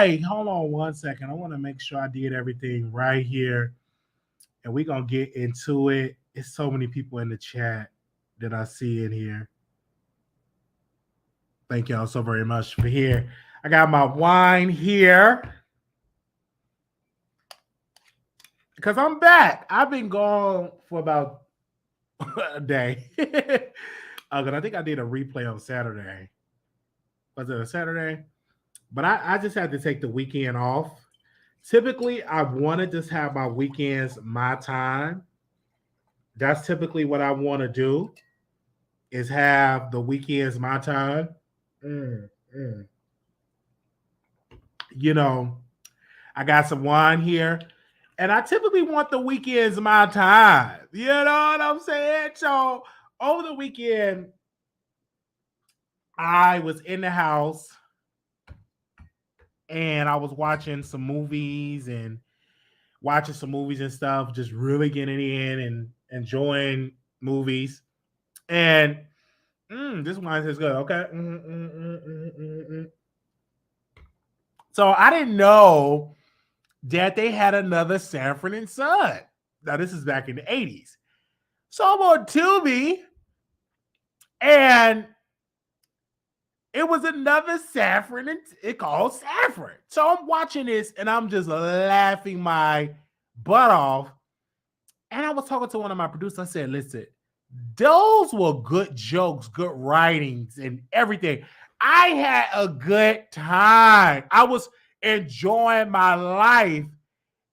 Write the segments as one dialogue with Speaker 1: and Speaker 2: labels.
Speaker 1: right, hold on one second. I want to make sure I did everything right here, and we're gonna get into it. It's so many people in the chat that I see in here. Thank y'all so very much for here. I got my wine here because I'm back. I've been gone for about a day. Because I think I did a replay on Saturday. Was it a Saturday? But I just had to take the weekend off. Typically, I want to just have my weekends my time. That's typically what I want to do is have the weekends my time. Mm, mm. You know, I got some wine here, and I typically want the weekends my time. You know what I'm saying? So over the weekend, I was in the house and I was watching some movies and stuff, just really getting in and enjoying movies. And this wine is good. Okay. So I didn't know that they had another Sanford and Son. Now this is back in the 80s. So I'm on Tubi, and it was another Sanford, and it called Sanford. So I'm watching this, and I'm just laughing my butt off. And I was talking to one of my producers. I said, listen, those were good jokes, good writings, and everything. I had a good time. I was enjoying my life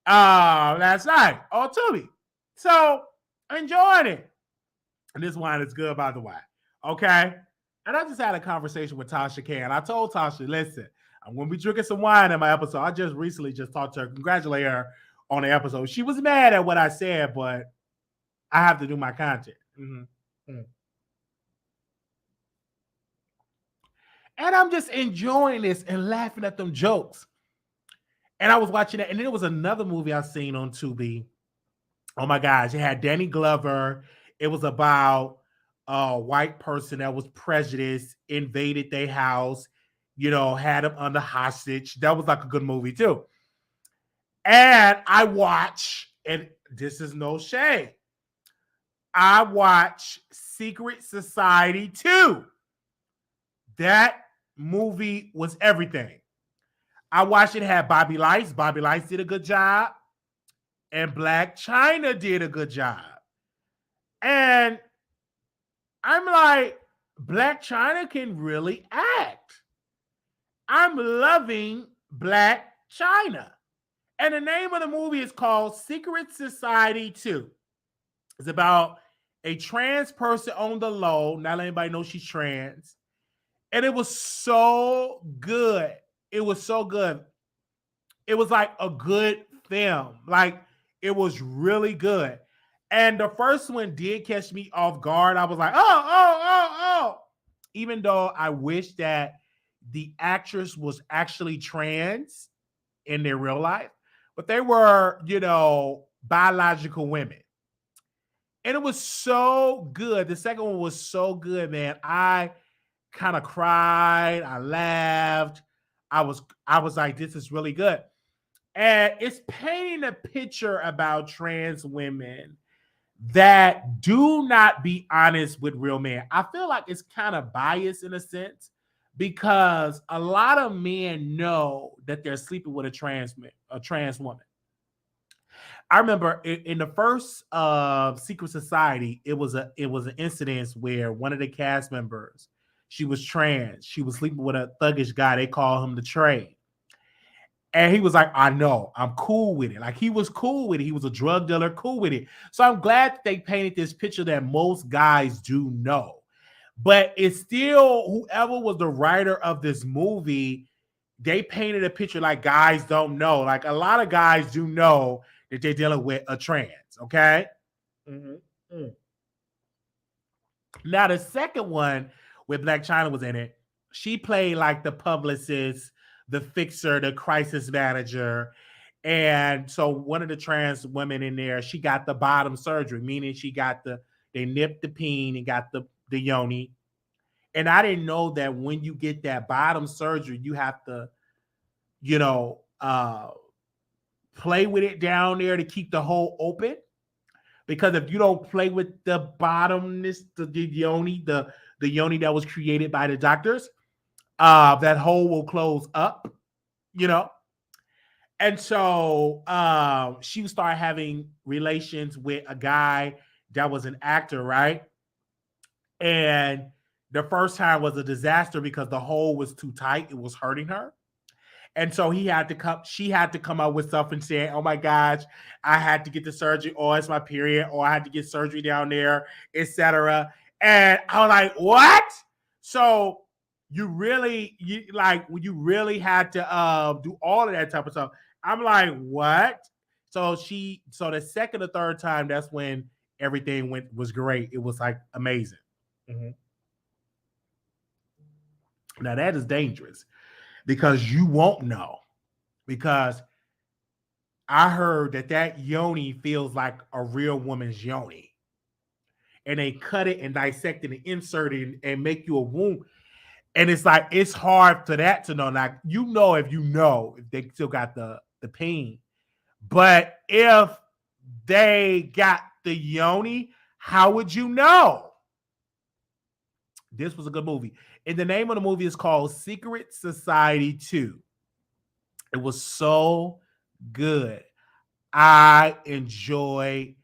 Speaker 1: last night on Tubi. So enjoying it. And this wine is good, by the way. Okay. And I just had a conversation with Tasha K. And I told Tasha, listen, I'm going to be drinking some wine in my episode. I just recently just talked to her, congratulate her on the episode. She was mad at what I said, but I have to do my content. Mm-hmm. And I'm just enjoying this and laughing at them jokes. And I was watching it. And then there was another movie I seen on Tubi. Oh my gosh. It had Danny Glover. It was about a white person that was prejudiced, invaded their house, had them under hostage. That was like a good movie too. And I watch, and this is no shade, I watch Secret Society 2. That movie was everything. I watched it, had Bobby Lice. Bobby Lice did a good job. And Blac Chyna did a good job. And I'm like, Blac Chyna can really act. I'm loving Blac Chyna. And the name of the movie is called Secret Society 2. It's about a trans person on the low. Not anybody knows she's trans. And it was so good. It was so good. It was like a good film. Like, it was really good. And the first one did catch me off guard. I was like, oh. Even though I wish that the actress was actually trans in their real life, but they were, biological women. And it was so good. The second one was so good, man. I kind of cried. I laughed. I was like, this is really good. And it's painting a picture about trans women that do not be honest with real men. I feel like it's kind of biased in a sense because a lot of men know that they're sleeping with a trans woman. I remember in the first Secret Society, it was an incident where one of the cast members, she was trans. She was sleeping with a thuggish guy. They call him the Trey. And he was like, I know, I'm cool with it. Like, he was cool with it. He was a drug dealer, cool with it. So I'm glad that they painted this picture that most guys do know. But it's still, whoever was the writer of this movie, they painted a picture like guys don't know. Like, a lot of guys do know that they're dealing with a trans, okay? Mm-hmm. Now, the second one where Blac Chyna was in it, she played like the publicist, the fixer, the crisis manager. And so one of the trans women in there, she got the bottom surgery, meaning they nipped the peen and got the yoni. And I didn't know that when you get that bottom surgery, you have to you know, play with it down there to keep the hole open. Because if you don't play with the bottomness, the yoni, the yoni that was created by the doctors, that hole will close up, you know. And so she started having relations with a guy that was an actor, right? And the first time was a disaster because the hole was too tight; it was hurting her. And so she had to come up with something saying, oh my gosh, I had to get the surgery, or it's my period, or I had to get surgery down there, etc. And I was like, what? So you really you really had to do all of that type of stuff. I'm like, what? So the second or third time, that's when everything was great. It was like amazing. Mm-hmm. Now that is dangerous because you won't know. Because I heard that yoni feels like a real woman's yoni. And they cut it and dissect it and insert it and make you a womb. And it's like, it's hard for that to know. Like, if they still got the pain. But if they got the yoni, how would you know? This was a good movie. And the name of the movie is called Secret Society 2. It was so good. I enjoyed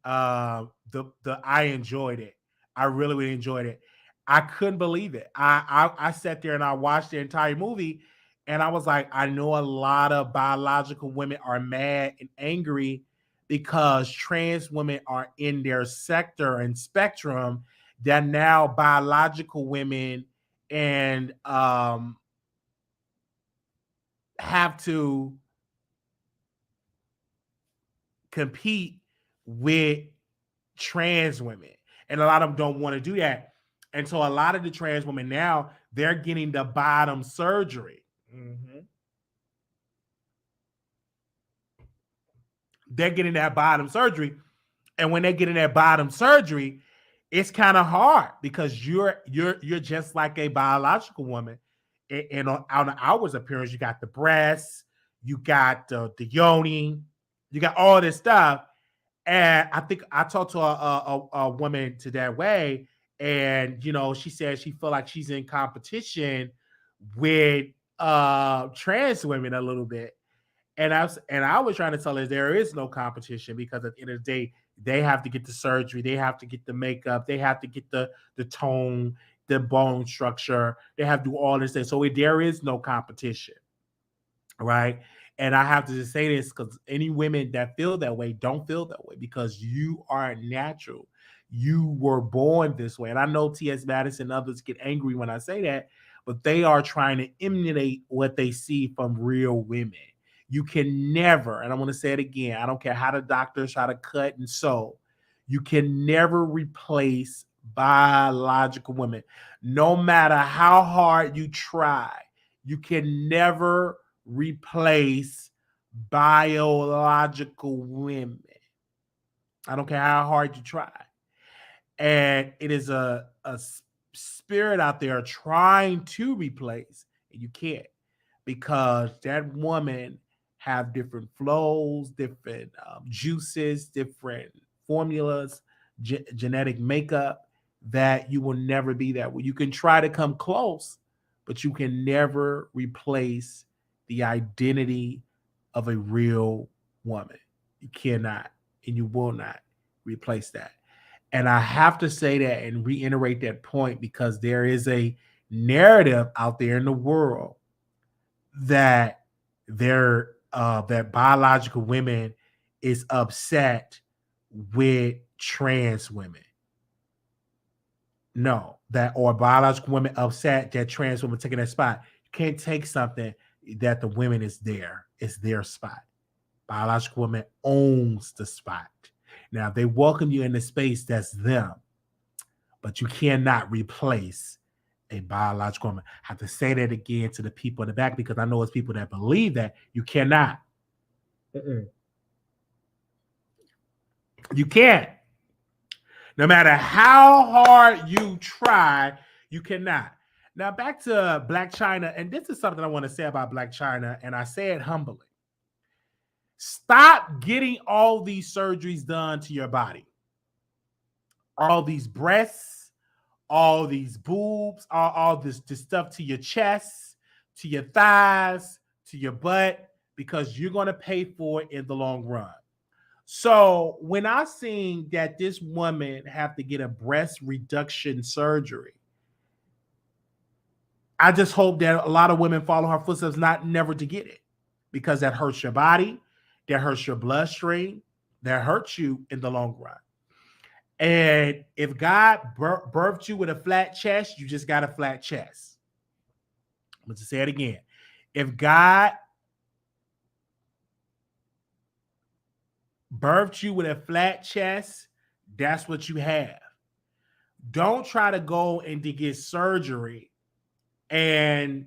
Speaker 1: I enjoyed it. I really, really enjoyed it. I couldn't believe it. I sat there and I watched the entire movie, and I was like, I know a lot of biological women are mad and angry because trans women are in their sector and spectrum, that now biological women and have to compete with trans women. And a lot of them don't want to do that. And so a lot of the trans women now, they're getting the bottom surgery. Mm-hmm. They're getting that bottom surgery. And when they're getting that bottom surgery, it's kind of hard because you're just like a biological woman. And on outward appearance, you got the breasts, you got the yoni, you got all this stuff. And I think I talked to a woman to that way, and she said she felt like she's in competition with trans women a little bit. And I was trying to tell her there is no competition, because at the end of the day, they have to get the surgery, they have to get the makeup, they have to get the tone, the bone structure, they have to do all this thing. So there is no competition, right? And I have to just say this, because any women that feel that way don't feel that way, because you are natural. You were born this way. And I know T.S. Madison and others get angry when I say that, but they are trying to emulate what they see from real women. You can never, and I want to say it again, I don't care how the doctors try to cut and sew, you can never replace biological women. No matter how hard you try, you can never replace biological women. I don't care how hard you try. And it is a spirit out there trying to replace, and you can't, because that woman have different flows, different juices, different formulas, genetic makeup, that you will never be that way. You can try to come close, but you can never replace the identity of a real woman. You cannot, and you will not replace that. And I have to say that and reiterate that point, because there is a narrative out there in the world that that biological women is upset with trans women. No, that or biological women upset that trans women taking that spot. You can't take something that the women is there. It's their spot. Biological woman owns the spot. Now, if they welcome you in the space, that's them. But you cannot replace a biological woman. I have to say that again to the people in the back, because I know it's people that believe that. You cannot. You can't. No matter how hard you try, you cannot. Now back to Blac Chyna, and this is something I want to say about Blac Chyna, and I say it humbly. Stop getting all these surgeries done to your body. All these breasts, all these boobs, all this stuff to your chest, to your thighs, to your butt, because you're going to pay for it in the long run. So when I seen that this woman have to get a breast reduction surgery, I just hope that a lot of women follow her footsteps, not never to get it, because that hurts your body, that hurts your bloodstream, that hurts you in the long run. And if God birthed you with a flat chest, you just got a flat chest. I'm going to say it again. If God birthed you with a flat chest, that's what you have. Don't try to go and to get surgery and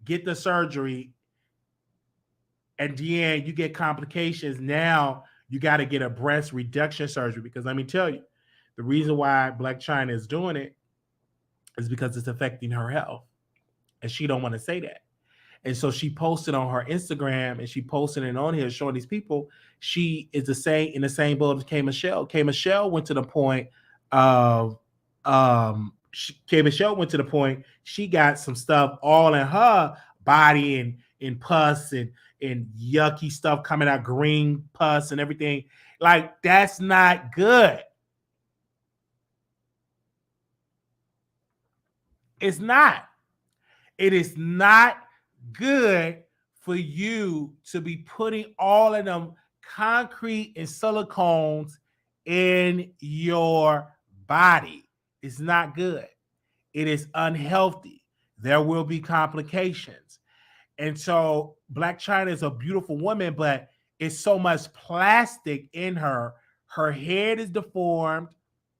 Speaker 1: get the surgery, and then you get complications. Now you got to get a breast reduction surgery, because let me tell you, the reason why Blac Chyna is doing it is because it's affecting her health, and she don't want to say that. And so she posted on her Instagram, and she posted it on here showing these people she is in the same boat as K Michelle. K Michelle went to the point of K Michelle went to the point she got some stuff all in her body, and in pus and yucky stuff coming out, green pus and everything. Like, that's not good. It's not. It is not good for you to be putting all of them concrete and silicones in your body. It's not good. It is unhealthy. There will be complications. And so Blac Chyna is a beautiful woman, but it's so much plastic in her. Her head is deformed.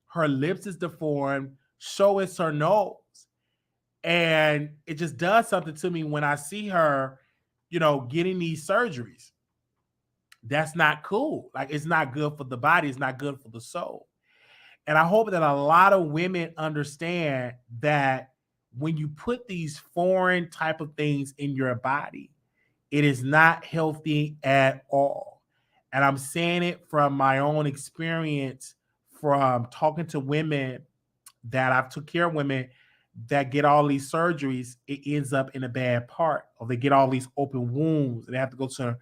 Speaker 1: Her lips is deformed. So is her nose. And it just does something to me when I see her, getting these surgeries. That's not cool. Like, it's not good for the body. It's not good for the soul. And I hope that a lot of women understand that when you put these foreign type of things in your body, it is not healthy at all. And I'm saying it from my own experience, from talking to women that I've took care of, women that get all these surgeries. It ends up in a bad part, or they get all these open wounds, and they have to go to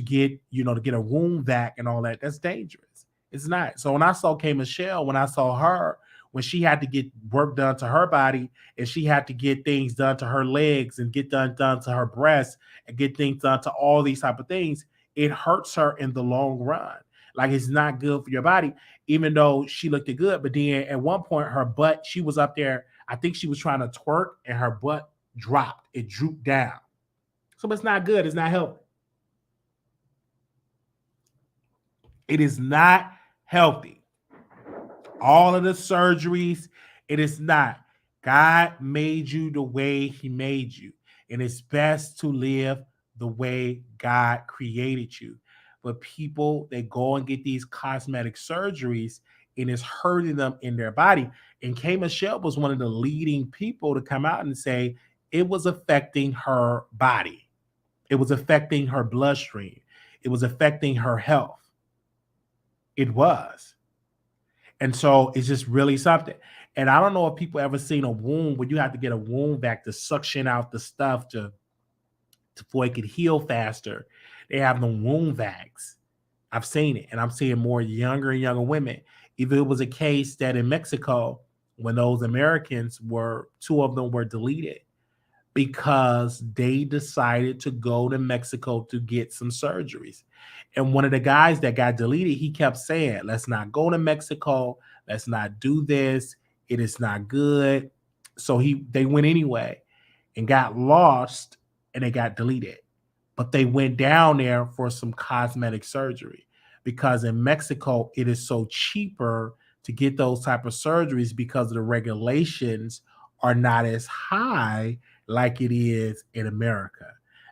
Speaker 1: get a wound vac and all that. That's dangerous. It's not. So when I saw K Michelle, when I saw her, when she had to get work done to her body, and she had to get things done to her legs, and get done to her breasts, and get things done to all these type of things, it hurts her in the long run. Like, it's not good for your body, even though she looked good. But then at one point, her butt, she was up there. I think she was trying to twerk, and her butt dropped. It drooped down. So it's not good. It's not healthy. It is not healthy. All of the surgeries, it is not. God made you the way he made you, and it's best to live the way God created you. But people, they go and get these cosmetic surgeries, and it's hurting them in their body. And K Michelle was one of the leading people to come out and say it was affecting her body. It was affecting her bloodstream. It was affecting her health. It was. And so it's just really something. And I don't know if people ever seen a wound where you have to get a wound vac to suction out the stuff before it could heal faster. They have the wound vacs. I've seen it, and I'm seeing more younger and younger women. Even it was a case that in Mexico, when those Americans two of them were deleted because they decided to go to Mexico to get some surgeries. And one of the guys that got deleted, he kept saying, let's not go to Mexico. Let's not do this. It is not good. So they went anyway and got lost, and they got deleted. But they went down there for some cosmetic surgery, because in Mexico, it is so cheaper to get those type of surgeries because the regulations are not as high like it is in America.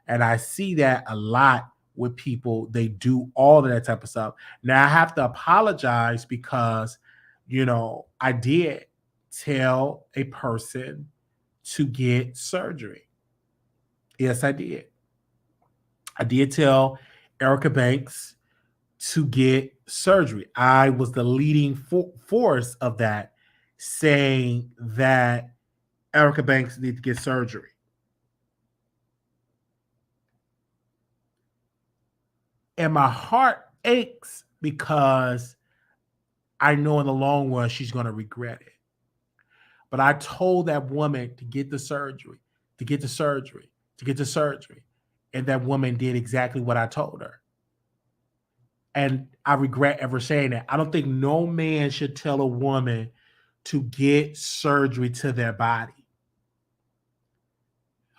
Speaker 1: And I see that a lot with people. They do all of that type of stuff. Now I have to apologize because, I did tell a person to get surgery. Yes, I did. I did tell Erica Banks to get surgery. I was the leading force of that, saying that Erica Banks needs to get surgery. And my heart aches because I know in the long run she's going to regret it. But I told that woman to get the surgery, to get the surgery, to get the surgery. And that woman did exactly what I told her. And I regret ever saying that. I don't think no man should tell a woman to get surgery to their body.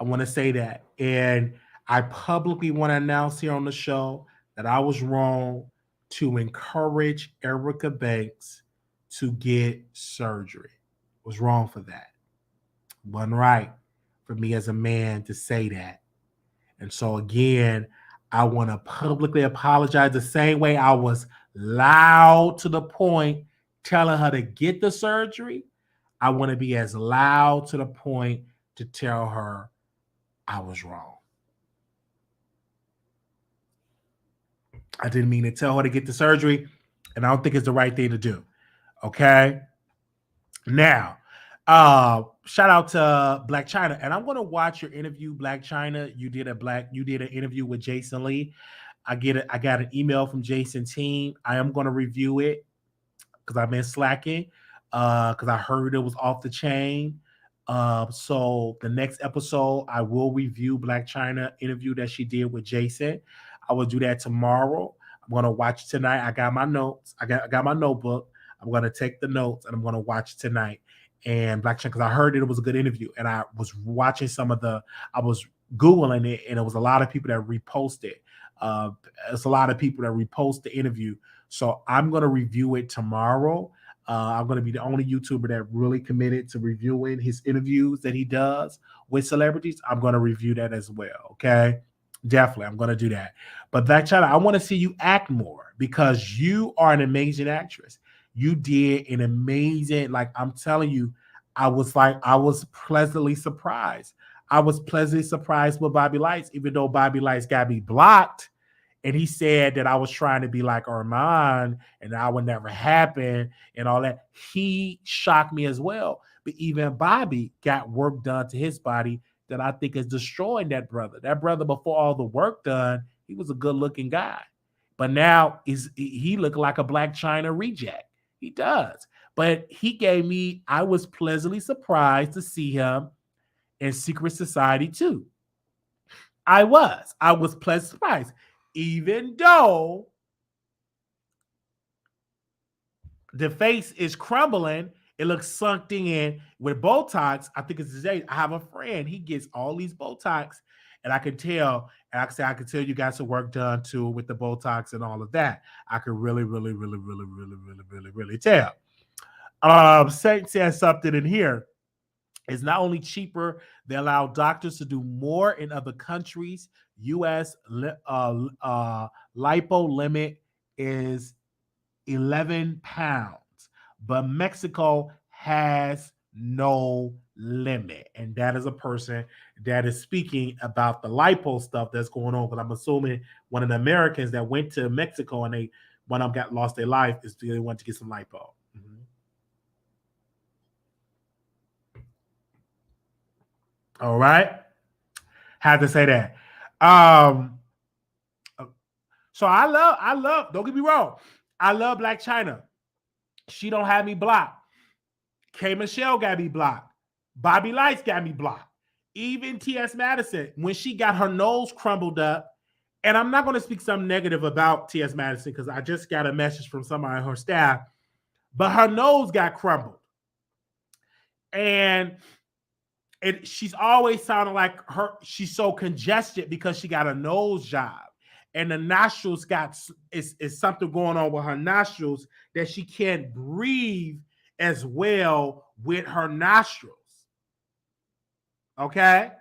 Speaker 1: I want to say that. And I publicly want to announce here on the show that I was wrong to encourage Erica Banks to get surgery. I was wrong for that. It wasn't right for me as a man to say that. And so again, I want to publicly apologize the same way I was loud to the point telling her to get the surgery. I want to be as loud to the point to tell her I was wrong. I didn't mean to tell her to get the surgery, and I don't think it's the right thing to do. Okay. Now, shout out to Blac Chyna, and I'm gonna watch your interview, Blac Chyna. You did an interview with Jason Lee. I got an email from Jason's team. I am gonna review it because I've been slacking. Because I heard it was off the chain. So the next episode, I will review Blac Chyna interview that she did with Jason. I will do that tomorrow. I'm gonna watch tonight. I got my notes. I got my notebook. I'm gonna take the notes and I'm gonna watch tonight. And Blac Chyna, because I heard it was a good interview, and I was watching I was Googling it, and it was a lot of people that reposted. It's a lot of people that repost the interview. So I'm gonna review it tomorrow. I'm going to be the only YouTuber that really committed to reviewing his interviews that he does with celebrities. I'm going to review that as well. Okay. Definitely. I'm going to do that. But Blac Chyna, I want to see you act more because you are an amazing actress. You did an amazing, like I'm telling you, I was pleasantly surprised. I was pleasantly surprised with Bobby Lights, even though Bobby Lights got me blocked. And he said that I was trying to be like Armon and that would never happen and all that. He shocked me as well. But even Bobby got work done to his body that I think is destroying that brother. That brother, before all the work done, he was a good looking guy. But now he looked like a Blac Chyna reject. He does. But I was pleasantly surprised to see him in Secret Society too. I was pleasantly surprised. Even though the face is crumbling, it looks sunk in with Botox. I think it's his age. I have a friend, he gets all these Botox, and I can tell, and I can tell you got some work done too with the Botox and all of that. I can really, really, really, really, really, really, really, really tell. Saint says something in here. It's not only cheaper, they allow doctors to do more in other countries. U.S. Lipo limit is 11 pounds, but Mexico has no limit. And that is a person that is speaking about the lipo stuff that's going on. Because I'm assuming one of the Americans that went to Mexico and one of them got lost their life is they want to get some lipo. Mm-hmm. All right. Had to say that. Um, so I love, don't get me wrong. I love Blac Chyna. She don't have me blocked. K. Michelle got me blocked. Bobby Lights got me blocked. Even T.S. Madison, when she got her nose crumbled up, and I'm not going to speak something negative about T.S. Madison because I just got a message from somebody on her staff, but her nose got crumbled. And she's always sounding like she's so congested because she got a nose job. And the nostrils is something going on with her nostrils that she can't breathe as well with her nostrils. Okay?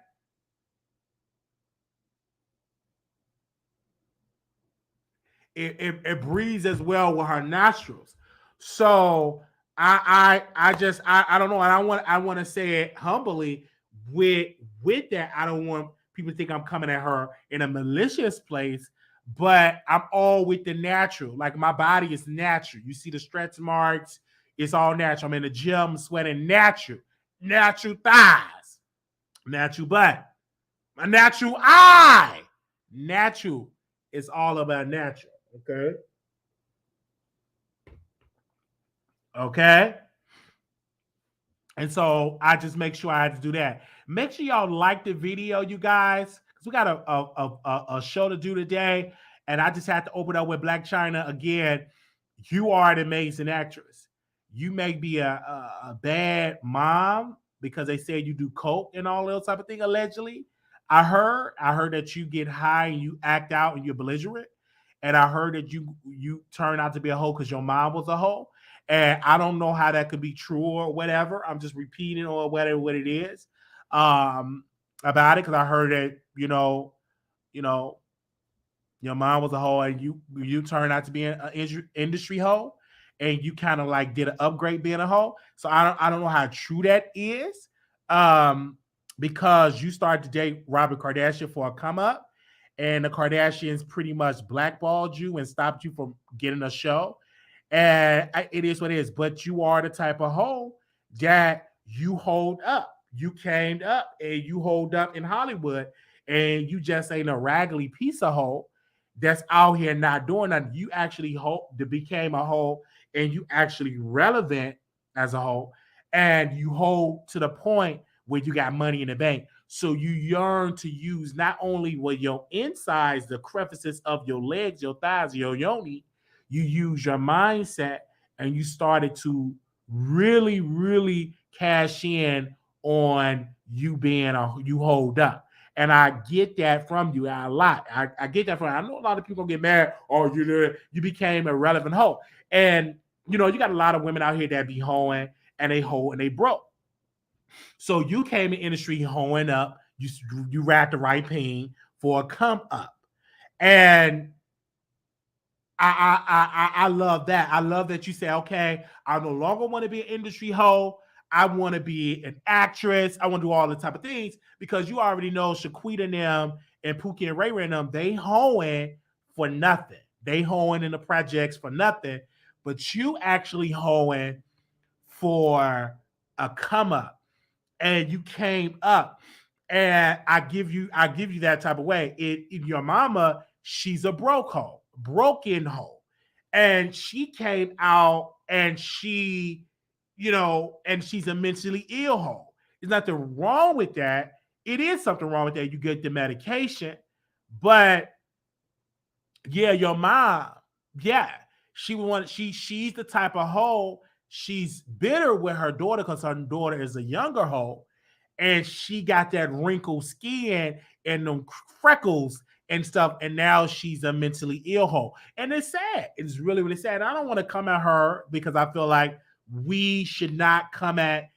Speaker 1: It breathes as well with her nostrils. So I don't know. And I want to say it humbly with that. I don't want people to think I'm coming at her in a malicious place, but I'm all with the natural. Like my body is natural. You see the stretch marks, it's all natural. I'm in the gym sweating natural, natural thighs, natural butt, my natural eye. Natural is all about natural. Okay. Okay. And so I just make sure I had to do that. Make sure y'all like the video, you guys, because we got a show to do today. And I just had to open up with Blac Chyna again. You are an amazing actress. You may be a bad mom because they said you do coke and all those type of thing, allegedly. I heard that you get high and you act out and you're belligerent. And I heard that you turn out to be a hoe because your mom was a hoe. And I don't know how that could be true or whatever. I'm just repeating or whatever what it is about it because I heard that you know, your mom was a hoe and you turned out to be an industry hoe, and you kind of like did an upgrade being a hoe. So I don't know how true that is, because you started to date Robert Kardashian for a come up, and the Kardashians pretty much blackballed you and stopped you from getting a show. And it is what it is. But you are the type of hoe that you hold up. You came up and you hold up in Hollywood, and you just ain't a raggedy piece of hoe that's out here not doing nothing. You actually hope to became a hoe, and you actually relevant as a hoe, and you hold to the point where you got money in the bank. So you yearn to use not only with your insides, the crevices of your legs, your thighs, your yoni, you use your mindset and you started to really, really cash in on you being you hold up. And I get that from you a lot. I get that from you. I know a lot of people get mad, oh, you became a relevant hoe. And you got a lot of women out here that be hoeing and they hoe and they broke. So you came in industry hoeing up, you wrapped the right pain for a come up. And I love that. I love that you say, okay, I no longer want to be an industry hoe. I want to be an actress. I want to do all the type of things because you already know Shaquita and them and Pookie and Ray Ray and them, they hoeing for nothing. They hoeing in the projects for nothing. But you actually hoeing for a come up, and you came up, and I give you that type of way. Your mama, she's a broke hoe, broken hoe, and she came out and and she's a mentally ill hoe. There's nothing wrong with that. It is something wrong with that. You get the medication, but yeah, your mom, yeah, she's the type of hoe. She's bitter with her daughter because her daughter is a younger hoe, and she got that wrinkled skin and them freckles and stuff, and now she's a mentally ill hoe. And it's sad. It's really, really sad. I don't want to come at her because I feel like we should not come at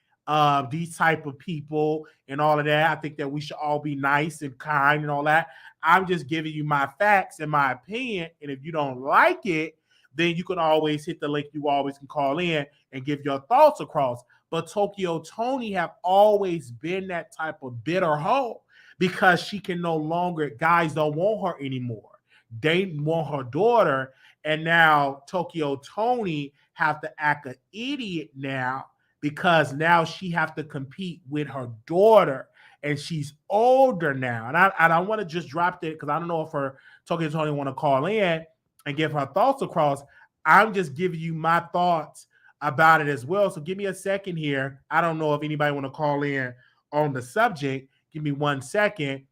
Speaker 1: these type of people and all of that. I think that we should all be nice and kind and all that. I'm just giving you my facts and my opinion. And if you don't like it, then you can always hit the link. You always can call in and give your thoughts across. But Tokyo Tony have always been that type of bitter hoe because she can no longer, guys don't want her anymore. They want her daughter. And now Tokyo Tony have to act an idiot now because now she have to compete with her daughter, and she's older now. And I want to just drop it because I don't know if her Tokyo Tony want to call in and give her thoughts across. I'm just giving you my thoughts about it as well. So give me a second here. I don't know if anybody want to call in on the subject. Give me 1 second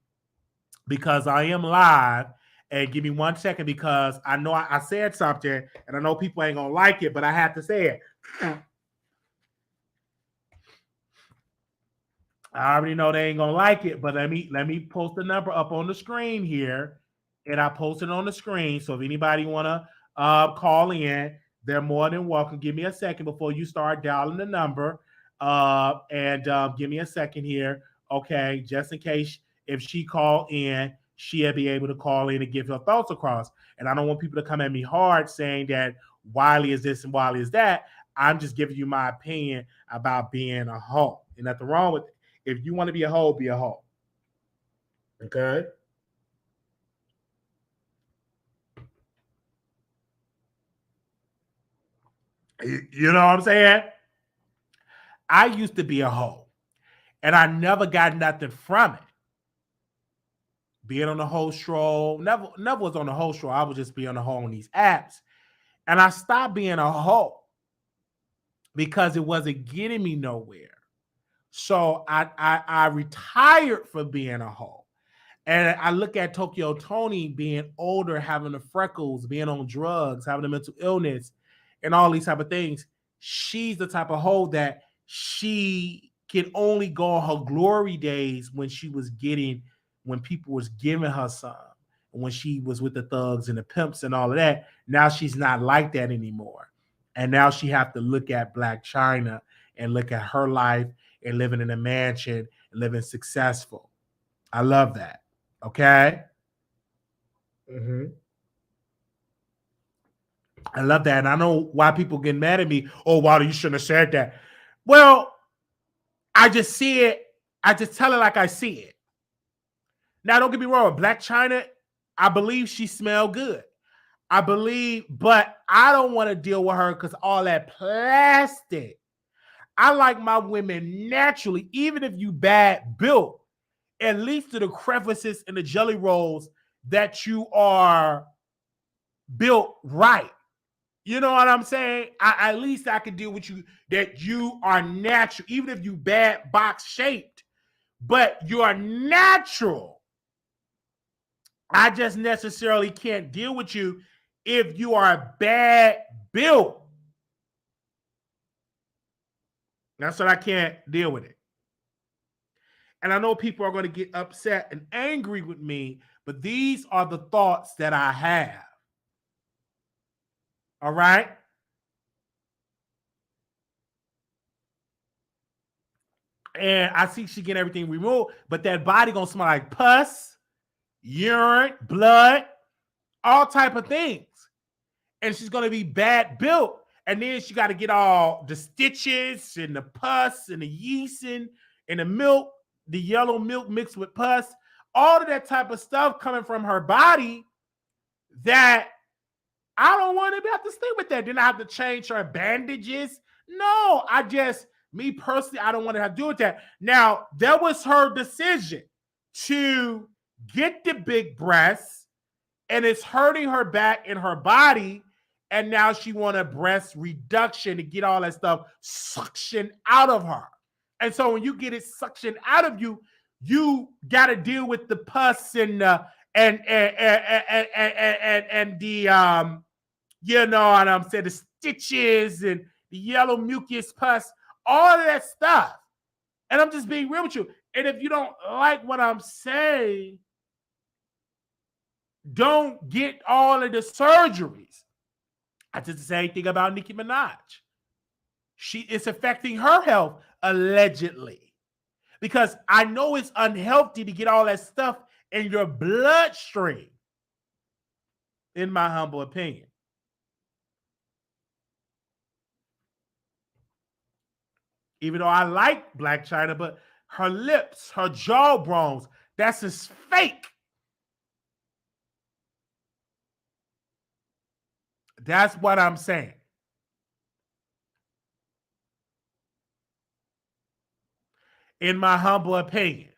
Speaker 1: because I am live. And give me 1 second because I know I said something and I know people ain't gonna like it, but I have to say it. I already know they ain't gonna like it, but let me post the number up on the screen here, and I posted it on the screen. So if anybody wanna call in, they're more than welcome. Give me a second before you start dialing the number, and give me a second here, okay? Just in case if she call in, she'll be able to call in and give her thoughts across. And I don't want people to come at me hard saying that Wiley is this and Wiley is that. I'm just giving you my opinion about being a hoe. And nothing wrong with it. If you want to be a hoe, be a hoe. Okay? You know what I'm saying? I used to be a hoe, and I never got nothing from it. Being on the whole stroll, never was on the whole stroll. I would just be on the hoe on these apps. And I stopped being a hoe because it wasn't getting me nowhere. So I retired from being a hoe. And I look at Tokyo Tony being older, having the freckles, being on drugs, having a mental illness, and all these type of things. She's the type of hoe that she can only go on her glory days when she was getting, when people was giving her some, when she was with the thugs and the pimps and all of that. Now she's not like that anymore. And now she have to look at Blac Chyna and look at her life and living in a mansion and living successful. I love that. Okay. Mm-hmm. I love that. And I know why people get mad at me. Oh, Wilder, you shouldn't have said that. Well, I just see it. I just tell it like I see it. Now, don't get me wrong. Blac Chyna, I believe she smelled good. I believe, but I don't want to deal with her because all that plastic. I like my women naturally, even if you bad built, at least to the crevices and the jelly rolls that you are built right. You know what I'm saying? At least I can deal with you that you are natural, even if you bad box shaped, but you are natural. I just necessarily can't deal with you if you are bad built. That's what I can't deal with it. And I know people are going to get upset and angry with me, but these are the thoughts that I have. All right? And I see she getting everything removed, but that body gonna smell like pus, urine, blood, all type of things. And she's gonna be bad built. And then she got to get all the stitches and the pus and the yeast and the milk, the yellow milk mixed with pus, all of that type of stuff coming from her body that I don't want to have to stay with that. Then I have to change her bandages. No, me personally, I don't want to have to do with that. Now, that was her decision to get the big breasts, and it's hurting her back and her body. And now she want a breast reduction to get all that stuff suction out of her. And so when you get it suction out of you, you got to deal with the pus and the you know what I'm saying, the stitches and the yellow mucus pus, all of that stuff. And I'm just being real with you. And if you don't like what I'm saying, don't get all of the surgeries. I did the same thing about Nicki Minaj. It's affecting her health, allegedly. Because I know it's unhealthy to get all that stuff in your bloodstream, in my humble opinion. Even though I like Blac Chyna, but her lips, her jawbones, that's just fake. That's what I'm saying. In my humble opinion.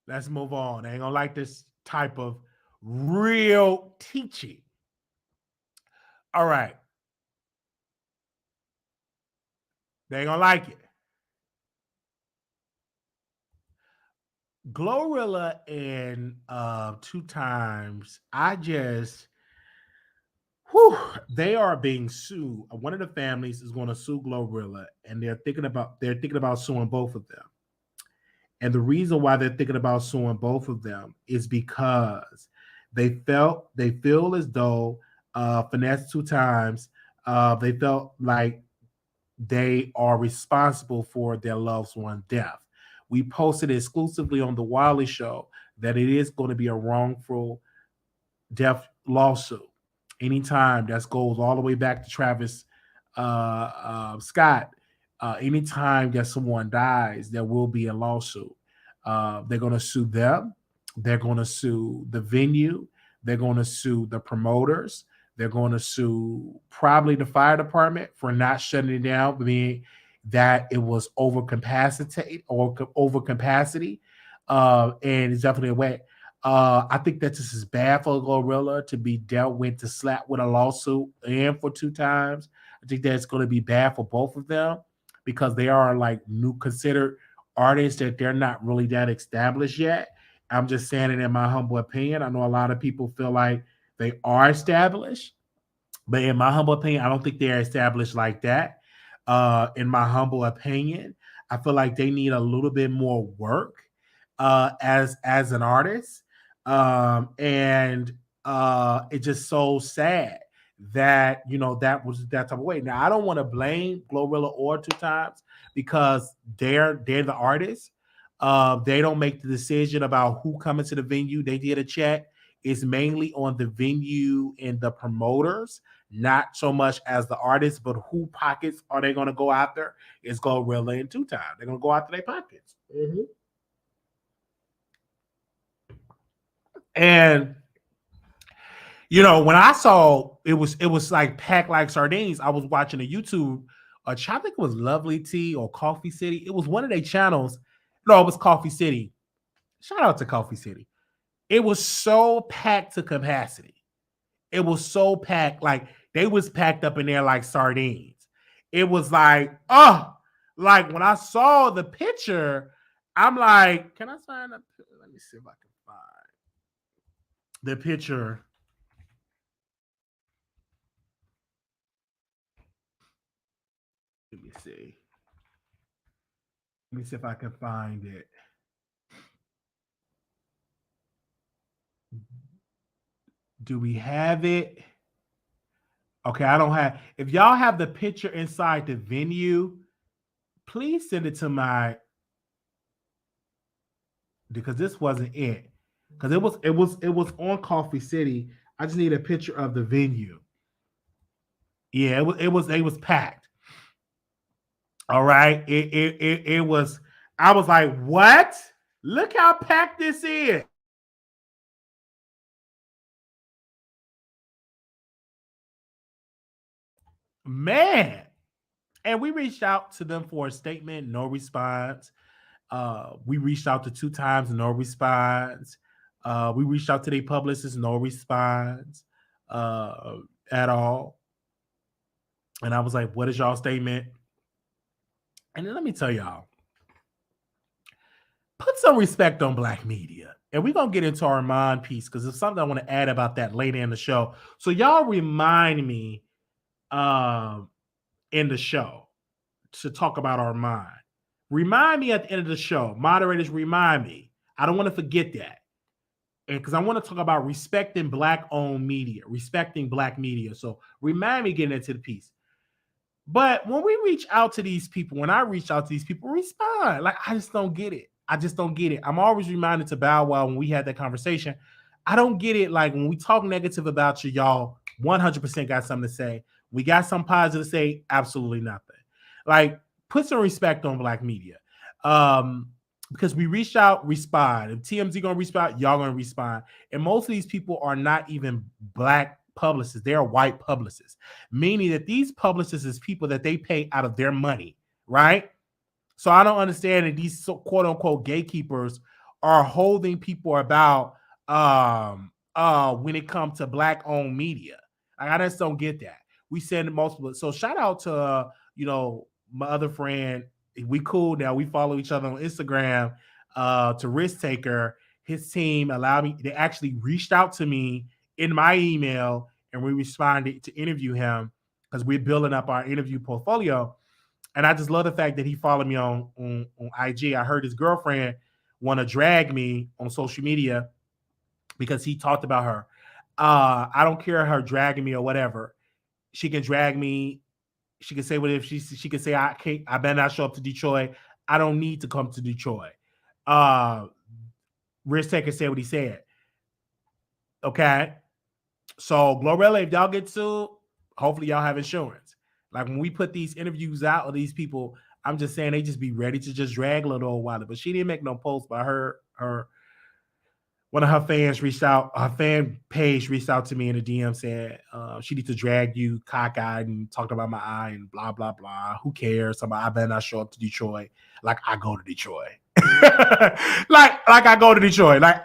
Speaker 1: Let's move on. I ain't gonna like this type of real teaching. All right. They ain't gonna like it. Glorilla and 2tymes, they are being sued. One of the families is going to sue Glorilla, and they're thinking about suing both of them. And the reason why they're thinking about suing both of them is because they feel as though Fitnesse2tymes, they felt like they are responsible for their loved one's death, we posted exclusively on the Wiley Show that it is going to be a wrongful death lawsuit. Anytime that goes all the way back to Travis Scott, anytime that someone dies, there will be a lawsuit. They're going to sue them. They're going to sue the venue. They're going to sue the promoters. They're going to sue probably the fire department for not shutting it down, being that it was overcapacity or overcapacity. And it's definitely a way. I think that this is bad for Glorilla to be dealt with, to slap with a lawsuit, and for 2Tymes. I think that's going to be bad for both of them because they are like new considered artists that they're not really that established yet. I'm just saying it in my humble opinion. I know a lot of people feel like they are established, but in my humble opinion, I don't think they're established like that. In my humble opinion, I feel like they need a little bit more work as an artist, and it's just so sad that that was that type of way. Now I don't want to blame Glorilla or 2Tymes because they're the artists. They don't make the decision about who comes to the venue. They did a check. It's mainly on the venue and the promoters, not so much as the artists, but who pockets are they going to go after? It's Glorilla and 2Tymes. They're going to go after their pockets. Mm-hmm. And when I saw it was like packed like sardines. I was watching a YouTube. I think it was Lovely Tea or Coffee City. It was one of their channels. No, it was Coffee City. Shout out to Coffee City. It was so packed to capacity. It was so packed, like they was packed up in there like sardines. It was like, like when I saw the picture, I'm like, can I find a? Let me see if I can find the picture. Let me see. Let me see if I can find it. Do we have it? Okay, I don't have. If y'all have the picture inside the venue, please send it to my, because this wasn't it. Because it was on Coffee City. I just need a picture of the venue. Yeah, it was packed. All right. It was, I was like, what? Look how packed this is. Man. And we reached out to them for a statement, no response. We reached out to 2Tymes, no response. We reached out to their publicists, no response at all. And I was like, what is y'all statement? And then let me tell y'all, put some respect on Black media. And we're going to get into our Armon piece because there's something I want to add about that later in the show. So y'all remind me in the show to talk about Armon. Remind me at the end of the show. Moderators, remind me. I don't want to forget that. And because I want to talk about respecting Black-owned media, respecting Black media. So remind me getting into the piece. But when we reach out to these people, when I reach out to these people, respond. Like, I just don't get it. I just don't get it. I'm always reminded to Bow Wow when we had that conversation. I don't get it. Like, when we talk negative about you, y'all 100% got something to say. We got some positive to say, absolutely nothing. Like, put some respect on Black media. Because we reach out, respond. If TMZ gonna respond, y'all gonna respond. And most of these people are not even Black publicists. They are white publicists, meaning that these publicists is people that they pay out of their money, right? So I don't understand that these quote unquote gatekeepers are holding people about when it comes to Black owned media. Like, I just don't get that. We send multiple. So shout out to my other friend. We cool now. We follow each other on Instagram. To Risk Taker, his team allowed me. They actually reached out to me in my email, and we responded to interview him because we're building up our interview portfolio. And I just love the fact that he followed me on IG. I heard his girlfriend want to drag me on social media because he talked about her. I don't care her dragging me or whatever. She can drag me. She can say what if she can say I better not show up to Detroit. I don't need to come to Detroit. Risk Taker said what he said. Okay. So Glorilla, if y'all get sued, hopefully y'all have insurance. Like when we put these interviews out of these people, I'm just saying they just be ready to just drag Lil old Wiley. But she didn't make no post, but her one of her fans reached out, her fan page reached out to me in the DM, said she needs to drag you cockeyed and talked about my eye and blah blah blah. Who cares? Somebody, I better not show up to Detroit. Like I go to Detroit. like I go to Detroit. Like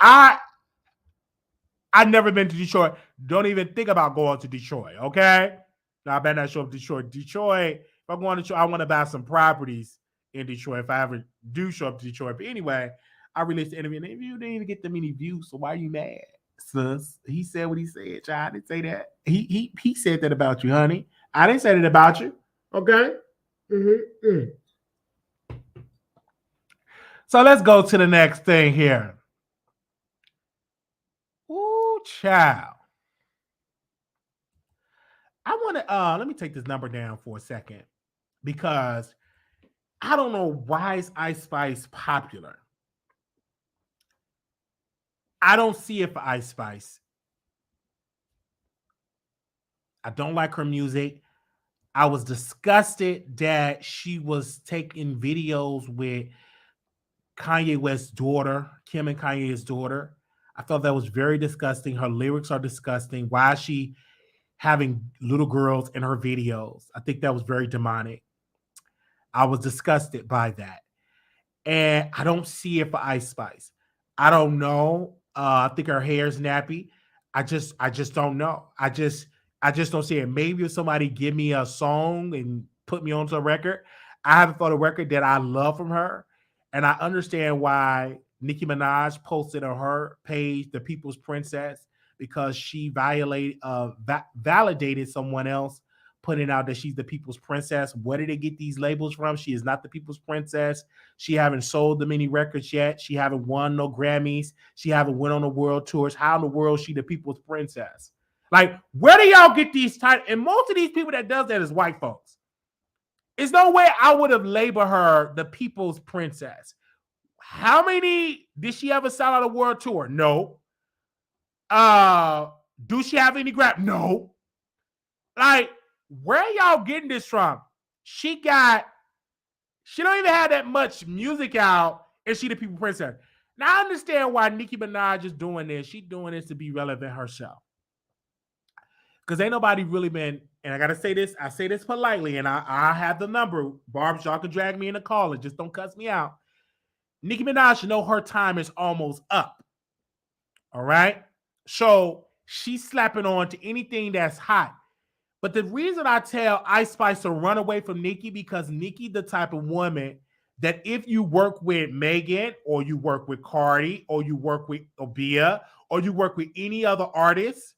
Speaker 1: I've never been to Detroit. Don't even think about going to Detroit, okay? Now, I better not show up to Detroit. Detroit, if I'm going to Detroit, I want to buy some properties in Detroit if I ever do show up to Detroit. But anyway, I released the interview, and the interview didn't even get that many views, so why are you mad, sis? He said what he said, child. I didn't say that. He said that about you, honey. I didn't say that about you, okay? Mm-hmm. So let's go to the next thing here. Ooh, child. I want to let me take this number down for a second because I don't know why is Ice Spice popular. I don't see it for Ice Spice. I don't like her music. I was disgusted that she was taking videos with Kanye West's daughter, Kim and Kanye's daughter. I thought that was very disgusting. Her lyrics are disgusting. Why is she having little girls in her videos? I think that was very demonic. I was disgusted by that. And I don't see it for Ice Spice. I don't know. I think her hair's nappy. I just don't know. I just don't see it. Maybe if somebody give me a song and put me onto a record, I haven't thought a record that I love from her. And I understand why Nicki Minaj posted on her page the People's Princess because she validated someone else putting out that she's the People's Princess. Where did they get these labels from? She is not the People's Princess. She haven't sold them any records yet. She haven't won no Grammys. She haven't went on the world tours. How in the world is she the People's Princess? Like, where do y'all get these titles? And most of these people that does that is white folks. There's no way I would have labeled her the People's Princess. How many did she ever sell out a world tour? No. Do she have any Grammy? No. Like, where y'all getting this from? She don't even have that much music out, and she the People Princess. Now I understand why Nicki Minaj is doing this. She's doing this to be relevant herself. Because ain't nobody really been, and I gotta say this, I say this politely, and I have the number. Barbs, y'all can drag me in the call and just don't cuss me out. Nicki Minaj know her time is almost up. All right. So she's slapping on to anything that's hot. But the reason I tell Ice Spice to run away from Nicki because Nicki the type of woman that if you work with Megan or you work with Cardi or you work with Bia or you work with any other artist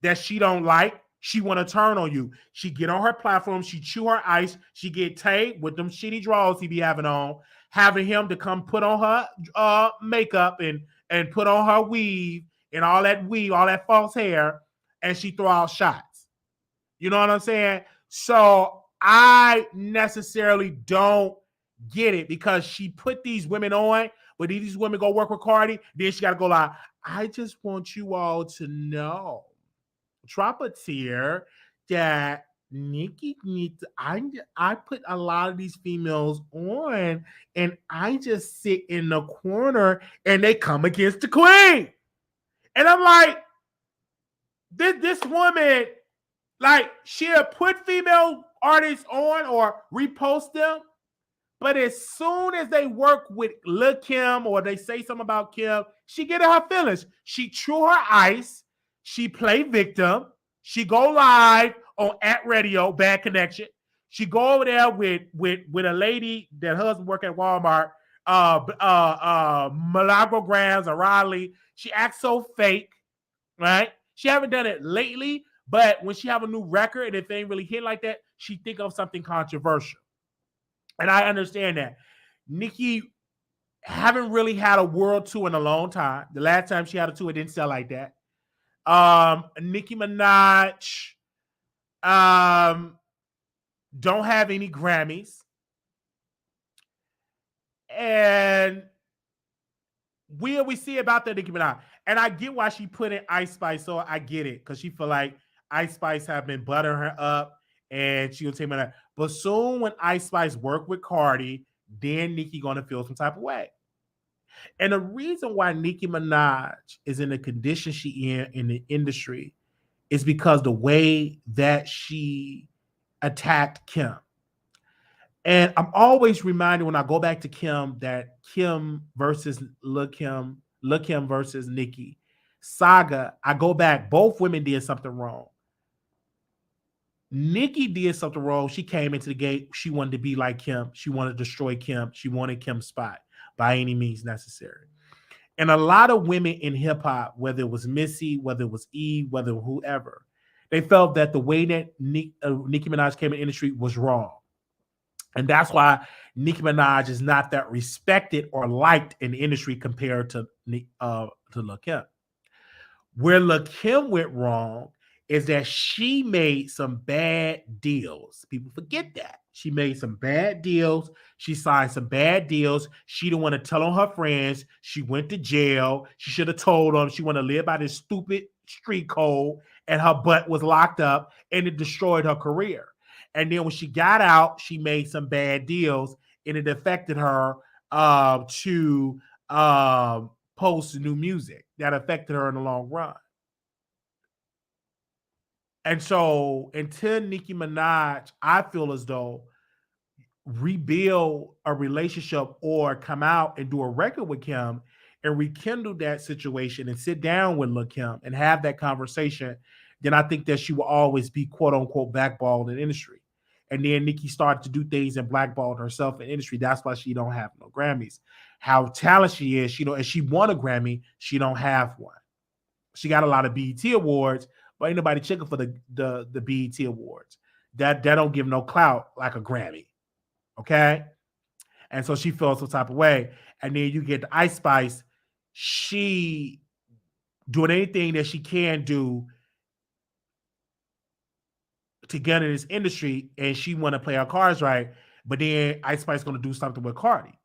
Speaker 1: that she don't like, she want to turn on you. She get on her platform, she chew her ice, she get tagged with them shitty draws he be having him to come put on her makeup and put on her weave and all that false hair, and she throw out shots. You know what I'm saying? So I necessarily don't get it because she put these women on, but these women go work with Cardi, then she got to go like, I just want you all to know, drop a tear that Nicki needs to, I put a lot of these females on and I just sit in the corner and they come against the queen. And I'm like, this woman, like, she'll put female artists on or repost them, but as soon as they work with Lil Kim or they say something about Kim, she get in her feelings. She chew her ice. She play victim. She go live on at radio, Bad Connection. She go over there with a lady that husband work at Walmart, Milagro or Riley. She acts so fake, right? She haven't done it lately, but when she have a new record and if they ain't really hit like that, she think of something controversial. And I understand that. Nicki haven't really had a world tour in a long time. The last time she had a tour, it didn't sell like that. Nicki Minaj don't have any Grammys. And we see about that Nicki Minaj, and I get why she put in Ice Spice. So I get it because she feel like Ice Spice have been buttering her up, and she will take me that. But soon when Ice Spice work with Cardi, then Nicki gonna feel some type of way. And the reason why Nicki Minaj is in the condition she in the industry is because the way that she attacked Kim. And I'm always reminded when I go back to Kim that Kim versus Lil Kim versus Nicki saga. I go back, both women did something wrong. Nicki did something wrong. She came into the gate. She wanted to be like Kim. She wanted to destroy Kim. She wanted Kim's spot by any means necessary. And a lot of women in hip hop, whether it was Missy, whether it was Eve, whether it was whoever, they felt that the way that Nicki Minaj came in the industry was wrong. And that's why Nicki Minaj is not that respected or liked in the industry compared to Lil Kim. Where Lil Kim went wrong is that she made some bad deals. People forget that. She made some bad deals. She signed some bad deals. She didn't want to tell on her friends. She went to jail. She should have told them she wanted to live by this stupid street code, and her butt was locked up, and it destroyed her career. And then when she got out, she made some bad deals, and it affected her to post new music. That affected her in the long run. And so until Nicki Minaj, I feel as though rebuild a relationship or come out and do a record with Kim and rekindle that situation and sit down with Lil Kim and have that conversation, then I think that she will always be quote unquote blackballed in the industry. And then Nicki started to do things and blackballed herself in the industry. That's why she don't have no Grammys. How talented she is, and she won a Grammy, she don't have one. She got a lot of BET awards, but ain't nobody checking for the BET awards. That don't give no clout like a Grammy. Okay. And so she feels some type of way. And then you get the Ice Spice. She doing anything that she can do to get in this industry, and she want to play her cards right. But then Ice Spice going to do something with Cardi.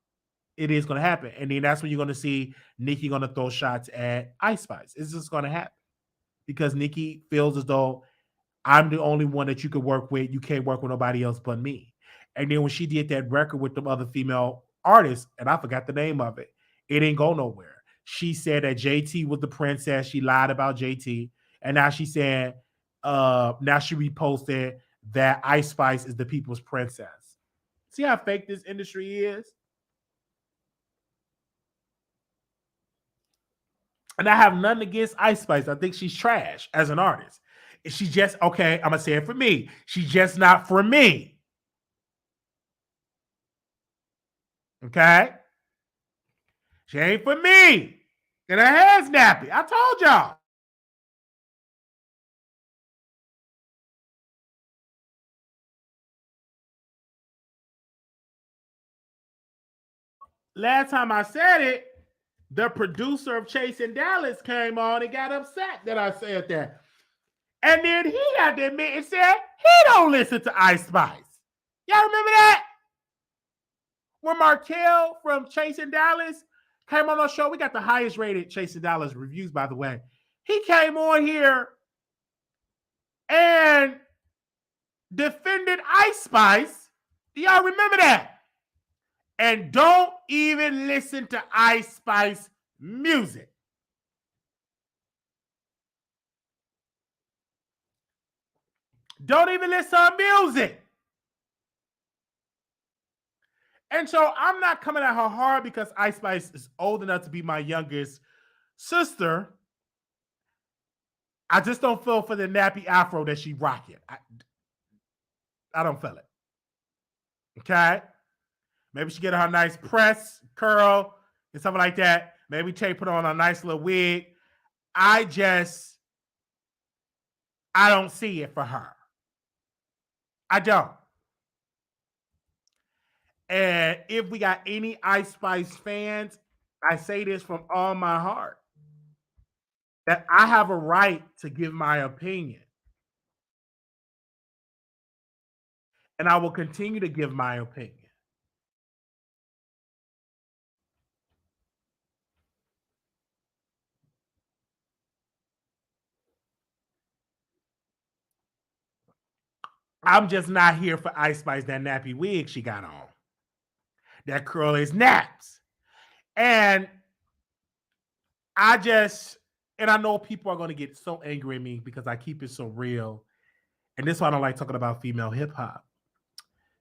Speaker 1: It is going to happen. And then that's when you're going to see Nicki going to throw shots at Ice Spice. It's just going to happen because Nicki feels as though I'm the only one that you could work with. You can't work with nobody else but me. And then when she did that record with the other female artists, and I forgot the name of it, it didn't go nowhere. She said that JT was the princess. She lied about JT. And now she said, now she reposted that Ice Spice is the people's princess. See how fake this industry is? And I have nothing against Ice Spice. I think she's trash as an artist. She just, okay, I'm going to say it for me. She's just not for me. Okay? She ain't for me. And her hair's nappy. I told y'all. Last time I said it, the producer of Chasing Dallas came on and got upset that I said that. And then he had to admit and said he don't listen to Ice Spice. Y'all remember that? When Markel from Chasing Dallas came on our show, we got the highest rated Chasing Dallas reviews, by the way. He came on here and defended Ice Spice. Do y'all remember that? And don't even listen to Ice Spice music. Don't even listen to music. And so I'm not coming at her hard because Ice Spice is old enough to be my youngest sister. I just don't feel for the nappy afro that she rocking. I don't feel it. Okay? Maybe she get her nice press, curl, and something like that. Maybe Tay put on a nice little wig. I don't see it for her. I don't. And if we got any Ice Spice fans, I say this from all my heart that I have a right to give my opinion. And I will continue to give my opinion. I'm just not here for Ice Spice, that nappy wig she got on. That curl is naps. And I know people are going to get so angry at me because I keep it so real. And this is why I don't like talking about female hip hop.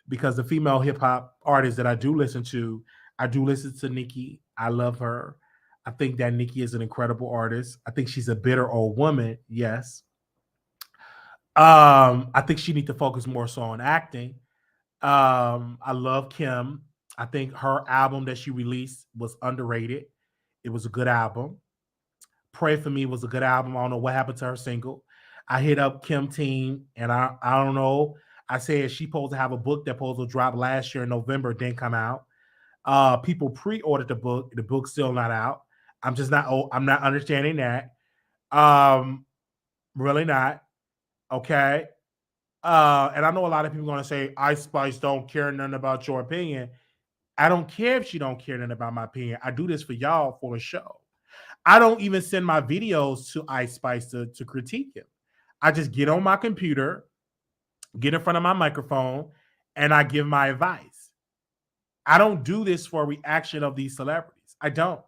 Speaker 1: Because the female hip hop artists that I do listen to Nicki. I love her. I think that Nicki is an incredible artist. I think she's a bitter old woman. Yes. I think she needs to focus more so on acting. I love Kim. I think her album that she released was underrated. It was a good album. Pray for Me was a good album. I don't know what happened to her single. I hit up Kim Team, and I don't know. I said she supposed to have a book that supposed to drop last year in November, didn't come out. People pre-ordered the book. The book's still not out. I'm not understanding that. Really not. Okay. And I know a lot of people are going to say, Ice Spice don't care nothing about your opinion. I don't care if she don't care nothing about my opinion. I do this for y'all for a show. I don't even send my videos to Ice Spice to critique him. I just get on my computer, get in front of my microphone, and I give my advice. I don't do this for a reaction of these celebrities. I don't.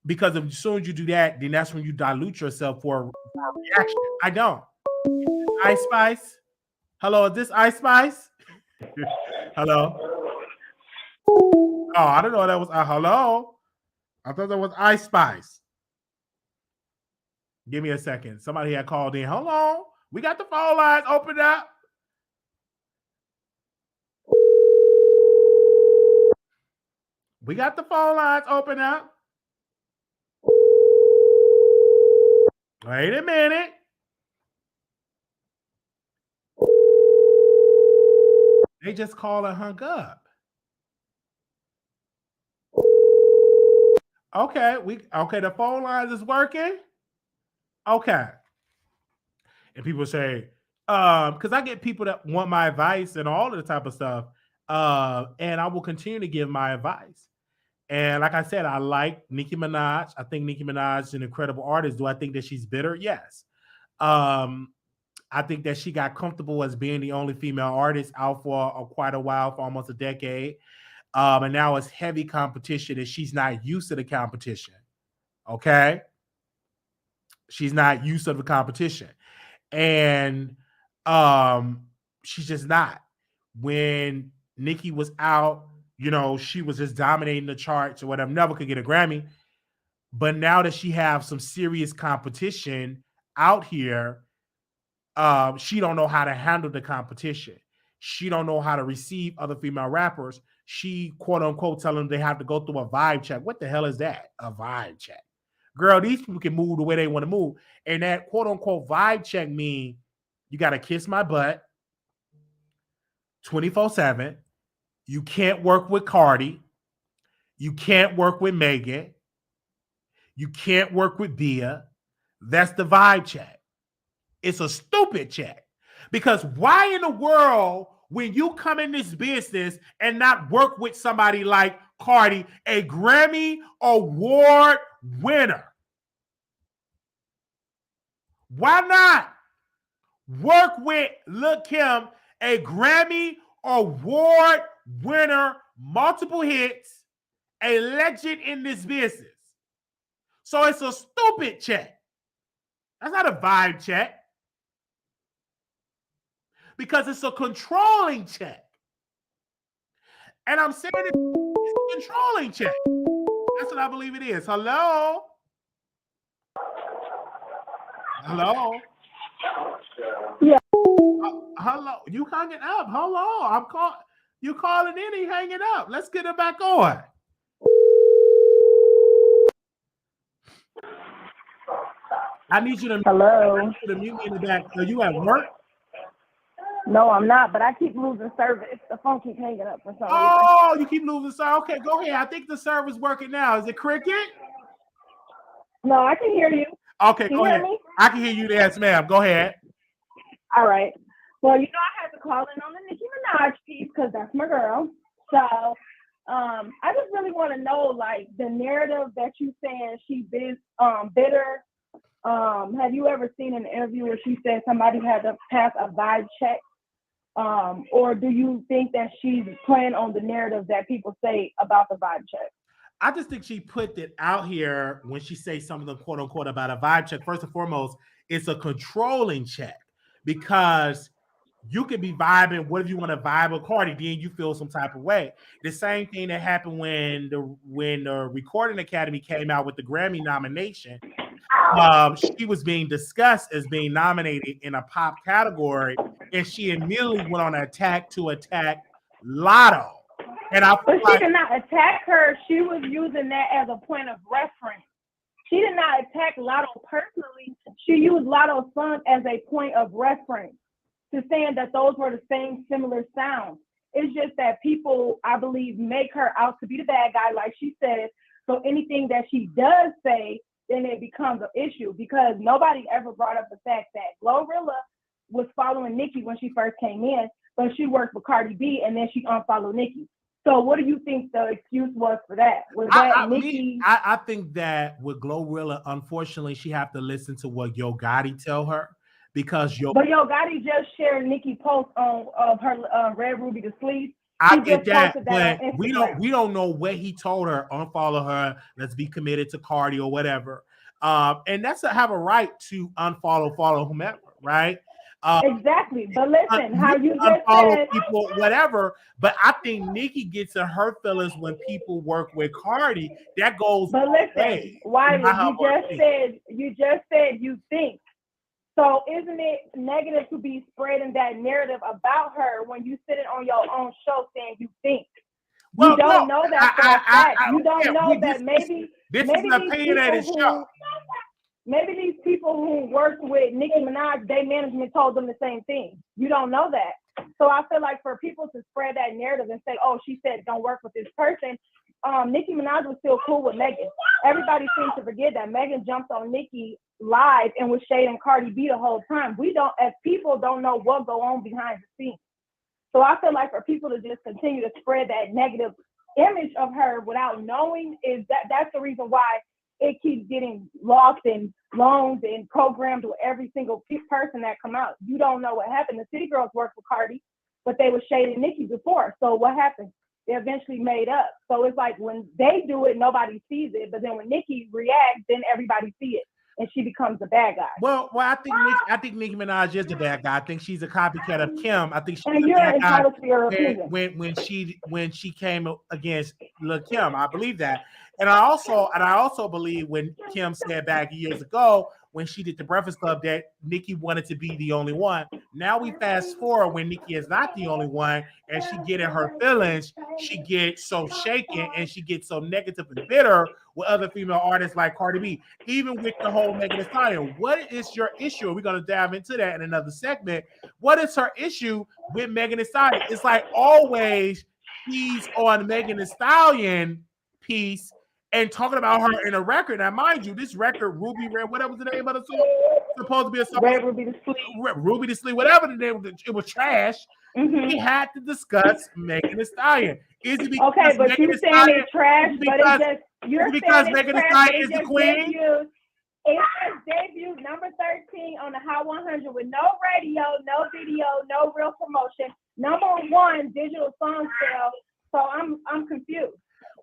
Speaker 1: Because as soon as you do that, then that's when you dilute yourself for a reaction. I don't. Ice Spice? Hello, is this Ice Spice? Hello? Oh, I don't know what that was. Hello? I thought that was Ice Spice. Give me a second. Somebody had called in. Hold on. We got the phone lines open up. We got the phone lines open up. Wait a minute. They just called and hung up. Okay, the phone lines is working. Okay. And people say, because I get people that want my advice and all of the type of stuff. And I will continue to give my advice. And like I said, I like Nicki Minaj. I think Nicki Minaj is an incredible artist. Do I think that she's bitter? Yes. I think that she got comfortable as being the only female artist out for quite a while, for almost a decade. And now it's heavy competition, and she's not used to the competition. Okay? She's not used to the competition. And she's just not. When Nicki was out, she was just dominating the charts or whatever, never could get a Grammy. But now that she have some serious competition out here, she don't know how to handle the competition. She don't know how to receive other female rappers. She, quote unquote, tell them they have to go through a vibe check. What the hell is that? A vibe check. Girl, these people can move the way they want to move. And that quote unquote vibe check mean you got to kiss my butt 24/7. You can't work with Cardi. You can't work with Megan. You can't work with Bia. That's the vibe check. It's a stupid check. Because why in the world, when you come in this business and not work with somebody like Cardi, a Grammy Award winner? Why not work with Lil Kim, a Grammy Award winner, multiple hits, a legend in this business? So it's a stupid check. That's not a vibe check. Because it's a controlling check. And I'm saying it's a controlling check. That's what I believe it is. Hello? Hello?
Speaker 2: Yeah.
Speaker 1: Hello? You hanging up. Hello? You calling in, he hanging up. Let's get it back on. I need you to mute me in the back. Are you at work?
Speaker 2: No, I'm not, but I keep losing service. The phone keeps hanging up for some reason.
Speaker 1: Oh, you keep losing service. Okay, go ahead. I think the server's working now. Is it cricket?
Speaker 2: No, I can hear you.
Speaker 1: Okay,
Speaker 2: can
Speaker 1: go ahead.
Speaker 2: Me?
Speaker 1: I can hear you. Yes, ma'am. Go ahead.
Speaker 2: All right. Well, I had to call in on the Nicki Minaj piece because that's my girl. So I just really want to know, like, the narrative that you saying she bitter. Have you ever seen an interview where she said somebody had to pass a vibe check Or do you think that she's playing on the narrative that people say about the vibe check?
Speaker 1: I just think she put it out here when she says something, quote unquote, about a vibe check. First and foremost, it's a controlling check because you could be vibing. What if you want to vibe with Cardi? Then you feel some type of way. The same thing that happened when the Recording Academy came out with the Grammy nomination. She was being discussed as being nominated in a pop category, and she immediately went on an attack to attack Lotto. And
Speaker 2: but she did not attack her. She was using that as a point of reference. She did not attack Lotto personally. She used Lotto's song as a point of reference to saying that those were the same similar sounds. It's just that people, I believe, make her out to be the bad guy, like she said. So anything that she does say, then it becomes an issue because nobody ever brought up the fact that Glorilla was following Nicki when she first came in, but she worked with Cardi B and then she unfollowed Nicki. So what do you think the excuse was for that? Was that Nicki?
Speaker 1: I think that with Glorilla, unfortunately, she have to listen to what Yo Gotti tell her because Yo
Speaker 2: Gotti just shared Nicki post on her Red Ruby to Sleep.
Speaker 1: I get that, but we don't know what he told her. Unfollow her. Let's be committed to Cardi or whatever. And that's have a right to follow whomever, right?
Speaker 2: Exactly. But listen, how you just said
Speaker 1: people, whatever. But I think Nicki gets in her feelings when people work with Cardi. That goes.
Speaker 2: But listen, Wiley, you just said you think. So isn't it negative to be spreading that narrative about her when you sitting on your own show saying you think? Well, you don't know that for a fact. You don't know that maybe
Speaker 1: this is an opinionated show.
Speaker 2: Maybe these people who worked with Nicki Minaj, their management told them the same thing. You don't know that. So I feel like for people to spread that narrative and say, oh, she said don't work with this person, Nicki Minaj was still cool with Megan. Everybody seems to forget that Megan jumped on Nicki live and was shading Cardi B the whole time. We don't, as people, don't know what go on behind the scenes. So I feel like for people to just continue to spread that negative image of her without knowing that's the reason why it keeps getting lost in loans and programs with every single person that come out. You don't know what happened. The City Girls worked with Cardi, but they were shading Nicki before. So what happened? They eventually made up. So it's like when they do it, nobody sees it. But then when Nicki reacts, then everybody sees it. And she becomes the bad guy.
Speaker 1: Well, I think Nicki Minaj is the bad guy. I think she's a copycat of Kim. I think she's
Speaker 2: the bad guy
Speaker 1: when she came against Lil Kim. I believe that, and I also believe when Kim said back years ago when she did the Breakfast Club that Nicki wanted to be the only one. Now we fast forward when Nicki is not the only one, and she get in her feelings. She gets so shaken and she gets so negative and bitter with other female artists like Cardi B, even with the whole Megan Thee Stallion. What is your issue? We're going to dive into that in another segment. What is her issue with Megan Thee Stallion? It's like always she's on Megan Thee Stallion piece and talking about her in a record. Now, mind you, this record, Ruby Red, whatever was the name of the song, supposed to be a song.
Speaker 2: Red Ruby to Sleep.
Speaker 1: Ruby to Sleep, whatever the name, it was trash. Mm-hmm. We had to discuss Megan Thee Stallion. Is it because
Speaker 2: okay, but you're saying it's trash, but it's just you're
Speaker 1: because
Speaker 2: saying
Speaker 1: Megan Thee Stallion is the queen.
Speaker 2: It just debuted number 13 on the Hot 100 with no radio, no video, no real promotion. Number 1 digital song sale. So I'm confused.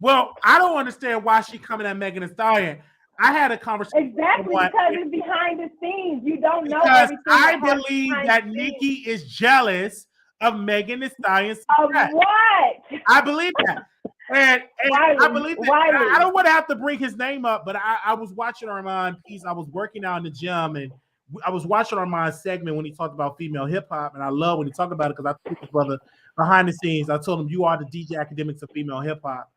Speaker 1: Well, I don't understand why she coming at Megan Thee Stallion. I had a conversation.
Speaker 2: Exactly, because it's behind the scenes. You don't know
Speaker 1: because
Speaker 2: everything.
Speaker 1: I believe that Nicki is jealous of Megan Thee Stallion's
Speaker 2: success. Of what?
Speaker 1: I believe that. And Wiley, I believe that. I don't want to have to bring his name up, but I was watching Armon piece. I was working out in the gym, and I was watching Armon's segment when he talked about female hip hop, and I love when he talked about it because I took his brother behind the scenes. I told him, "You are the DJ academics of female hip hop."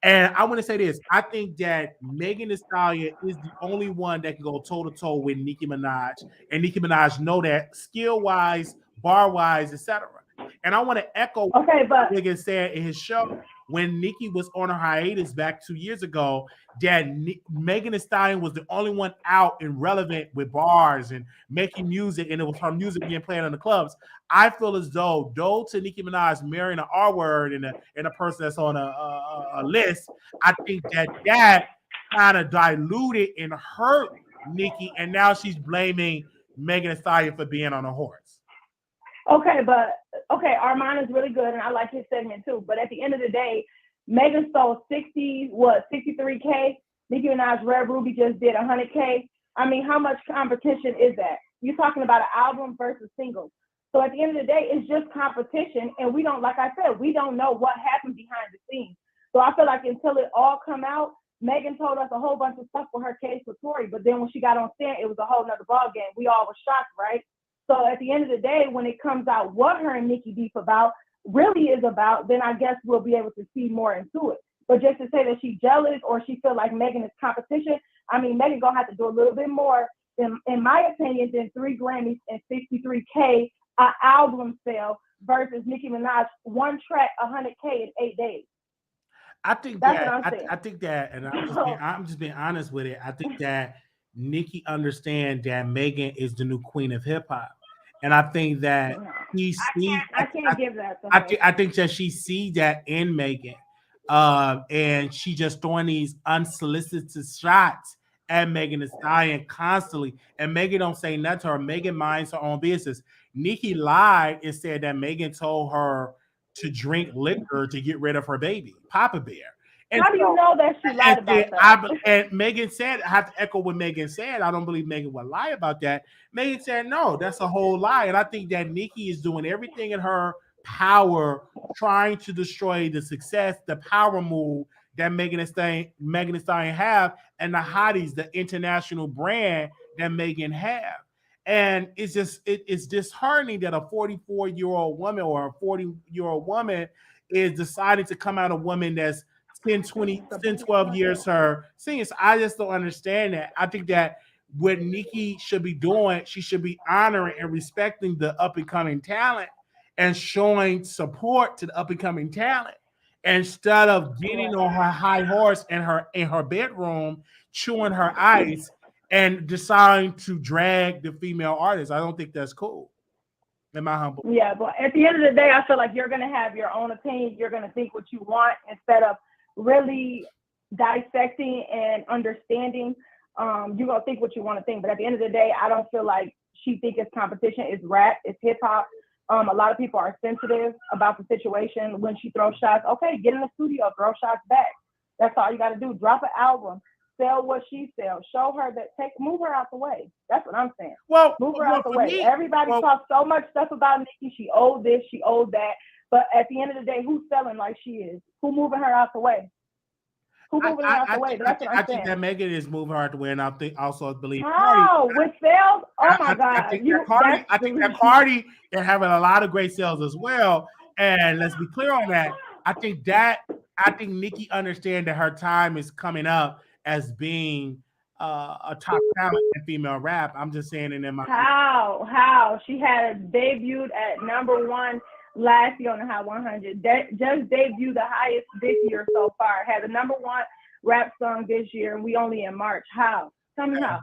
Speaker 1: And I want to say this. I think that Megan Thee Stallion is the only one that can go toe-to-toe with Nicki Minaj. And Nicki Minaj know that skill-wise, bar-wise, etc. And I want to echo what Wiggins said in his show when Nicki was on her hiatus back 2 years ago, that Megan Thee Stallion was the only one out and relevant with bars and making music, and it was her music being played in the clubs. I feel as though to Nicki Minaj marrying an R word and a person that's on a list, I think that kind of diluted and hurt Nicki, and now she's blaming Megan Thee Stallion for being on a horse.
Speaker 2: Okay, but Armon is really good, and I like his segment too. But at the end of the day, Megan sold 63K. Nicki Minaj Red Ruby just did 100K. I mean, how much competition is that? You're talking about an album versus singles. So at the end of the day, it's just competition, and we don't, like I said, we don't know what happened behind the scenes. So I feel like until it all come out, Megan told us a whole bunch of stuff for her case with Tory, but then when she got on stand, it was a whole nother ball game. We all were shocked, right? So at the end of the day, when it comes out what her and Nicki beef about really is about, then I guess we'll be able to see more into it. But just to say that she's jealous or she feel like Megan is competition, I mean, Megan gonna have to do a little bit more, in my opinion, than 3 Grammys and 63K album sale versus Nicki Minaj, one track, 100K in 8 days.
Speaker 1: I think
Speaker 2: That's
Speaker 1: that
Speaker 2: what I'm saying.
Speaker 1: I think that, and I'm just being honest with it. I think that Nicki understands that Megan is the new queen of hip hop, and I think that he sees.
Speaker 2: I can't give that to her.
Speaker 1: I think that she sees that in Megan, and she just throwing these unsolicited shots at Megan Thee Stallion constantly, and Megan don't say nothing to her. Megan minds her own business. Nicki lied and said that Megan told her to drink liquor to get rid of her baby, Papa Bear. And
Speaker 2: how do you know that she lied about that?
Speaker 1: And Megan said, I have to echo what Megan said. I don't believe Megan would lie about that. Megan said, no, that's a whole lie. And I think that Nicki is doing everything in her power, trying to destroy the success, the power move that Megan Thee Stallion have, and the hotties, the international brand that Megan have. And it's disheartening that a 44-year-old woman or a 40-year-old woman is deciding to come out a woman that's 10, 12 years her senior. So I just don't understand that. I think that what Nicki should be doing, she should be honoring and respecting the up-and-coming talent and showing support to the up-and-coming talent instead of getting on her high horse in her bedroom, chewing her ice, and deciding to drag the female artist. I don't think that's cool. In my humble.
Speaker 2: Yeah, but at the end of the day, I feel like you're gonna have your own opinion. You're gonna think what you want instead of really dissecting and understanding. You're gonna think what you want to think. But at the end of the day, I don't feel like she thinks it's competition. It's rap. It's hip hop. A lot of people are sensitive about the situation when she throws shots. Okay, get in the studio, throw shots back. That's all you got to do. Drop an album. Sell what she sells. Show her that. Move her out the way. That's what I'm saying.
Speaker 1: Well,
Speaker 2: move her out the way. Everybody talks so much stuff about Nicki. She owed this. She owed that. But at the end of the day, who's selling like she is? Who moving her out the way? Who moving her out the way? That's what I'm saying.
Speaker 1: I think that Megan is moving her out the way, and I think also believe.
Speaker 2: How with sales? Oh my God!
Speaker 1: I think that Cardi is having a lot of great sales as well. And let's be clear on that. I think Nicki understands that her time is coming up as being a top talent in female rap. I'm just saying it in my
Speaker 2: how she had debuted at #1 last year on the Hot 100. Just debuted the highest this year so far. Had the #1 rap song this year, and we only in March. How? Tell me how.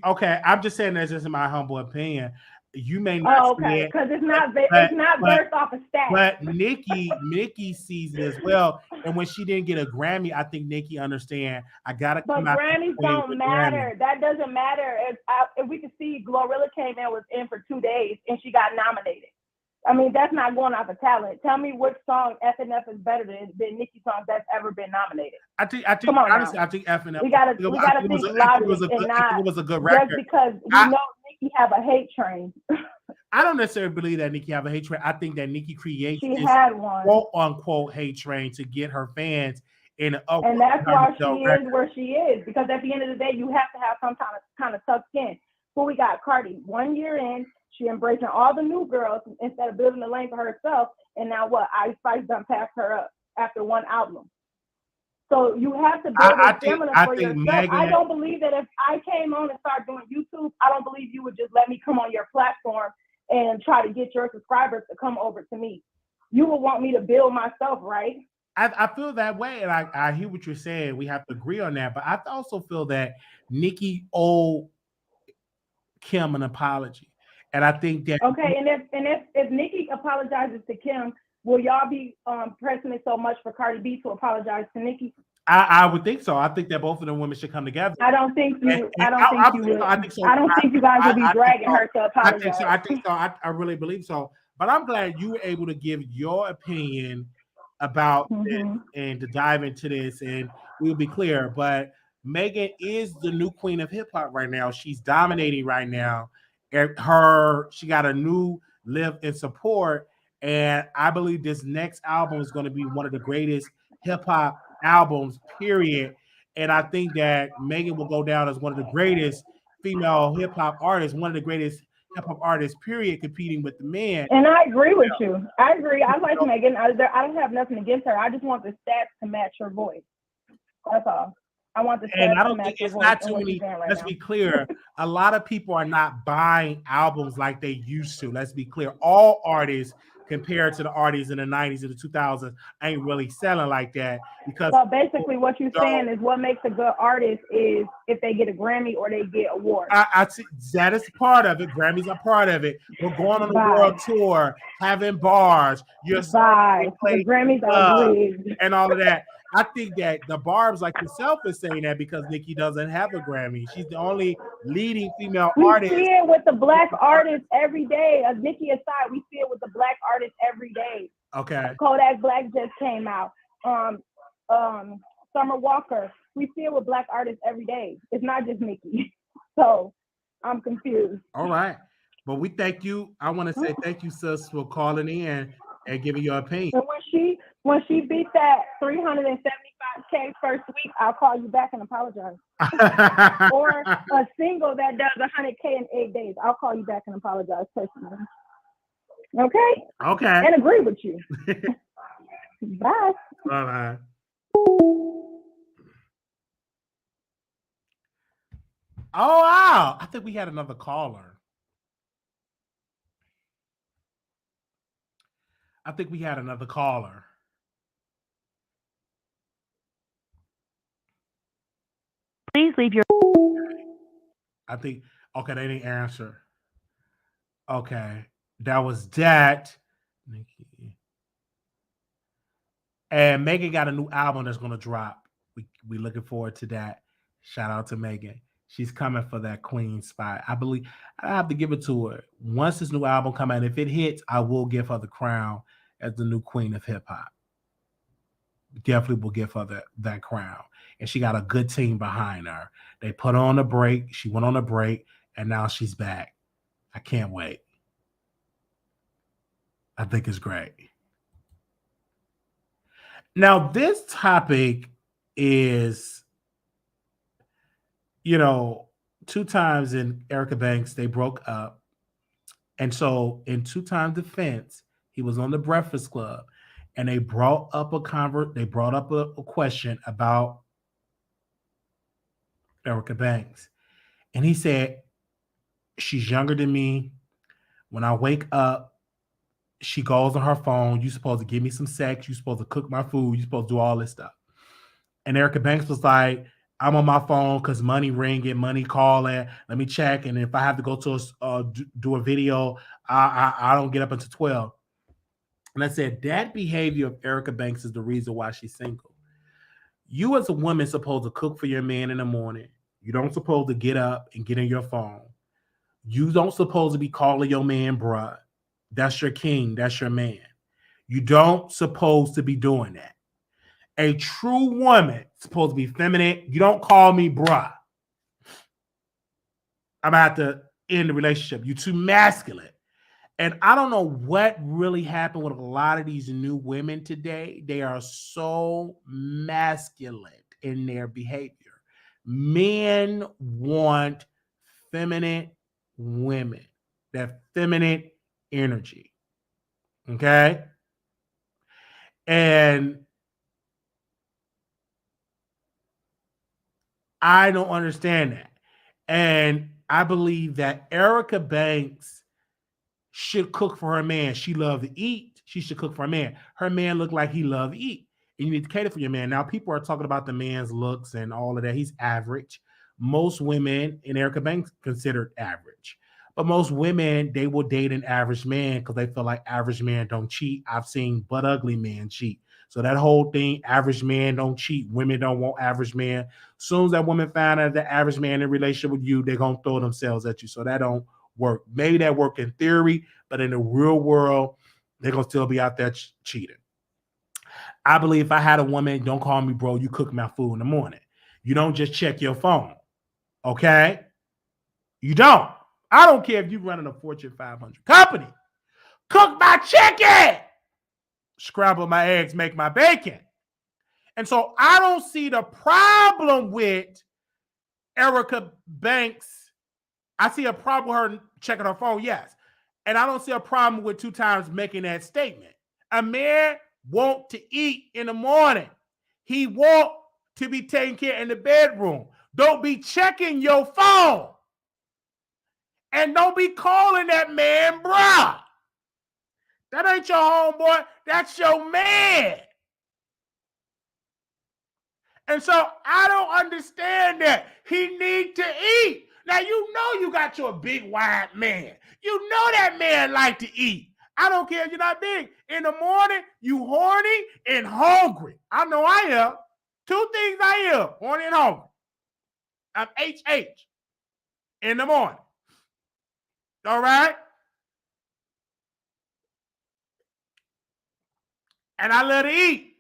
Speaker 1: Okay, I'm just saying that's just in my humble opinion. You may not.
Speaker 2: Okay, because it's not based off of stats.
Speaker 1: But Nicki sees it as well, and when she didn't get a Grammy, I think Nicki understand. I gotta.
Speaker 2: But Grammys don't matter. That doesn't matter. If we could see, Glorilla came in, was in for 2 days, and she got nominated. I mean, that's not going off of talent. Tell me which song FNF is better than Nicki songs that's ever been nominated.
Speaker 1: I think honestly, I think FNF.
Speaker 2: We gotta think logic and not
Speaker 1: it was a good record.
Speaker 2: Just because Nicki have a hate train.
Speaker 1: I don't necessarily believe that Nicki have a hate train. I think that Nicki creates
Speaker 2: this quote
Speaker 1: unquote hate train to get her fans in an up.
Speaker 2: And that's why she is where she is. Because at the end of the day, you have to have some kind of tough skin. Who we got? Cardi. 1 year in, she embracing all the new girls instead of building the lane for herself. And now what? Ice Spice done passed her up after one album. So you have to build a stamina for yourself. Megan, I don't believe that if I came on and started doing YouTube, I don't believe you would just let me come on your platform and try to get your subscribers to come over to me. You would want me to build myself, right?
Speaker 1: I feel that way, and I hear what you're saying. We have to agree on that. But I also feel that Nicki owed Kim an apology. And I think that
Speaker 2: if Nicki apologizes to Kim, will y'all be pressing it so much for Cardi B to apologize to Nicki?
Speaker 1: I would think so. I think that both of them women should come together.
Speaker 2: I don't think you guys will be dragging her to apologize.
Speaker 1: I think so. I really believe so. But I'm glad you were able to give your opinion about this
Speaker 2: Mm-hmm.
Speaker 1: and to dive into this, and we'll be clear. But Megan is the new queen of hip hop right now. She's dominating right now. She got a new live in support, and I believe this next album is going to be one of the greatest hip hop albums, period. And I think that Megan will go down as one of the greatest female hip hop artists, one of the greatest hip hop artists, period, competing with the men.
Speaker 2: And I agree with you. I agree. I like Megan. I don't have nothing against her. I just want the stats to match her voice. That's all. I want the
Speaker 1: And
Speaker 2: stats
Speaker 1: I
Speaker 2: to
Speaker 1: don't
Speaker 2: match
Speaker 1: think
Speaker 2: her
Speaker 1: it's
Speaker 2: voice
Speaker 1: not
Speaker 2: and
Speaker 1: too
Speaker 2: what she's
Speaker 1: many.
Speaker 2: doing right
Speaker 1: Let's
Speaker 2: now.
Speaker 1: be clear. A lot of people are not buying albums like they used to. Let's be clear. All artists, compared to the artists in the 90s and the 2000s, ain't really selling like that because
Speaker 2: So basically, what you're saying is what makes a good artist is if they get a Grammy or they get awards.
Speaker 1: I that is part of it. Grammys are part of it. We're going on a world tour, having bars, your song
Speaker 2: The Grammys are rigged.
Speaker 1: and all of that. I think that the Barbs like yourself is saying that because Nicki doesn't have a Grammy. She's the only leading female
Speaker 2: We
Speaker 1: artist.
Speaker 2: see it with the Black artists every day. As Nicki aside, we see it with the Black artists every day.
Speaker 1: Okay.
Speaker 2: Kodak Black just came out. Summer Walker. We see it with Black artists every day. It's not just Nicki. So I'm confused.
Speaker 1: All right. But we thank you. I want to say thank you, sis, for calling in and giving your opinion.
Speaker 2: And when she beat that 375K first week, I'll call you back and apologize. Or a single that does 100K in 8 days, I'll call you back and apologize personally. Okay?
Speaker 1: Okay.
Speaker 2: And agree with you. Bye.
Speaker 1: Bye-bye. Oh, wow. I think we had another caller.
Speaker 2: Please leave your.
Speaker 1: I think, okay, they didn't answer. Okay. That was that. And Megan got a new album that's going to drop. We looking forward to that. Shout out to Megan. She's coming for that queen spot. I believe I have to give it to her. Once this new album comes out, if it hits, I will give her the crown as the new queen of hip hop. Definitely will give her that crown. And she got a good team behind her. They put her on a break. She went on a break, and now she's back. I can't wait. I think it's great. Now, this topic is, 2Tymes and Erica Banks, they broke up. And so in 2Tymes defense, he was on the Breakfast Club, and they brought up a question about Erica Banks. And he said, she's younger than me. When I wake up, she goes on her phone. You supposed to give me some sex. You supposed to cook my food. You supposed to do all this stuff. And Erica Banks was like, I'm on my phone because money ringing, money calling. Let me check. And if I have to go to do a video, I don't get up until 12. And I said, that behavior of Erica Banks is the reason why she's single. You as a woman supposed to cook for your man in the morning. You don't supposed to get up and get in your phone. You don't supposed to be calling your man bruh. That's your king. That's your man. You don't supposed to be doing that. A true woman is supposed to be feminine. You don't call me bruh. I'm about to end the relationship. You're too masculine. And I don't know what really happened with a lot of these new women today. They are so masculine in their behavior. Men want feminine women, that feminine energy. Okay? And I don't understand that. And I believe that Erica Banks should cook for her man. She loves to eat. She should cook for her man. Her man look like he loves to eat. And you need to cater for your man. Now, people are talking about the man's looks and all of that. He's average. Most women in Erica Banks considered average. But most women, they will date an average man because they feel like average men don't cheat. I've seen butt ugly men cheat. So that whole thing, average man don't cheat. Women don't want average man. Soon as that woman find out the average man in a relationship with you, they're going to throw themselves at you. So that don't work. Maybe that work in theory, but in the real world, they're gonna still be out there cheating. I believe if I had a woman, don't call me bro, you cook my food in the morning. You don't just check your phone. Okay? You don't. I don't care if you're running a Fortune 500 company. Cook my chicken. Scramble my eggs, make my bacon. And so I don't see the problem with Erica Banks. I see a problem with her checking her phone, yes. And I don't see a problem with 2Tymes making that statement. A man want to eat in the morning. He want to be taken care in the bedroom. Don't be checking your phone. And don't be calling that man bruh. That ain't your homeboy. That's your man. And so I don't understand that. He need to eat. Now, you know you got your big, wide man. You know that man like to eat. I don't care if you're not big. In the morning, you horny and hungry. I know I am. Two things I am, horny and hungry. I'm HH in the morning. All right? And I love to eat.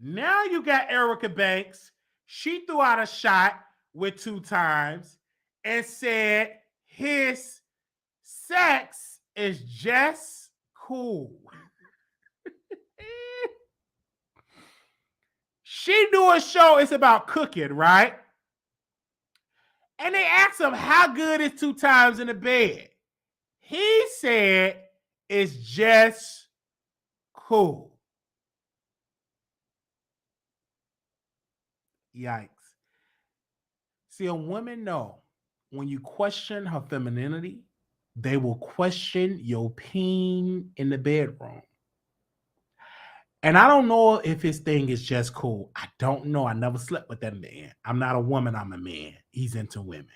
Speaker 1: Now you got Erica Banks. She threw out a shot with 2Tymes and said his sex is just cool. She do a show, it's about cooking, right? And they asked him, how good is 2Tymes in the bed? He said, it's just cool. Yikes. See, a woman know when you question her femininity, they will question your peen in the bedroom. And I don't know if his thing is just cool. I don't know. I never slept with that man. I'm not a woman. I'm a man. He's into women.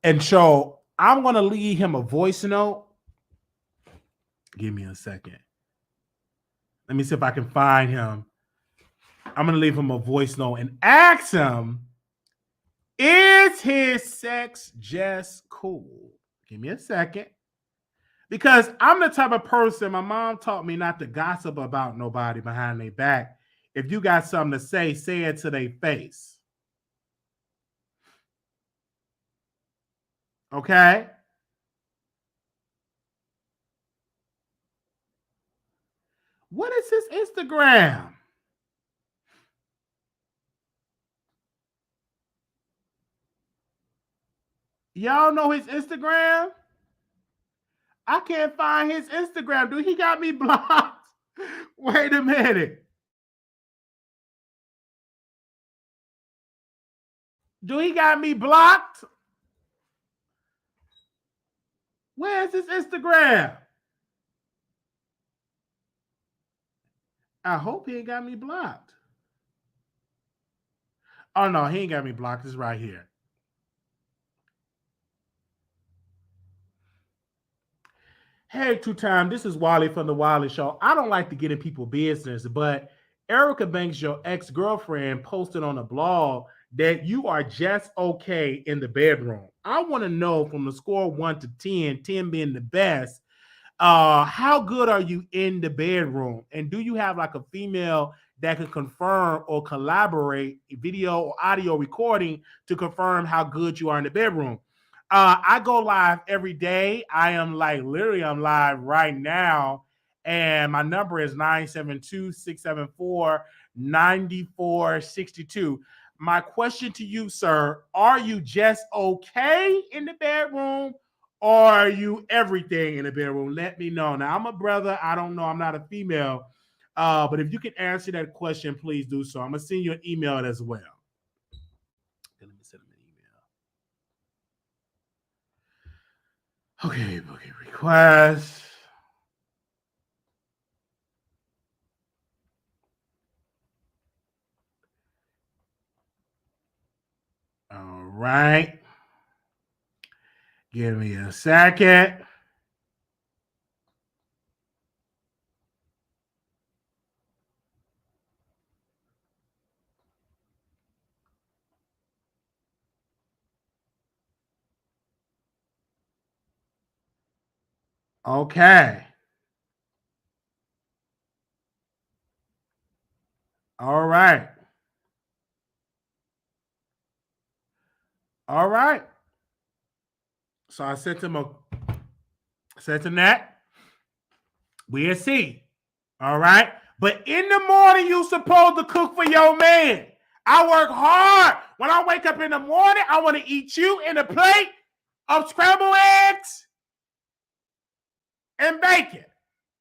Speaker 1: And so I'm going to leave him a voice note. Give me a second. Let me see if I can find him. I'm going to leave him a voice note and ask him, is his sex just cool? Give me a second. Because I'm the type of person, my mom taught me not to gossip about nobody behind their back. If you got something to say it to their face. Okay? What is his Instagram? Y'all know his Instagram? I can't find his Instagram. Dude, he got me blocked. Wait a minute. Do he got me blocked? Where's his Instagram? I hope he ain't got me blocked. Oh, no, he ain't got me blocked. It's right here. Hey, 2Tymes, this is Wiley from the Wiley Show. I don't like to get in people's business, but Erica Banks, your ex-girlfriend, posted on a blog that you are just okay in the bedroom. I want to know from the score 1 to 10, 10 being the best, how good are you in the bedroom? And do you have like a female that can confirm or collaborate video or audio recording to confirm how good you are in the bedroom? I go live every day. I am like literally I'm live right now. And my number is 972-674-9462. My question to you, sir, are you just okay in the bedroom or are you everything in the bedroom? Let me know. Now, I'm a brother. I don't know. I'm not a female. But if you can answer that question, please do so. I'm going to send you an email as well. Let me send him an email. Okay, booking request. All right. Give me a second. Okay. All right. All right. So I sent him that. We'll see. All right. But in the morning, you supposed to cook for your man. I work hard. When I wake up in the morning, I want to eat you in a plate of scrambled eggs and bacon.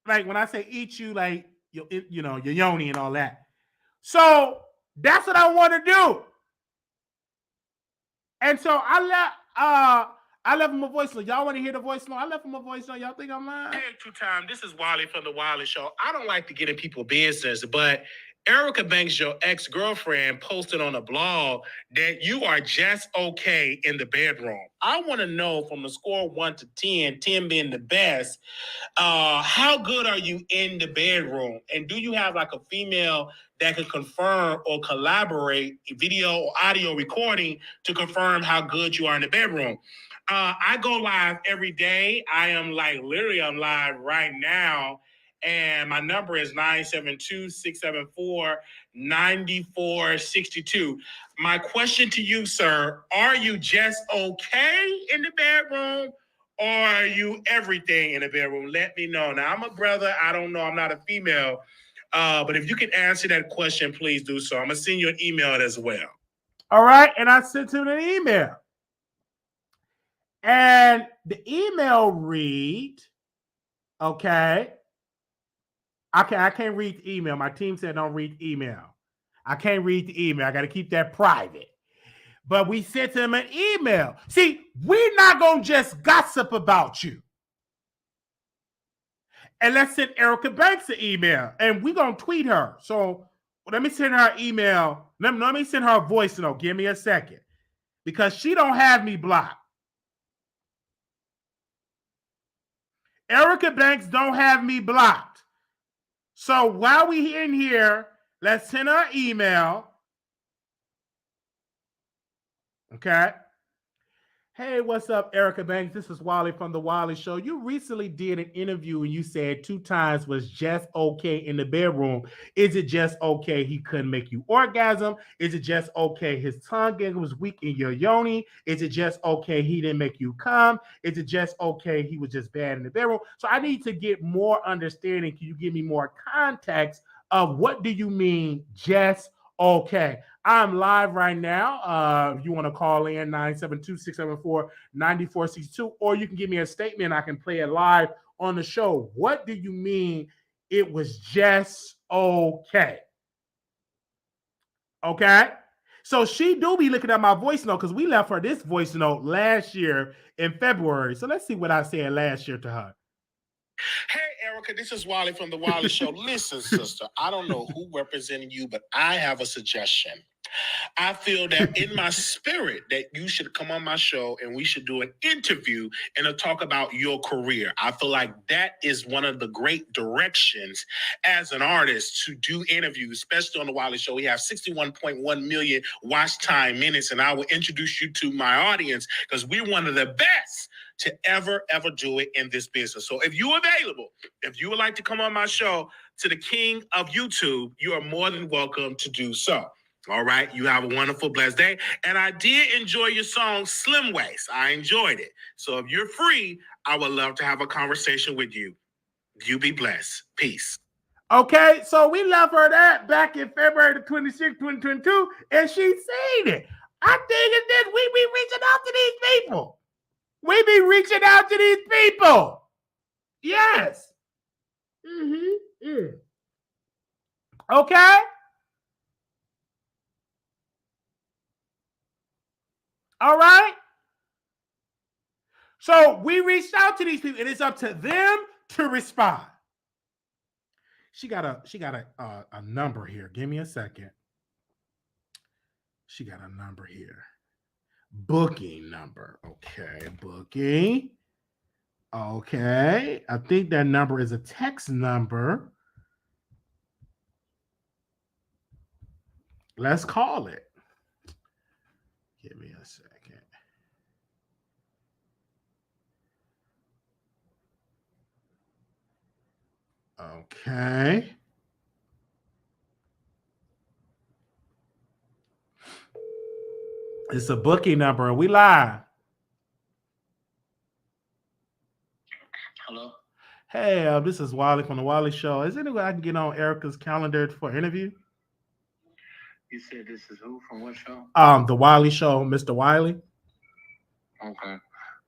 Speaker 1: Like when I say eat you, like your yoni and all that. So that's what I want to do. And so I left him a voice note. Y'all want to hear the voice note? I left him a voice note. Y'all think I'm lying? Hey, 2Time. This is Wiley from the Wiley Show. I don't like to get in people's business, but Erica Banks, your ex-girlfriend, posted on a blog that you are just okay in the bedroom. I want to know from the score 1 to 10, 10 being the best, how good are you in the bedroom? And do you have like a female that can confirm or collaborate video or audio recording to confirm how good you are in the bedroom? I go live every day. I'm live right now. And my number is 972-674-9462. My question to you, sir, are you just okay in the bedroom? Or are you everything in the bedroom? Let me know. Now, I'm a brother. I don't know. I'm not a female. But if you can answer that question, please do so. I'm going to send you an email as well. All right. And I sent him an email. And the email read, okay. I can't read the email. My team said don't read the email. I can't read the email. I got to keep that private. But we sent him an email. See, we're not going to just gossip about you. And let's send Erica Banks an email. And we're going to tweet her. So let me send her an email. Let me send her a voice note. Give me a second. Because she don't have me blocked. Erica Banks don't have me blocked. So while we in here, let's send her an email. Okay. Hey, what's up, Erica Banks? This is Wiley from The Wiley Show. You recently did an interview and you said 2Times was just okay in the bedroom. Is it just okay he couldn't make you orgasm? Is it just okay his tongue was weak in your yoni? Is it just okay he didn't make you come? Is it just okay he was just bad in the bedroom? So I need to get more understanding. Can you give me more context of what do you mean just okay? I'm live right now. If you want to call in 972-674-9462, or you can give me a statement. I can play it live on the show. What do you mean it was just okay? Okay. So she do be looking at my voice note because we left her this voice note last year in February. So let's see what I said last year to her. Hey, Erica, this is Wiley from The Wiley Show. Listen, sister, I don't know who represented you, but I have a suggestion. I feel that in my spirit that you should come on my show and we should do an interview and talk about your career. I feel like that is one of the great directions as an artist to do interviews, especially on The Wiley Show. We have 61.1 million watch time minutes, and I will introduce you to my audience because we're one of the best to ever do it in this business. So if you're available, if you would like to come on my show to the king of YouTube, you are more than welcome to do so. All right. You have a wonderful, blessed day. And I did enjoy your song, Slim Waist. I enjoyed it. So if you're free, I would love to have a conversation with you. You be blessed. Peace. Okay. So we left her that back in February the 26th, 2022, and she seen it. I think it's this. We be reaching out to these people. We be reaching out to these people. Yes. Okay. All right. So we reached out to these people, and it's up to them to respond. She got a number here. Give me a second. She got a number here. Booking number. Okay, booking. Okay. I think that number is a text number. Let's call it. Give me a second. Okay. It's a booking number and we live.
Speaker 3: Hello?
Speaker 1: Hey, this is Wiley from the Wiley Show. Is there any way I can get on Erica's calendar for interview?
Speaker 3: You said this is who from what show?
Speaker 1: The Wiley Show, Mr. Wiley.
Speaker 3: Okay.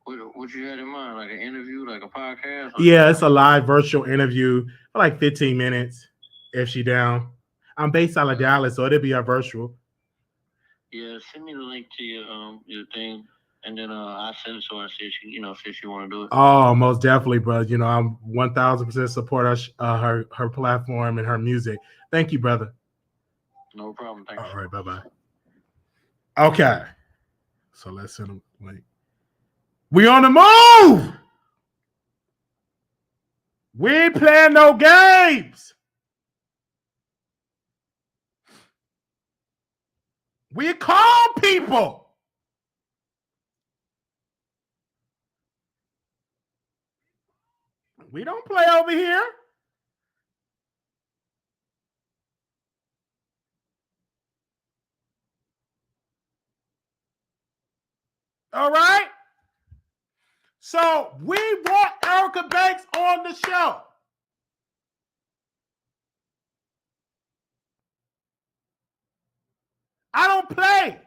Speaker 3: What you had in mind? Like an interview, like a podcast?
Speaker 1: Yeah, it's a live virtual interview for like 15 minutes if she down. I'm based out of Dallas, so it'll be a virtual.
Speaker 3: Yeah, send me the link to your thing, and then I'll send it to her, see if she want to do it.
Speaker 1: Oh, most definitely, bro. You know, I'm 1,000% support her platform and her music. Thank you, brother.
Speaker 3: No problem. Thanks.
Speaker 1: All right, bye-bye. Okay. So let's send them link. We on the move. We ain't playing no games. We call people. We don't play over here. All right. So we want Erica Banks on the show. I don't play.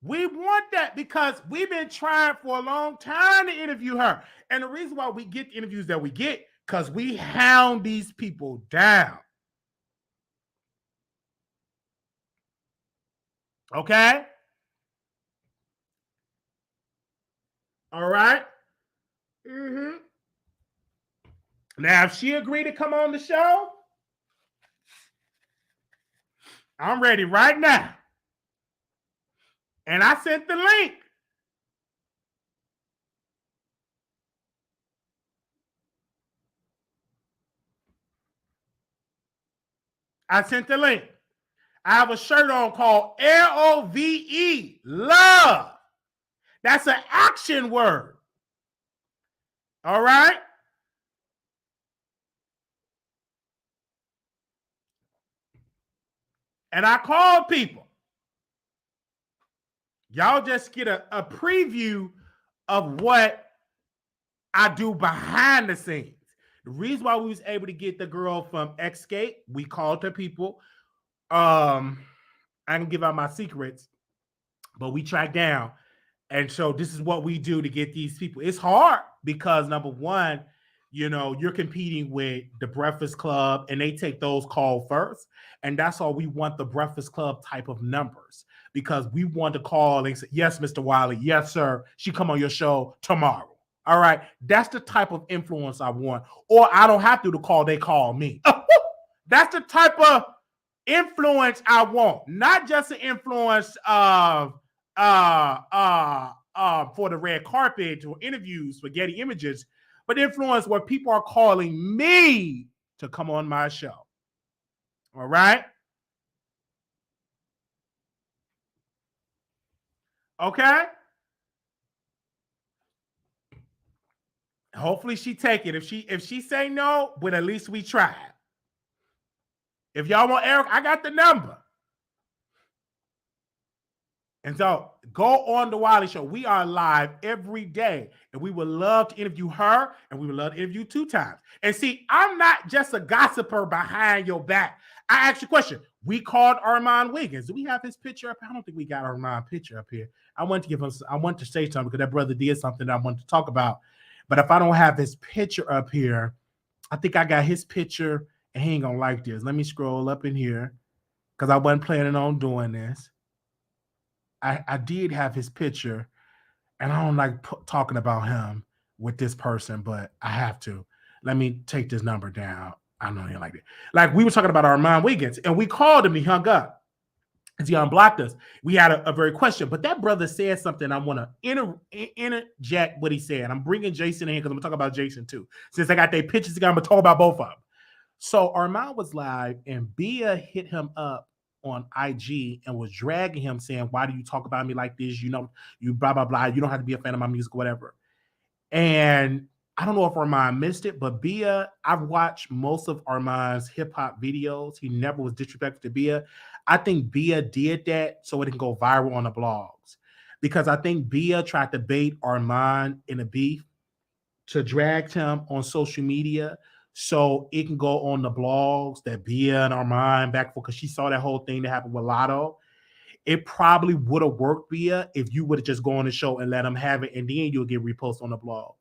Speaker 1: We want that because we've been trying for a long time to interview her. And the reason why we get the interviews that we get, because we hound these people down. Okay? All right? Mm-hmm. Now, if she agreed to come on the show, I'm ready right now. And I sent the link. I sent the link. I have a shirt on called LOVE, love. That's an action word. All right? And I called people. Y'all just get a preview of what I do behind the scenes. The reason why we was able to get the girl from Escape, we called her people. I can give out my secrets, but we tracked down. And so this is what we do to get these people. It's hard because number one, you know, you're competing with the Breakfast Club and they take those calls first. And that's all we want, the Breakfast Club type of numbers, because we want to call and say, yes, Mr. Wiley. Yes, sir. She come on your show tomorrow. All right. That's the type of influence I want. Or I don't have to call, they call me. That's the type of influence I want. Not just an influence of for the red carpet or interviews for Getty Images, but influence where people are calling me to come on my show. All right. Okay. Hopefully she take it. If she say no, but at least we tried. If y'all want Eric, I got the number. And so go on the Wiley Show. We are live every day. And we would love to interview her. And we would love to interview 2Tymes. And see, I'm not just a gossiper behind your back. I asked you a question. We called Armon Wiggins. Do we have his picture up? I don't think we got Armon's picture up here. I want to say something because that brother did something that I wanted to talk about. But if I don't have his picture up here, I think I got his picture and he ain't gonna like this. Let me scroll up in here because I wasn't planning on doing this. I did have his picture, and I don't like talking about him with this person, but I have to. Let me take this number down. I know he like it. Like we were talking about Armon Wiggins, and we called him. He hung up. As he unblocked us, we had a very question. But that brother said something. I want to interject what he said. I'm bringing Jason in because I'm going to talk about Jason too. Since I got their pictures together, I'm going to talk about both of them. So Armon was live, and Bia hit him up on IG and was dragging him saying, why do you talk about me like this? You know, you blah, blah, blah. You don't have to be a fan of my music, whatever. And I don't know if Armon missed it, but Bia, I've watched most of Armon's hip hop videos. He never was disrespectful to Bia. I think Bia did that so it can go viral on the blogs. Because I think Bia tried to bait Armon in a beef to drag him on social media so it can go on the blogs that Bia and Armon back for, because she saw that whole thing that happened with Lotto. It probably would have worked, Bia, if you would have just gone on the show and let him have it, and then you'll get reposted on the blogs.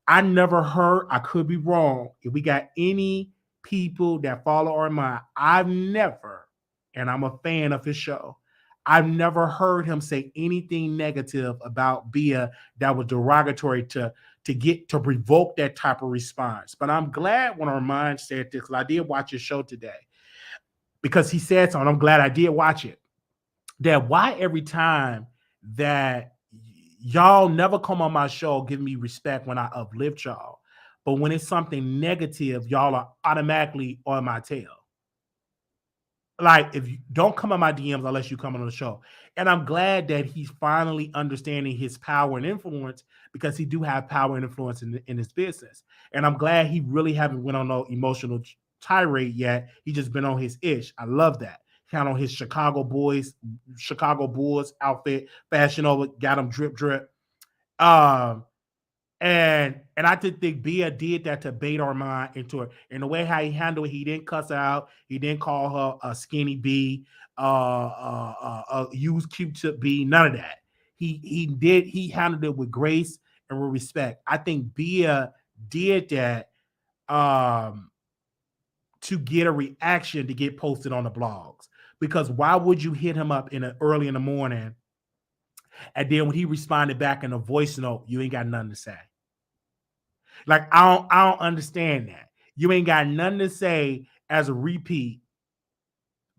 Speaker 1: I never heard, I could be wrong. If we got any people that follow Armon, I've never, and I'm a fan of his show, I've never heard him say anything negative about Bia that was derogatory to revoke that type of response. But I'm glad when Armon said this, because I did watch his show today, because he said something. I'm glad I did watch it. That why every time that y'all never come on my show give me respect when I uplift y'all, but when it's something negative, y'all are automatically on my tail. Like, if you don't come on my DMs unless you come on the show. And I'm glad that he's finally understanding his power and influence, because he do have power and influence in his business. And I'm glad he really haven't went on no emotional tirade yet. He just been on his ish. I love that. Kind of on his Chicago Bulls outfit, fashion over, got him drip. And I did think Bia did that to bait Armon into it. In the way how he handled it, he didn't cuss her out. He didn't call her a skinny B, use Q-tip B, none of that. He handled it with grace and with respect. I think Bia did that to get a reaction to get posted on the blogs. Because why would you hit him up early in the morning, and then when he responded back in a voice note, you ain't got nothing to say? Like, I don't understand that. You ain't got nothing to say as a repeat,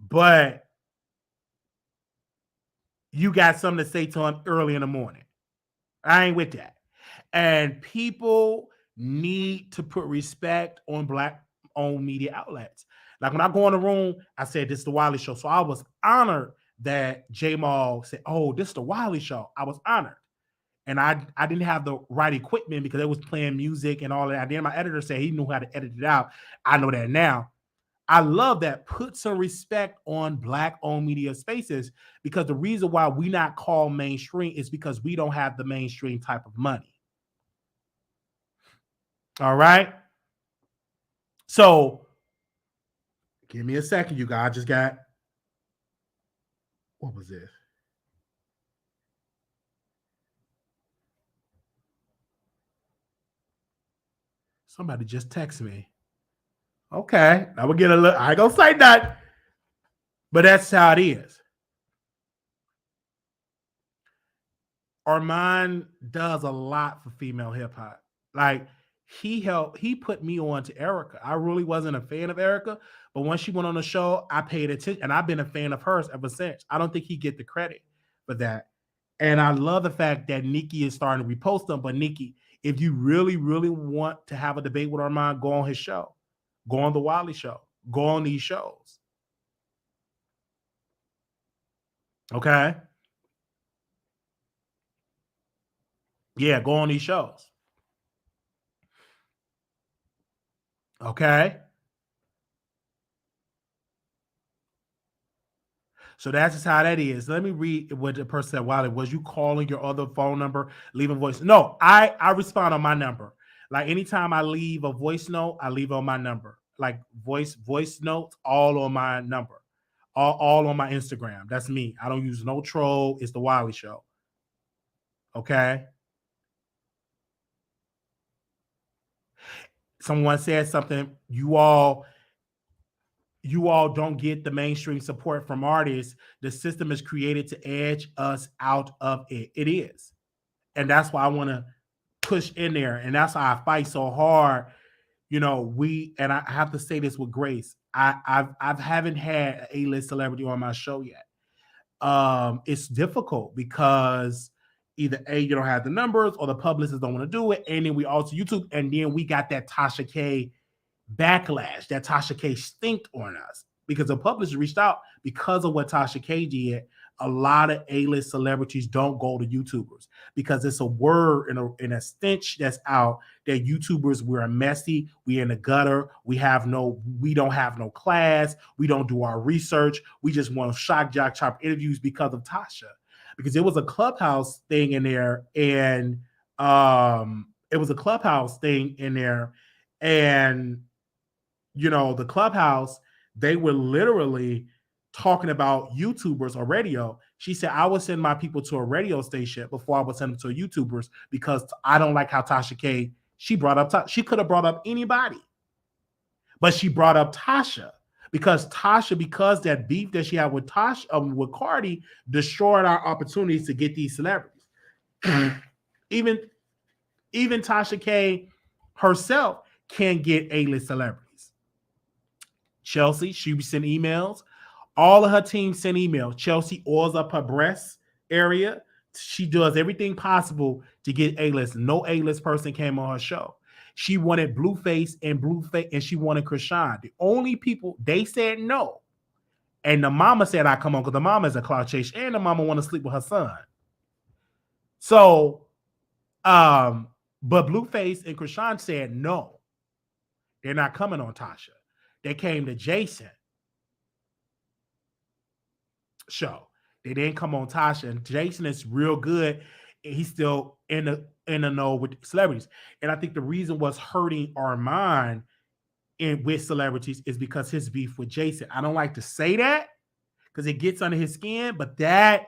Speaker 1: but you got something to say to him early in the morning. I ain't with that. And people need to put respect on Black-owned media outlets. Like, when I go in the room, I said, this is the Wiley Show. So I was honored that J-Mal said, oh, this is the Wiley Show. I was honored. And I didn't have the right equipment because it was playing music and all that. Then my editor said he knew how to edit it out. I know that now. I love that. Put some respect on Black-owned media spaces, because the reason why we not called mainstream is because we don't have the mainstream type of money. All right? So, give me a second, you guys. I just got, what was this? Somebody just texted me. Okay, I will get a look. I ain't gonna say that, but that's how it is. Armon does a lot for female hip hop. Like, he put me on to Erica. I really wasn't a fan of Erica, but when she went on the show, I paid attention, and I've been a fan of hers ever since. I don't think he get the credit for that. And I love the fact that Nicki is starting to repost them. But Nicki, if you really, really want to have a debate with Armon, go on his show. Go on the Wiley Show. Go on these shows. Okay? Yeah, go on these shows. Okay? So that's just how that is. Let me read what the person said. Wiley, was you calling your other phone number, leaving voice? No, I respond on my number. Like, anytime I leave a voice note, I leave on my number. Like, voice notes, all on my number. All on my Instagram. That's me. I don't use no troll. It's the Wiley Show. Okay? Someone said something. You all don't get the mainstream support from artists. The system is created to edge us out of it. It is. And that's why I want to push in there. And that's why I fight so hard. You know, and I have to say this with grace. I haven't had an A-list celebrity on my show yet. It's difficult because either A, you don't have the numbers, or the publicists don't want to do it. And then we also YouTube, and then we got that Tasha K backlash, that Tasha K stinked on us. because the publisher reached out because of what Tasha K did. A lot of A-list celebrities don't go to YouTubers because it's a word and a stench that's out that YouTubers, we're messy, we in the gutter, we don't have no class, we don't do our research, we just want shock jock chop interviews because of Tasha. Because it was a Clubhouse thing in there, and the Clubhouse, they were literally talking about YouTubers or radio. She said, I would send my people to a radio station before I would send them to YouTubers because I don't like how Tasha K, she could have brought up anybody, but she brought up Tasha because that beef that she had with with Cardi destroyed our opportunities to get these celebrities. even Tasha K herself can't get A-list celebrities. Chelsea, she sent emails. All of her team sent emails. Chelsea oils up her breast area. She does everything possible to get A-list. No A-list person came on her show. She wanted Blueface, and she wanted Krishan. The only people, they said no. And the mama said, I come on, because the mama is a cloud chase, and the mama want to sleep with her son. So, but Blueface and Krishan said no. They're not coming on Tasha. They came to Jason show. They didn't come on Tasha, and Jason is real good. He's still in the know with celebrities. And I think the reason what's hurting Armon with celebrities is because his beef with Jason. I don't like to say that because it gets under his skin, but that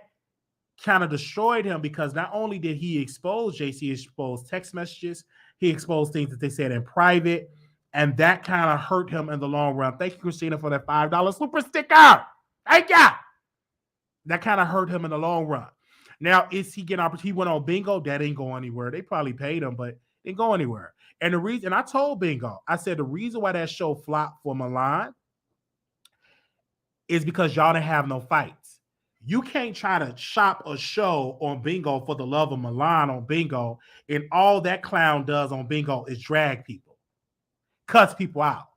Speaker 1: kind of destroyed him because not only did he expose Jason, he exposed text messages, he exposed things that they said in private, and that kind of hurt him in the long run. Thank you, Christina, for that $5 super sticker. Thank you. That kind of hurt him in the long run. Now, is he getting opportunity? He went on Bingo. That ain't go anywhere. They probably paid him, but it didn't go anywhere. And the reason, I told Bingo, I said the reason why that show flopped for Milan is because y'all didn't have no fights. You can't try to shop a show on Bingo for the love of Milan on Bingo, and all that clown does on Bingo is drag people, cuss people out.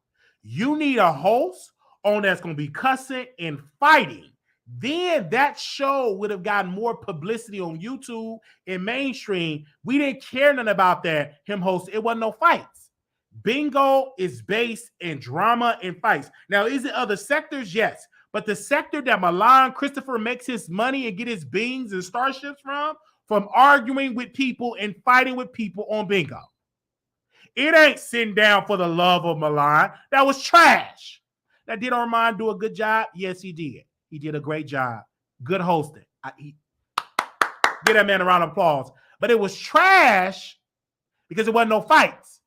Speaker 1: You need a host on that's going to be cussing and fighting. Then that show would have gotten more publicity on YouTube and mainstream. We didn't care nothing about that, him hosting. It wasn't no fights. Bingo is based in drama and fights. Now, is it other sectors? Yes. But the sector that Milan Christopher makes his money and get his beans and starships from arguing with people and fighting with people on Bingo. It ain't sitting down for the love of Milan. That was trash. Now, did Armon do a good job? Yes, he did. He did a great job. Good hosting. Give that man a round of applause. But it was trash because there wasn't no fights.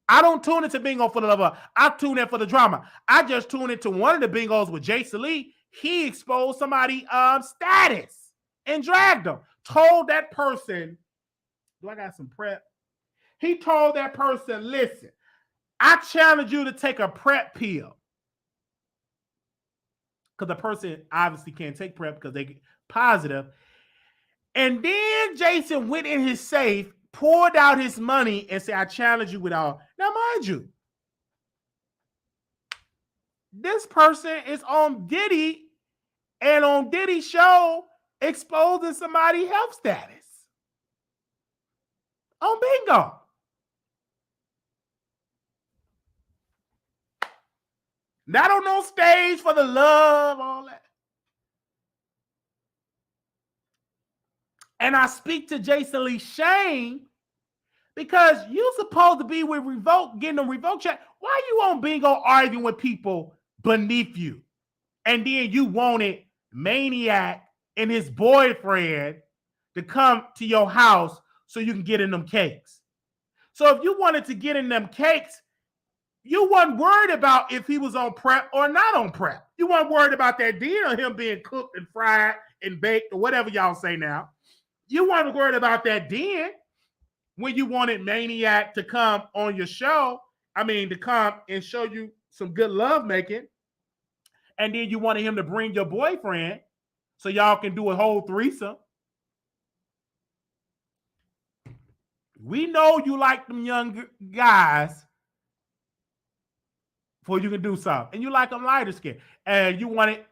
Speaker 1: I don't tune into Bingo for the love. I tune in for the drama. I just tuned into one of the Bingos with Jason Lee. He exposed somebody's status and dragged them. Told that person, do I got some prep? He told that person, listen, I challenge you to take a prep pill. Because the person obviously can't take prep because they get positive. And then Jason went in his safe, pulled out his money, and said, I challenge you with all. Now, mind you, this person is on Diddy, and on Diddy's show, exposing somebody's health status. On Bingo. Not on no stage for the love, all that. And I speak to Jason Lee Shane because you supposed to be with Revoke, getting a Revoke check. Why you on Bingo arguing with people beneath you? And then you wanted Maniac and his boyfriend to come to your house so you can get in them cakes. So if you wanted to get in them cakes, you weren't worried about if he was on prep or not on prep. You weren't worried about that dinner, him being cooked and fried and baked or whatever y'all say now. You weren't worried about that then when you wanted Maniac to come on your show. To come and show you some good love making. And then you wanted him to bring your boyfriend so y'all can do a whole threesome. We know you like them young guys. before you can do something. And you like them lighter skin. And you wanted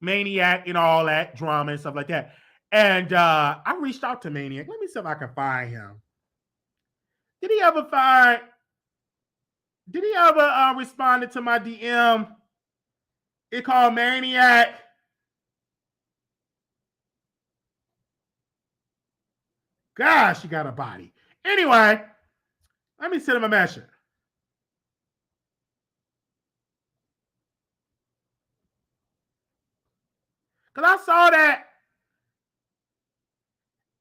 Speaker 1: Maniac and all that drama and stuff like that. And I reached out to Maniac. Let me see if I can find him. Did he ever find? Did he ever responded to my DM? It called Maniac. Gosh, she got a body. Anyway, let me send him a message. Because I saw that.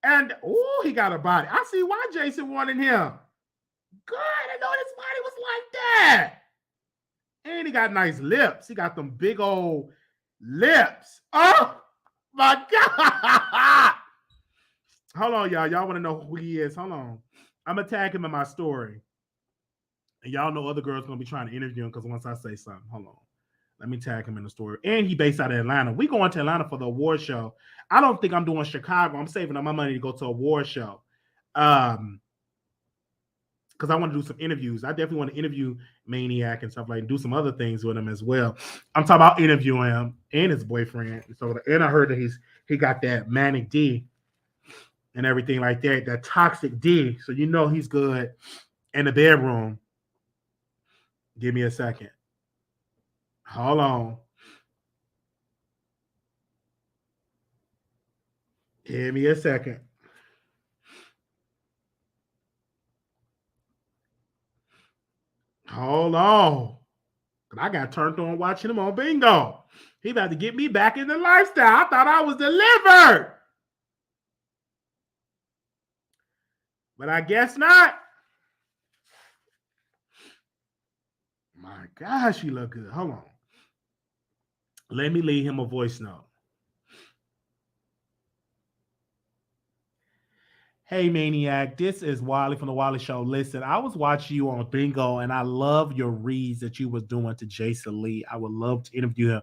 Speaker 1: And, oh, he got a body. I see why Jason wanted him. God, I didn't know his body was like that. And he got nice lips. He got them big old lips. Oh, my God. Hold on, y'all. Y'all want to know who he is? Hold on. I'm going to tag him in my story. And y'all know other girls going to be trying to interview him because once I say something, hold on. Let me tag him in the story. And he based out of Atlanta. We going to Atlanta for the award show. I don't think I'm doing Chicago. I'm saving up my money to go to a award show. Because I want to do some interviews. I definitely want to interview Maniac and stuff like that, do some other things with him as well. I'm talking about interviewing him and his boyfriend. So, and I heard that he got that manic D and everything like that, that toxic D. So you know he's good in the bedroom. Give me a second. Hold on. Give me a second. Hold on. I got turned on watching him on Bingo. He about to get me back in the lifestyle. I thought I was delivered. But I guess not. My gosh, he look good. Hold on. Let me leave him a voice note. Hey, Maniac, this is Wiley from the Wiley Show. Listen, I was watching you on Bingo, and I love your reads that you was doing to Jason Lee. I would love to interview him.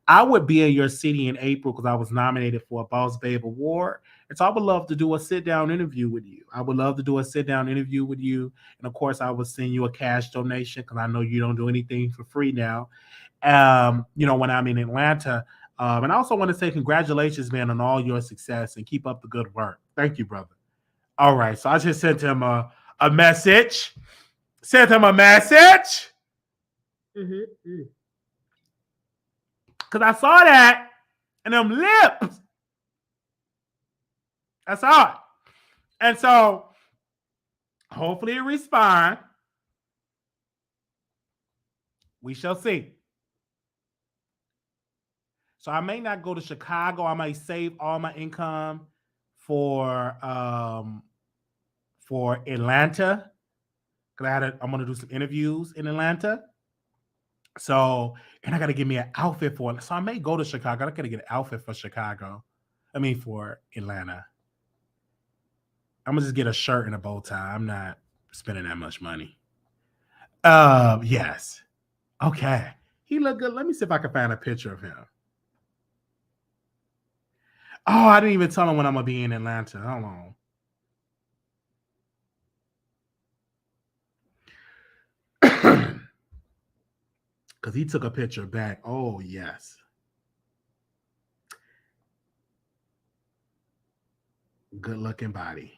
Speaker 1: I would be in your city in April because I was nominated for a Boss Babe Award. And so I would love to do a sit-down interview with you. I would love to do a sit-down interview with you. And, of course, I would send you a cash donation because I know you don't do anything for free now, when I'm in Atlanta. And I also want to say congratulations, man, on all your success and keep up the good work. Thank you, brother. All right, so I just sent him a message. Sent him a message. Because I saw that and them lips. I saw it. And so hopefully it respond. We shall see. So I may not go to Chicago. I might save all my income for Atlanta. Because I'm going to do some interviews in Atlanta. So, and I got to get me an outfit for it. So I may go to Chicago. I got to get an outfit for Chicago. For Atlanta. I'm going to just get a shirt and a bow tie. I'm not spending that much money. Yes. Okay. He looked good. Let me see if I can find a picture of him. Oh, I didn't even tell him when I'm going to be in Atlanta. Hold on. Because he took a picture back. Oh, yes. Good looking body.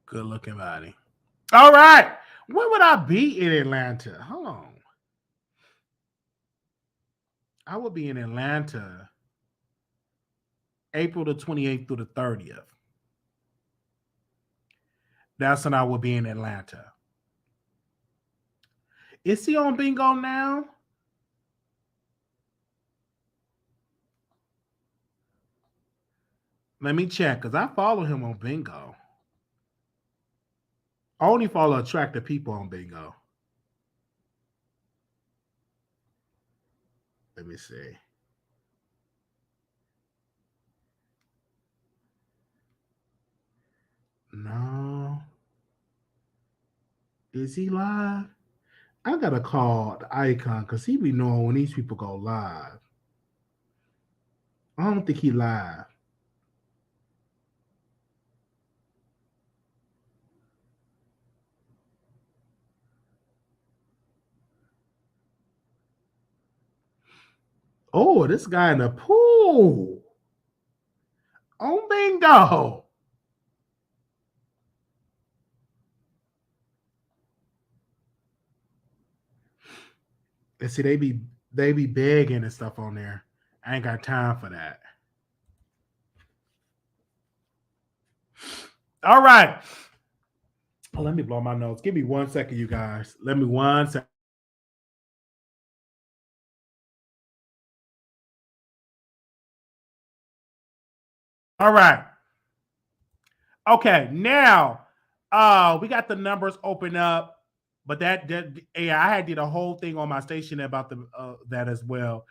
Speaker 1: Good looking body. All right. When would I be in Atlanta? Hold on. I will be in Atlanta April the 28th through the 30th. That's when I will be in Atlanta. Is he on Bingo now? Let me check because I follow him on Bingo. I only follow attractive people on Bingo. Let me see. No. Is he live? I gotta call the icon because he be knowing when these people go live. I don't think he live. Oh, this guy in the pool. On bingo. And see, they be begging and stuff on there. I ain't got time for that. All right. Oh, let me blow my nose. Give me 1 second, you guys. Let me 1 second. All right. Okay, now we got the numbers open up, but that yeah, I had did a whole thing on my station about the that as well.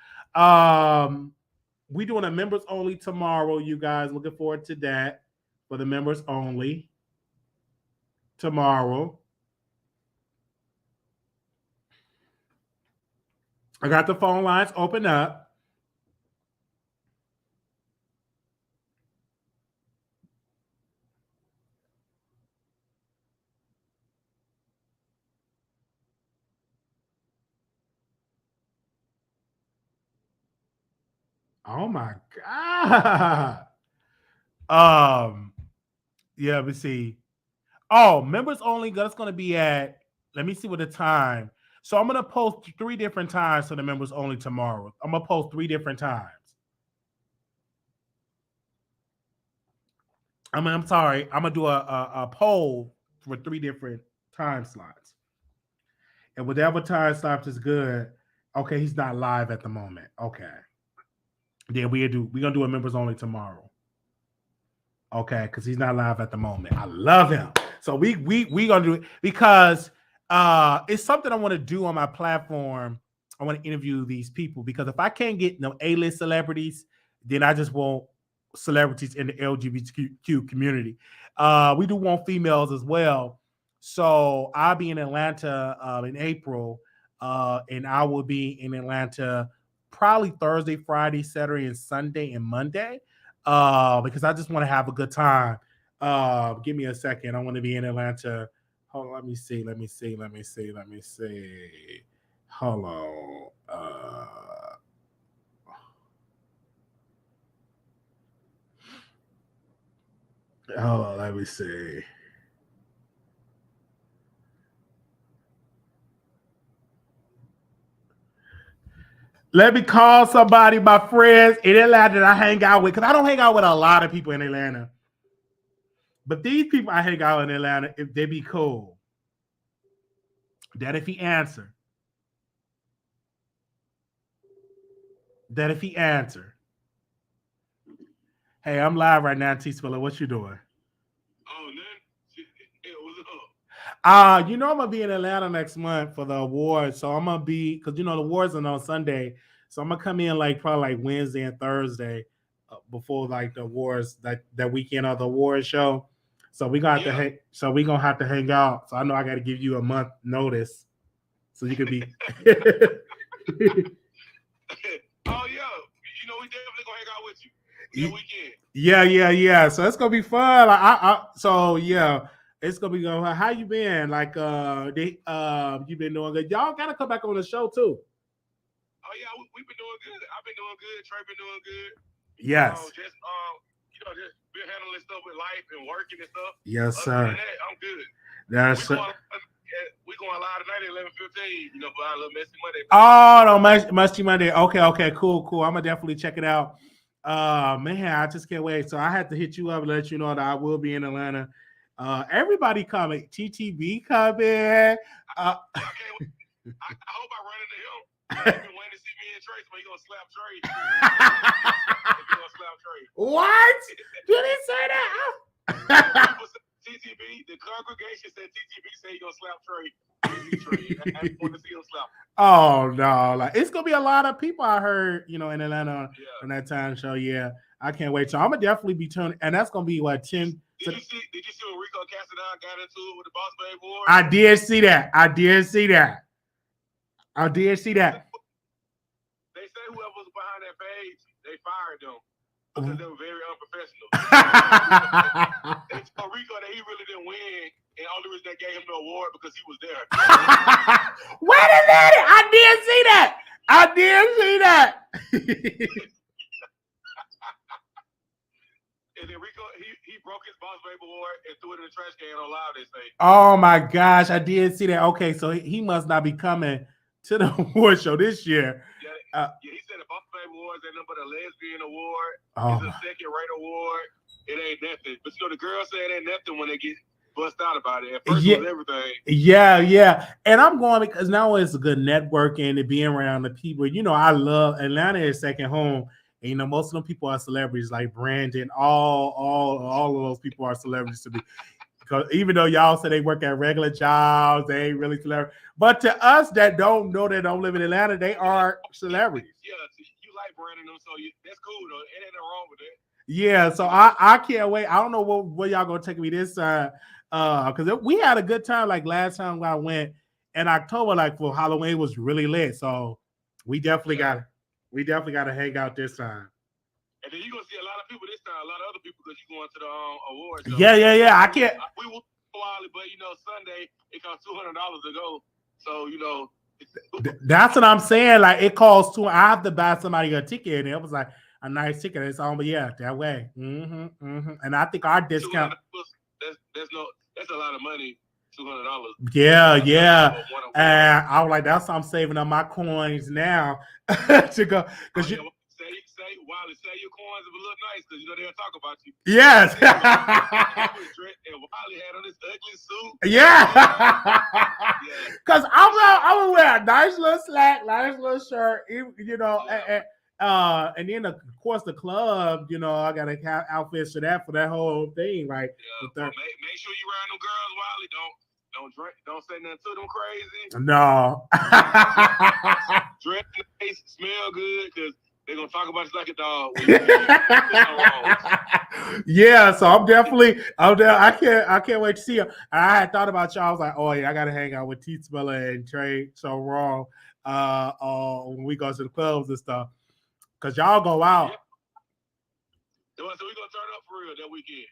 Speaker 1: We doing a members only tomorrow, you guys. Looking forward to that for the members only tomorrow. I got the phone lines open up. Oh my god. Yeah, let me see. Oh, members only. That's going to be at. Let me see what the time. So I'm going to post 3 different times for the members only tomorrow. I'm going to post 3 different times. I'm sorry. I'm going to do a poll for 3 different time slots. And whatever time slots is good. Okay, he's not live at the moment. Okay. Then we're gonna do a members only tomorrow. Okay, because he's not live at the moment. I love him. So we gonna do it because it's something I want to do on my platform. I want to interview these people because if I can't get no A-list celebrities, then I just want celebrities in the LGBTQ community. We do want females as well. So I'll be in Atlanta in April, and I will be in Atlanta probably Thursday, Friday, Saturday, and Sunday and Monday. Because I just want to have a good time. Give me a second. I want to be in Atlanta. Hold on, let me see. Hold on. Hold on, let me see. Let me call somebody, my friends in Atlanta that I hang out with, because I don't hang out with a lot of people in Atlanta. But these people I hang out in Atlanta, if they be cool. That if he answer. Hey, I'm live right now, T Spiller. What you doing?
Speaker 4: Oh, nothing. Hey, what's up?
Speaker 1: I'm gonna be in Atlanta next month for the awards. So I'm gonna be because the awards are on Sunday. So I'm gonna come in probably Wednesday and Thursday before the awards that weekend of the awards show. So we gonna have to hang out. So I know I gotta give you a month notice. So you could be
Speaker 4: Oh yeah. We definitely gonna hang out with you that weekend.
Speaker 1: Yeah. So it's gonna be fun. It's gonna be going. How you been? You been doing good. Y'all gotta come back on the show too.
Speaker 4: Oh yeah, we've been doing good. I've been doing good. Trey been doing good.
Speaker 1: Yes.
Speaker 4: Just been handling stuff with life and working and stuff.
Speaker 1: Yes,
Speaker 4: Other
Speaker 1: sir.
Speaker 4: than that, I'm good. We going live tonight at 11:15. For our little messy Monday.
Speaker 1: Oh no, messy Monday. Okay, cool. I'm gonna definitely check it out. Man, I just can't wait. So I had to hit you up and let you know that I will be in Atlanta. Everybody coming. TTB coming.
Speaker 4: I hope I run into him. I've been waiting to see me and Trey, so he gonna slap Trey. He gonna slap Trey.
Speaker 1: What? Did he say that?
Speaker 4: TTB, the congregation said TTB said he gonna slap Trey. I want to see him slap.
Speaker 1: Oh no, it's gonna be a lot of people I heard, in Atlanta on that time show. Yeah, I can't wait. So I'm gonna definitely be tuning, and that's gonna be what 10.
Speaker 4: Did you see when Rico Casadon got into it with the Boss Babe Award?
Speaker 1: I did see that.
Speaker 4: They say whoever was behind that page, they fired them. because they were very unprofessional. They told Rico that he really didn't win, and only reason they gave him the award because he was there.
Speaker 1: Wait a minute! I did see that.
Speaker 4: And then Rico, he broke his Boss Baby award and threw it in the trash can on live, they say.
Speaker 1: Oh my gosh, I did see that. Okay, so he must not be coming to the award show this year.
Speaker 4: Yeah, he said the Boss Baby awards ain't nothing but a lesbian award.
Speaker 1: Oh,
Speaker 4: It's a second-rate award. It ain't nothing. But the girls say it ain't nothing when they get bust out about it. At first, it was everything.
Speaker 1: Yeah. And I'm going because now it's a good networking and being around the people. I love Atlanta is second home. And, most of them people are celebrities like Brandon. All of those people are celebrities to me. Because even though y'all say they work at regular jobs, they ain't really celebrities. But to us that don't live in Atlanta, they are celebrities.
Speaker 4: Yeah, you like Brandon, so that's cool though. It ain't nothing wrong with that.
Speaker 1: Yeah, so I can't wait. I don't know where y'all gonna take me this time. Because we had a good time like last time when I went in October, like for Halloween was really lit. So we definitely gotta hang out this time.
Speaker 4: And then you're gonna see a lot of people this time, a lot of other people because you're going to the awards. So
Speaker 1: Yeah. I can't.
Speaker 4: We will Wiley, but Sunday it costs $200 to go. So
Speaker 1: That's what I'm saying. Like it costs I have to buy somebody a ticket, and it was like a nice ticket. It's on, but yeah, that way. And I think our discount.
Speaker 4: That's a lot of money. $200.
Speaker 1: Yeah. And I was like, that's why I'm saving up my coins now to go because
Speaker 4: say Wiley, say your coins if it look nice because they'll talk about you.
Speaker 1: Yes.
Speaker 4: And Wiley had on this ugly suit.
Speaker 1: Yeah. Because I would wear a nice little slack, nice little shirt, and then of course the club, I gotta have outfits for that whole thing. Like,
Speaker 4: make sure you around them girls, Wiley. Don't drink. Don't say nothing to them crazy.
Speaker 1: No.
Speaker 4: Dress nice, smell good, because they're gonna talk about you like a dog.
Speaker 1: Yeah, so I'm definitely I can't wait to see you. I had thought about y'all. I was like, oh yeah, I gotta hang out with T Spiller and Trey So Wrong when we go to the clubs and stuff. Cause y'all go out.
Speaker 4: Yeah. So we're gonna turn up for real that weekend.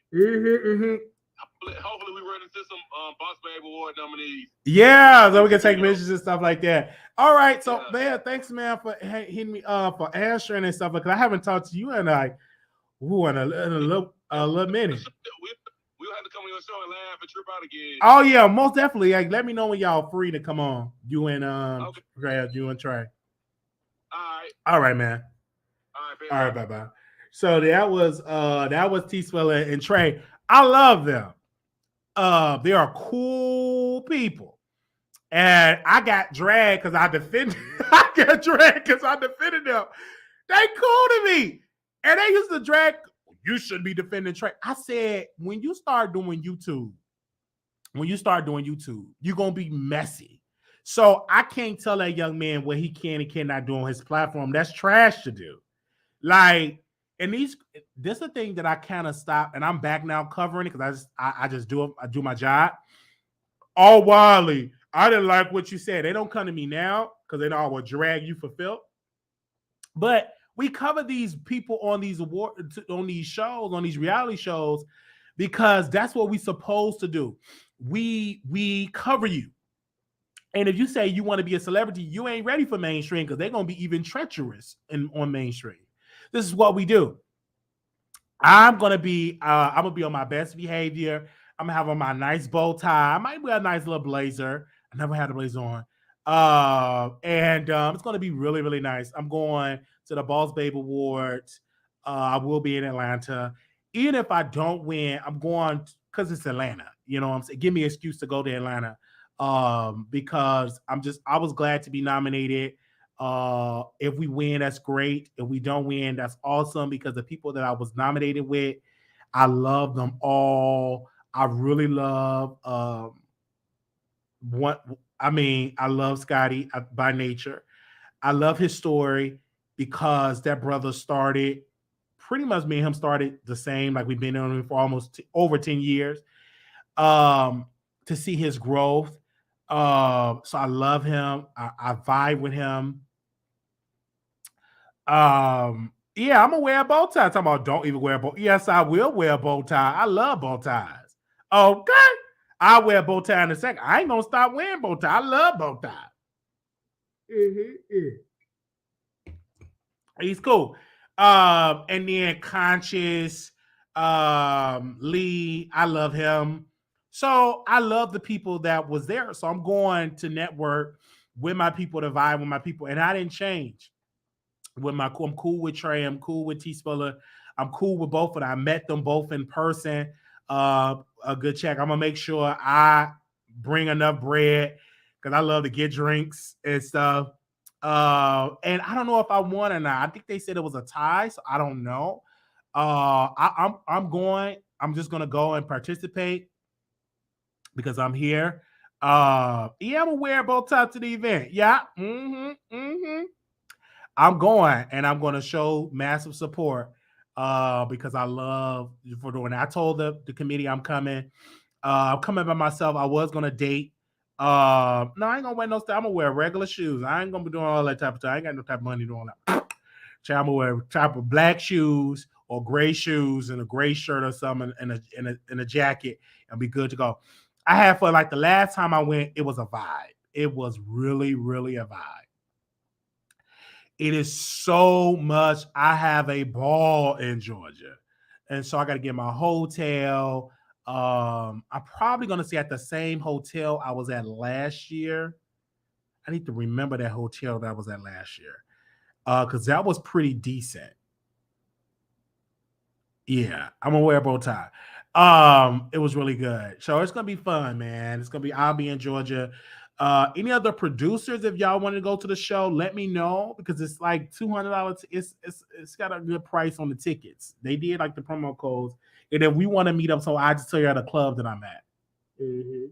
Speaker 4: Hopefully we run into some Boss Baby Award nominees.
Speaker 1: Yeah, so we can take pictures and stuff like that. All right, so man, thanks man for hitting me up for answering and stuff, because I haven't talked to you in a little minute.
Speaker 4: We'll have to come on your show and laugh and trip out again.
Speaker 1: Oh yeah, most definitely. Like, let me know when y'all free to come on. You and you and Trey. All right, man. All right, bye. So that was T Spiller and Trey. I love them. They are cool people. And I got dragged because I defended them. They cool to me. And they used to drag, you shouldn't be defending Trey. I said, when you start doing YouTube, you're going to be messy. So I can't tell that young man what he can and cannot do on his platform. That's trash to do. Like, and this is the thing that I kind of stopped, and I'm back now covering it because I do my job. Oh, Wiley, I didn't like what you said. They don't come to me now because they know I will drag you for filth. But we cover these people on these shows, on these reality shows, because that's what we're supposed to do. We cover you. And if you say you want to be a celebrity, you ain't ready for mainstream because they're going to be even treacherous on mainstream. This is what we do. I'm gonna be on my best behavior. I'm gonna have on my nice bow tie. I might wear a nice little blazer. I never had a blazer on. And it's gonna be really, really nice. I'm going to the Boss Babe Awards. I will be in Atlanta. Even if I don't win, I'm going because it's Atlanta. You know what I'm saying? Give me an excuse to go to Atlanta. Because I was glad to be nominated. If we win, that's great. If we don't win, that's awesome, because the people that I was nominated with, I love them all. I really love I love Scotty by nature. I love his story because that brother started, pretty much me and him started the same, like we've been on him for almost over 10 years. To see his growth. So I love him. I vibe with him. Yeah, I'm gonna wear a bow tie. Talking about don't even wear a bow. Yes, I will wear a bow tie. I love bow ties. Okay. I'll wear a bow tie in a second. I ain't gonna stop wearing bow tie. I love bow tie. He's cool. And then Conscious, Lee, I love him. So I love the people that was there. So I'm going to network with my people to vibe with my people. And I didn't change. I'm cool with Trey. I'm cool with T Spiller. I'm cool with both of them. I met them both in person. A good check. I'm gonna make sure I bring enough bread because I love to get drinks and stuff. And I don't know if I won or not. I think they said it was a tie, so I don't know. I'm going. I'm just gonna go and participate because I'm here. Yeah, I'm gonna wear both ties to the event. Yeah. I'm going and I'm going to show massive support because I love for doing that. I told the committee I'm coming. I'm coming by myself. I was going to date. No, I ain't going to wear no stuff. I'm going to wear regular shoes. I ain't going to be doing all that type of stuff. I ain't got no type of money doing that. So I'm going to wear type of black shoes or gray shoes and a gray shirt or something and a jacket and be good to go. I had for like the last time I went, it was a vibe. It was really, really a vibe. It is so much. I have a ball in Georgia. And so I got to get my hotel. I'm probably going to stay at the same hotel I was at last year. I need to remember that hotel that I was at last year because that was pretty decent. Yeah, I'm going to wear a bow tie. It was really good. So it's going to be fun, man. It's going to be, I'll be in Georgia. Any other producers, if y'all want to go to the show, let me know because it's like $200. It's got a good price on the tickets. They did like the promo codes, and if we want to meet up, so I just tell you at the club that I'm at. Mm-hmm.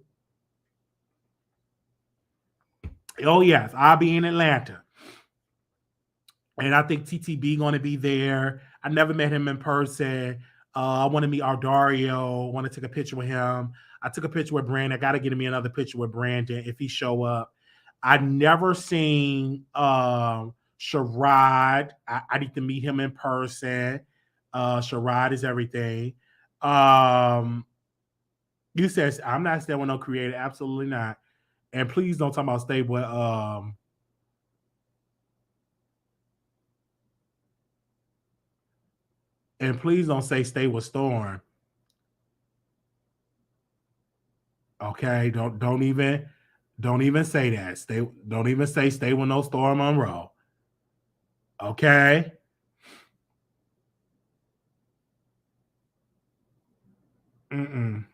Speaker 1: Oh yes, I'll be in Atlanta, and I think TTB going to be there. I never met him in person. I want to meet Ardario. I want to take a picture with him. I took a picture with Brandon. I got to get me another picture with Brandon if he show up. I've never seen Sherrod. I need to meet him in person. Sherrod is everything. You said I'm not staying with no creator. Absolutely not. And please don't talk about stay with and please don't say stay with Storm. Okay, don't even say that. Don't even say stay with no Storm Monroe. Okay. Mm-mm.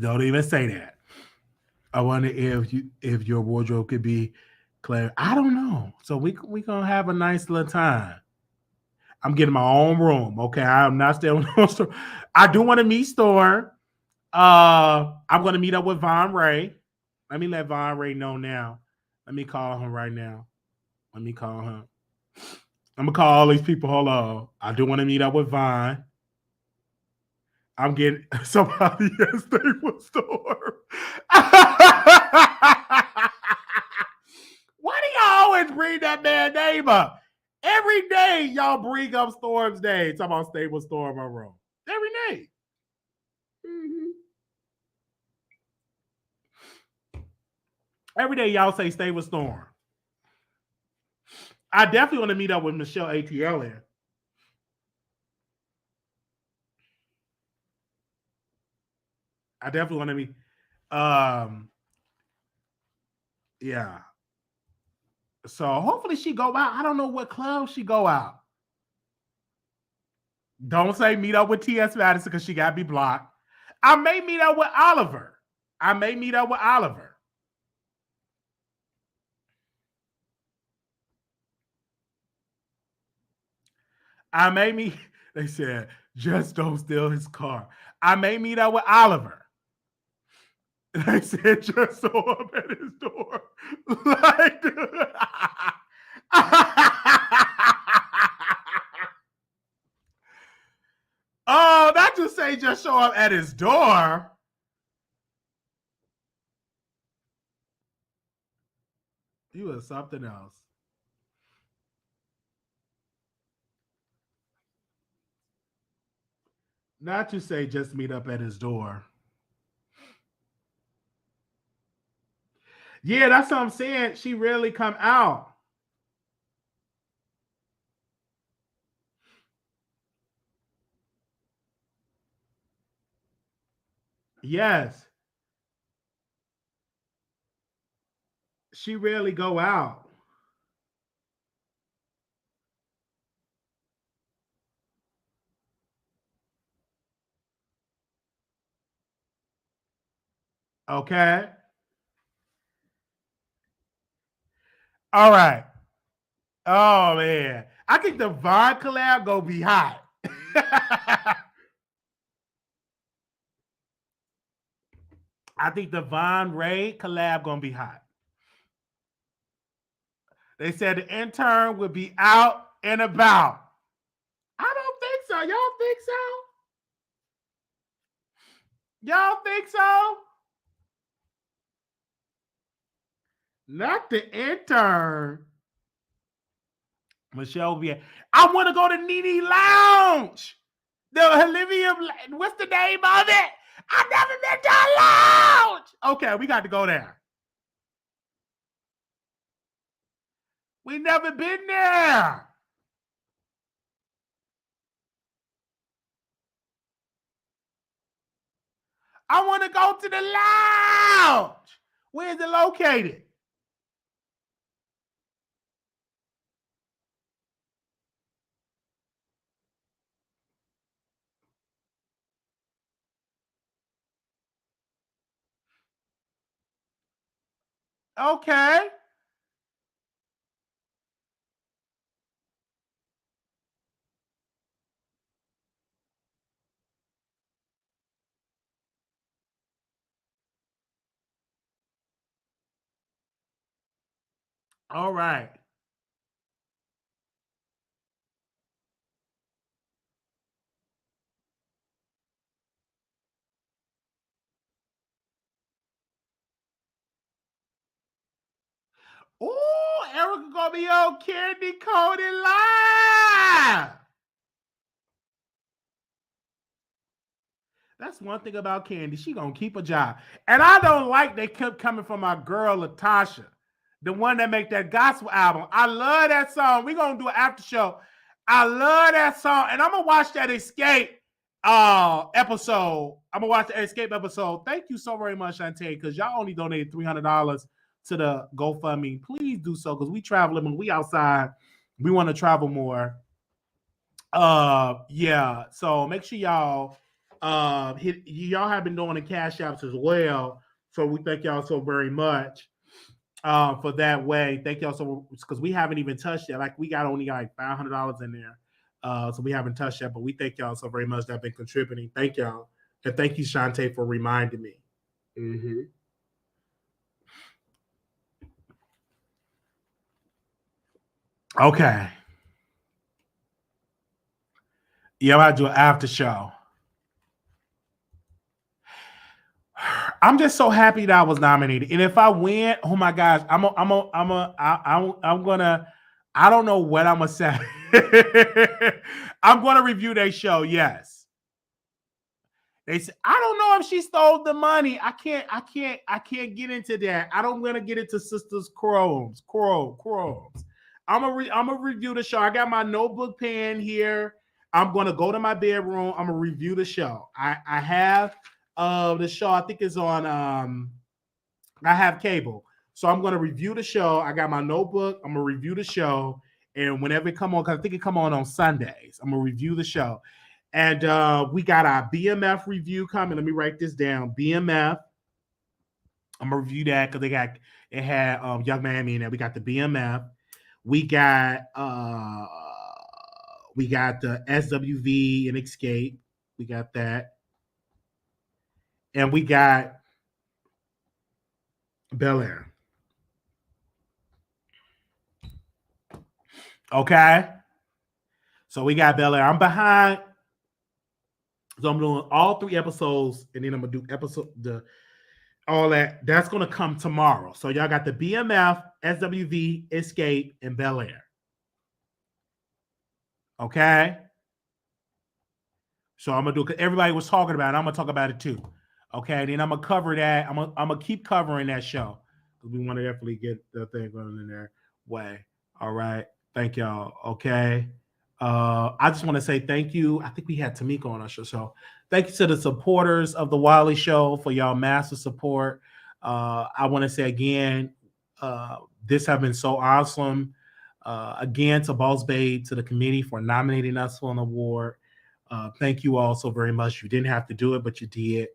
Speaker 1: Don't even say that. I wonder if your wardrobe could be clear. I don't know. So we gonna have a nice little time. I'm getting my own room. Okay, I'm not staying with no store. I do want to meet Storm. I'm gonna meet up with Von Ray. Let me let Von Ray know now. Let me call him right now. Let me call him. I'm gonna call all these people. Hold on. I do want to meet up with Von. I'm getting somebody yesterday with Storm. Why do y'all always bring that man name up? Every day y'all bring up Storm's name. Talking about stay with Storm Monroe. Every day. Mm-hmm. Every day y'all say stay with Storm. I definitely want to meet up with Michelle ATL here. I definitely want to meet. Yeah. So hopefully she go out. I don't know what club she go out. Don't say meet up with T.S. Madison because she got to be blocked. I may meet up with Oliver. I may meet, they said, just don't steal his car. I may meet up with Oliver. They said, just show up at his door. Like, oh, not just say just show up at his door. You was something else. Not to say just meet up at his door. Yeah, that's what I'm saying. She rarely come out. Yes. She rarely go out. Okay. All right. Oh man. I think the Vaughn collab gonna be hot. I think the Von Ray collab gonna be hot. They said the intern would be out and about. I don't think so. Y'all think so? Y'all think so? Not the intern. Michelle will be. I want to go to Nene Lounge. The Olivia. What's the name of it? I've never been to a lounge. Okay, we got to go there. We never been there. I want to go to the lounge. Where is it located? Okay. All right. Oh, Erica gonna be on Candy Cody Live. That's one thing about Candy. She gonna keep a job. And I don't like they kept coming from my girl Latasha, the one that make that gospel album. I love that song. We gonna do an after show. I love that song. And I'm gonna watch that Escape episode. I'm gonna watch the Escape episode. Thank you so very much, Shantae, because y'all only donated $300 to the GoFundMe. Please do so because we traveling when we outside. We want to travel more. Yeah. So make sure y'all y'all have been doing the cash apps as well. So we thank y'all so very much for that way. Thank y'all so because we haven't even touched it. Like we got only got like $500 in there. So we haven't touched that, but we thank y'all so very much that have been contributing. Thank y'all. And thank you, Shantae, for reminding me. Mm-hmm. Okay. Yeah, I do an after show. I'm just so happy that I was nominated. And if I win, oh my gosh, I'm gonna. I don't know what I'm gonna say. I'm gonna review their show. Yes, they say I don't know if she stole the money. I can't get into that. I don't want to get into Sisters Crows. I'm gonna review the show. I got my notebook pen here. I'm gonna go to my bedroom. I'm gonna review the show. I have the show. I think is on. I have cable, so I'm gonna review the show. I got my notebook. I'm gonna review the show, and whenever it come on, because I think it come on Sundays. I'm gonna review the show, and we got our BMF review coming. Let me write this down. BMF. I'm gonna review that because it had Young Miami in there. We got the BMF. We got the SWV and Escape. We got that. And we got Bel Air. Okay. So we got Bel Air. I'm behind. So I'm doing all 3 episodes, and then I'm gonna do all that's going to come tomorrow. So y'all got the BMF, SWV, Escape, and Bel Air. Okay. So I'm gonna do. Everybody was talking about it. I'm gonna talk about it too. Okay. Then I'm gonna cover that. I'm gonna keep covering that show because we want to definitely get the thing going in their way. All right. Thank y'all. Okay. I just want to say thank you. I think we had Tamika on our show. So thank you to the supporters of the Wiley Show for y'all massive support. I want to say again, this has been so awesome. Again, to Boss Babe, to the committee for nominating us for an award. Thank you all so very much. You didn't have to do it, but you did.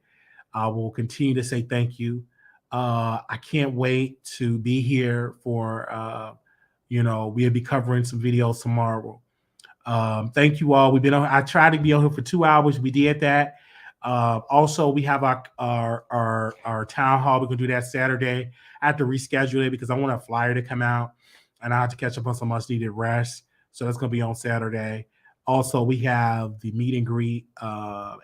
Speaker 1: I will continue to say thank you. I can't wait to be here for, we'll be covering some videos tomorrow. Thank you all. I tried to be on here for 2 hours. We did that. Also, we have our town hall. We're gonna do that Saturday. I have to reschedule it because I want a flyer to come out, and I have to catch up on some much needed rest. So that's gonna be on Saturday. Also, we have the meet and greet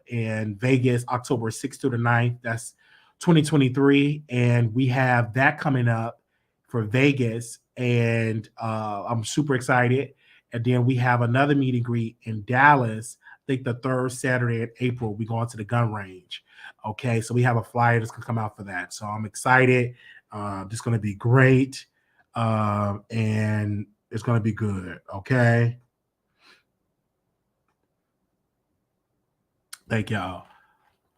Speaker 1: in Vegas, October 6th to the 9th. That's 2023, and we have that coming up for Vegas, and I'm super excited. And then we have another meet and greet in Dallas. I think the third Saturday in April, we go into the gun range. Okay, so we have a flyer that's gonna come out for that. So I'm excited. It's gonna be great, and it's gonna be good. Okay. Thank y'all.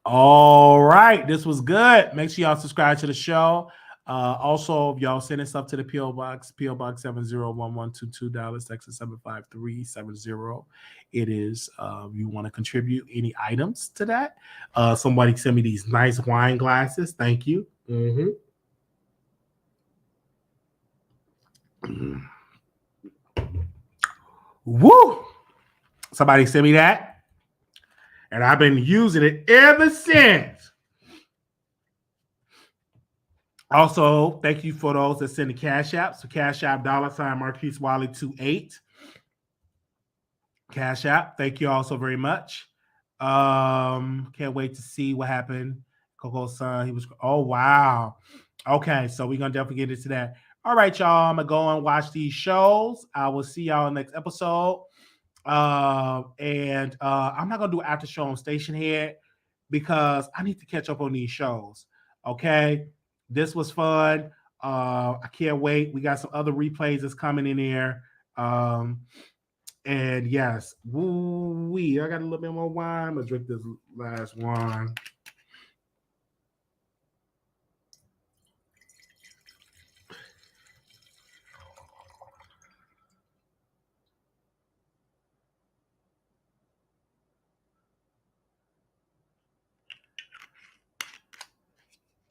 Speaker 1: All right, this was good. Make sure y'all subscribe to the show. Also, if y'all sending stuff to the PO Box 701122 Dallas, Texas 75370. It is you want to contribute any items to that. Somebody sent me these nice wine glasses. Thank you. Woo! Somebody sent me that. And I've been using it ever since. Also, thank you for those that send the Cash App. So Cash App $ Marquise Wiley 28. Cash App. Thank you all so very much. Can't wait to see what happened. Coco's son, he was. Oh wow. Okay, so we're gonna definitely get into that. All right, y'all. I'm gonna go and watch these shows. I will see y'all next episode. I'm not gonna do after show on Station Head because I need to catch up on these shows. Okay, this was fun. I can't wait. We got some other replays that's coming in there. And yes, woo-wee. I got a little bit more wine. I'm gonna drink this last wine.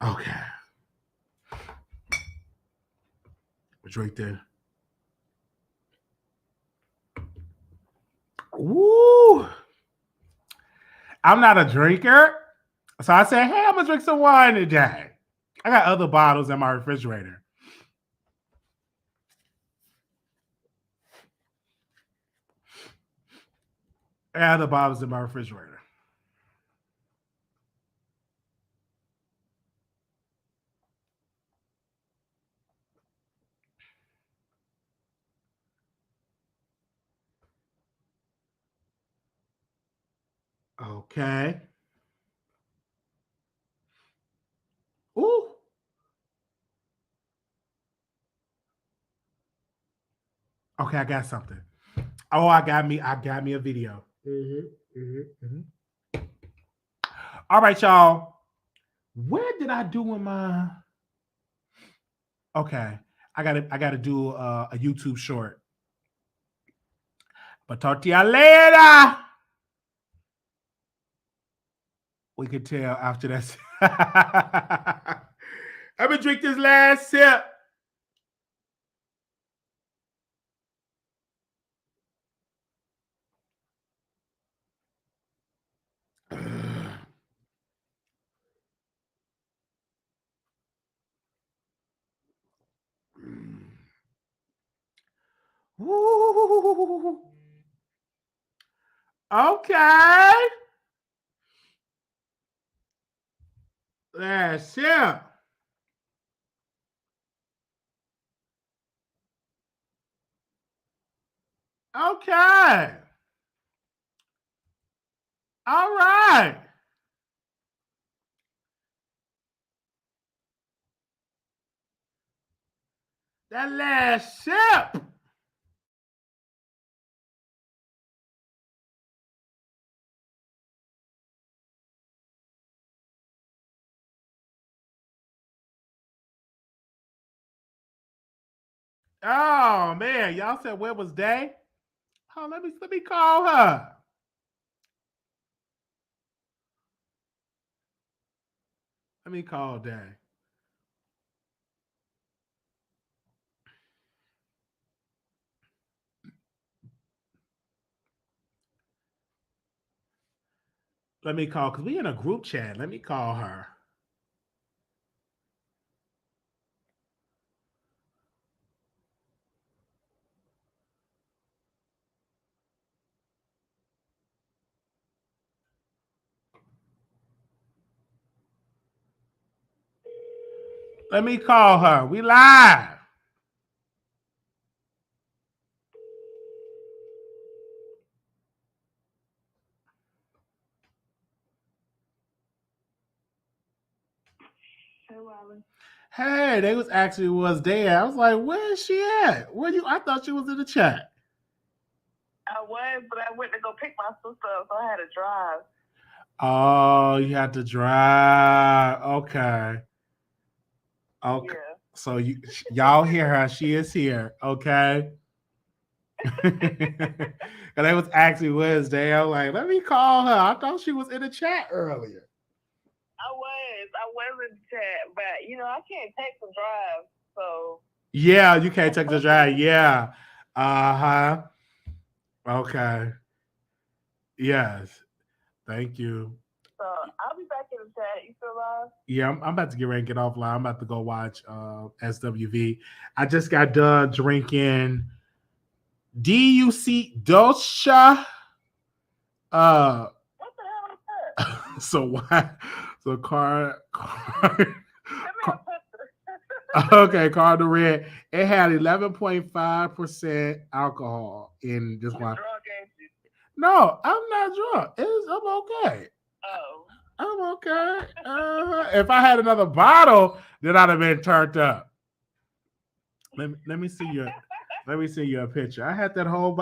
Speaker 1: Okay. Drink that. Woo! I'm not a drinker. So I said, hey, I'm gonna drink some wine today. I got other bottles in my refrigerator. I got other bottles in my refrigerator. Okay. Ooh. Okay, I got something. Oh, I got me a video. All right, y'all. Where did I do in my? Okay, I gotta do a YouTube short. But talk to y'all later. We could tell after that. I'm gonna drink this last sip. Woo. Okay. Last ship. Okay. All right. That last ship. Oh man, y'all said where was Day? Oh, let me call her. Let me call Day. Let me call because we in a group chat. Let me call her. Let me call her. We live.
Speaker 2: Hey, Wiley.
Speaker 1: Hey, they was actually was there. I was like, where is she at? Where you? I thought she was in the chat.
Speaker 2: I was, but I went to go pick my sister up, so I had to drive.
Speaker 1: Oh, you had to drive. Okay. Okay.
Speaker 2: Yeah.
Speaker 1: So y'all hear her. She is here. Okay. And it was actually Wednesday. I was like, let me call her. I thought she was in the chat earlier.
Speaker 2: I was in the chat, but I can't take the drive, so.
Speaker 1: Yeah, you can't take the drive. Yeah. Uh-huh. Okay. Yes. Thank you.
Speaker 2: So I'll be back in the chat. You still live?
Speaker 1: Yeah, I'm about to get ready and get offline. I'm about to go watch SWV. I just got done drinking DUC Dosha.
Speaker 2: What the hell is that?
Speaker 1: So why? So car
Speaker 2: Come
Speaker 1: okay, Cardinal Red. It had 11.5% alcohol in this one.
Speaker 2: Drunk, ain't you?
Speaker 1: No, I'm not drunk. I'm okay.
Speaker 2: Oh.
Speaker 1: I'm okay. If I had another bottle, then I'd have been turned up. Let me see your picture. I had that whole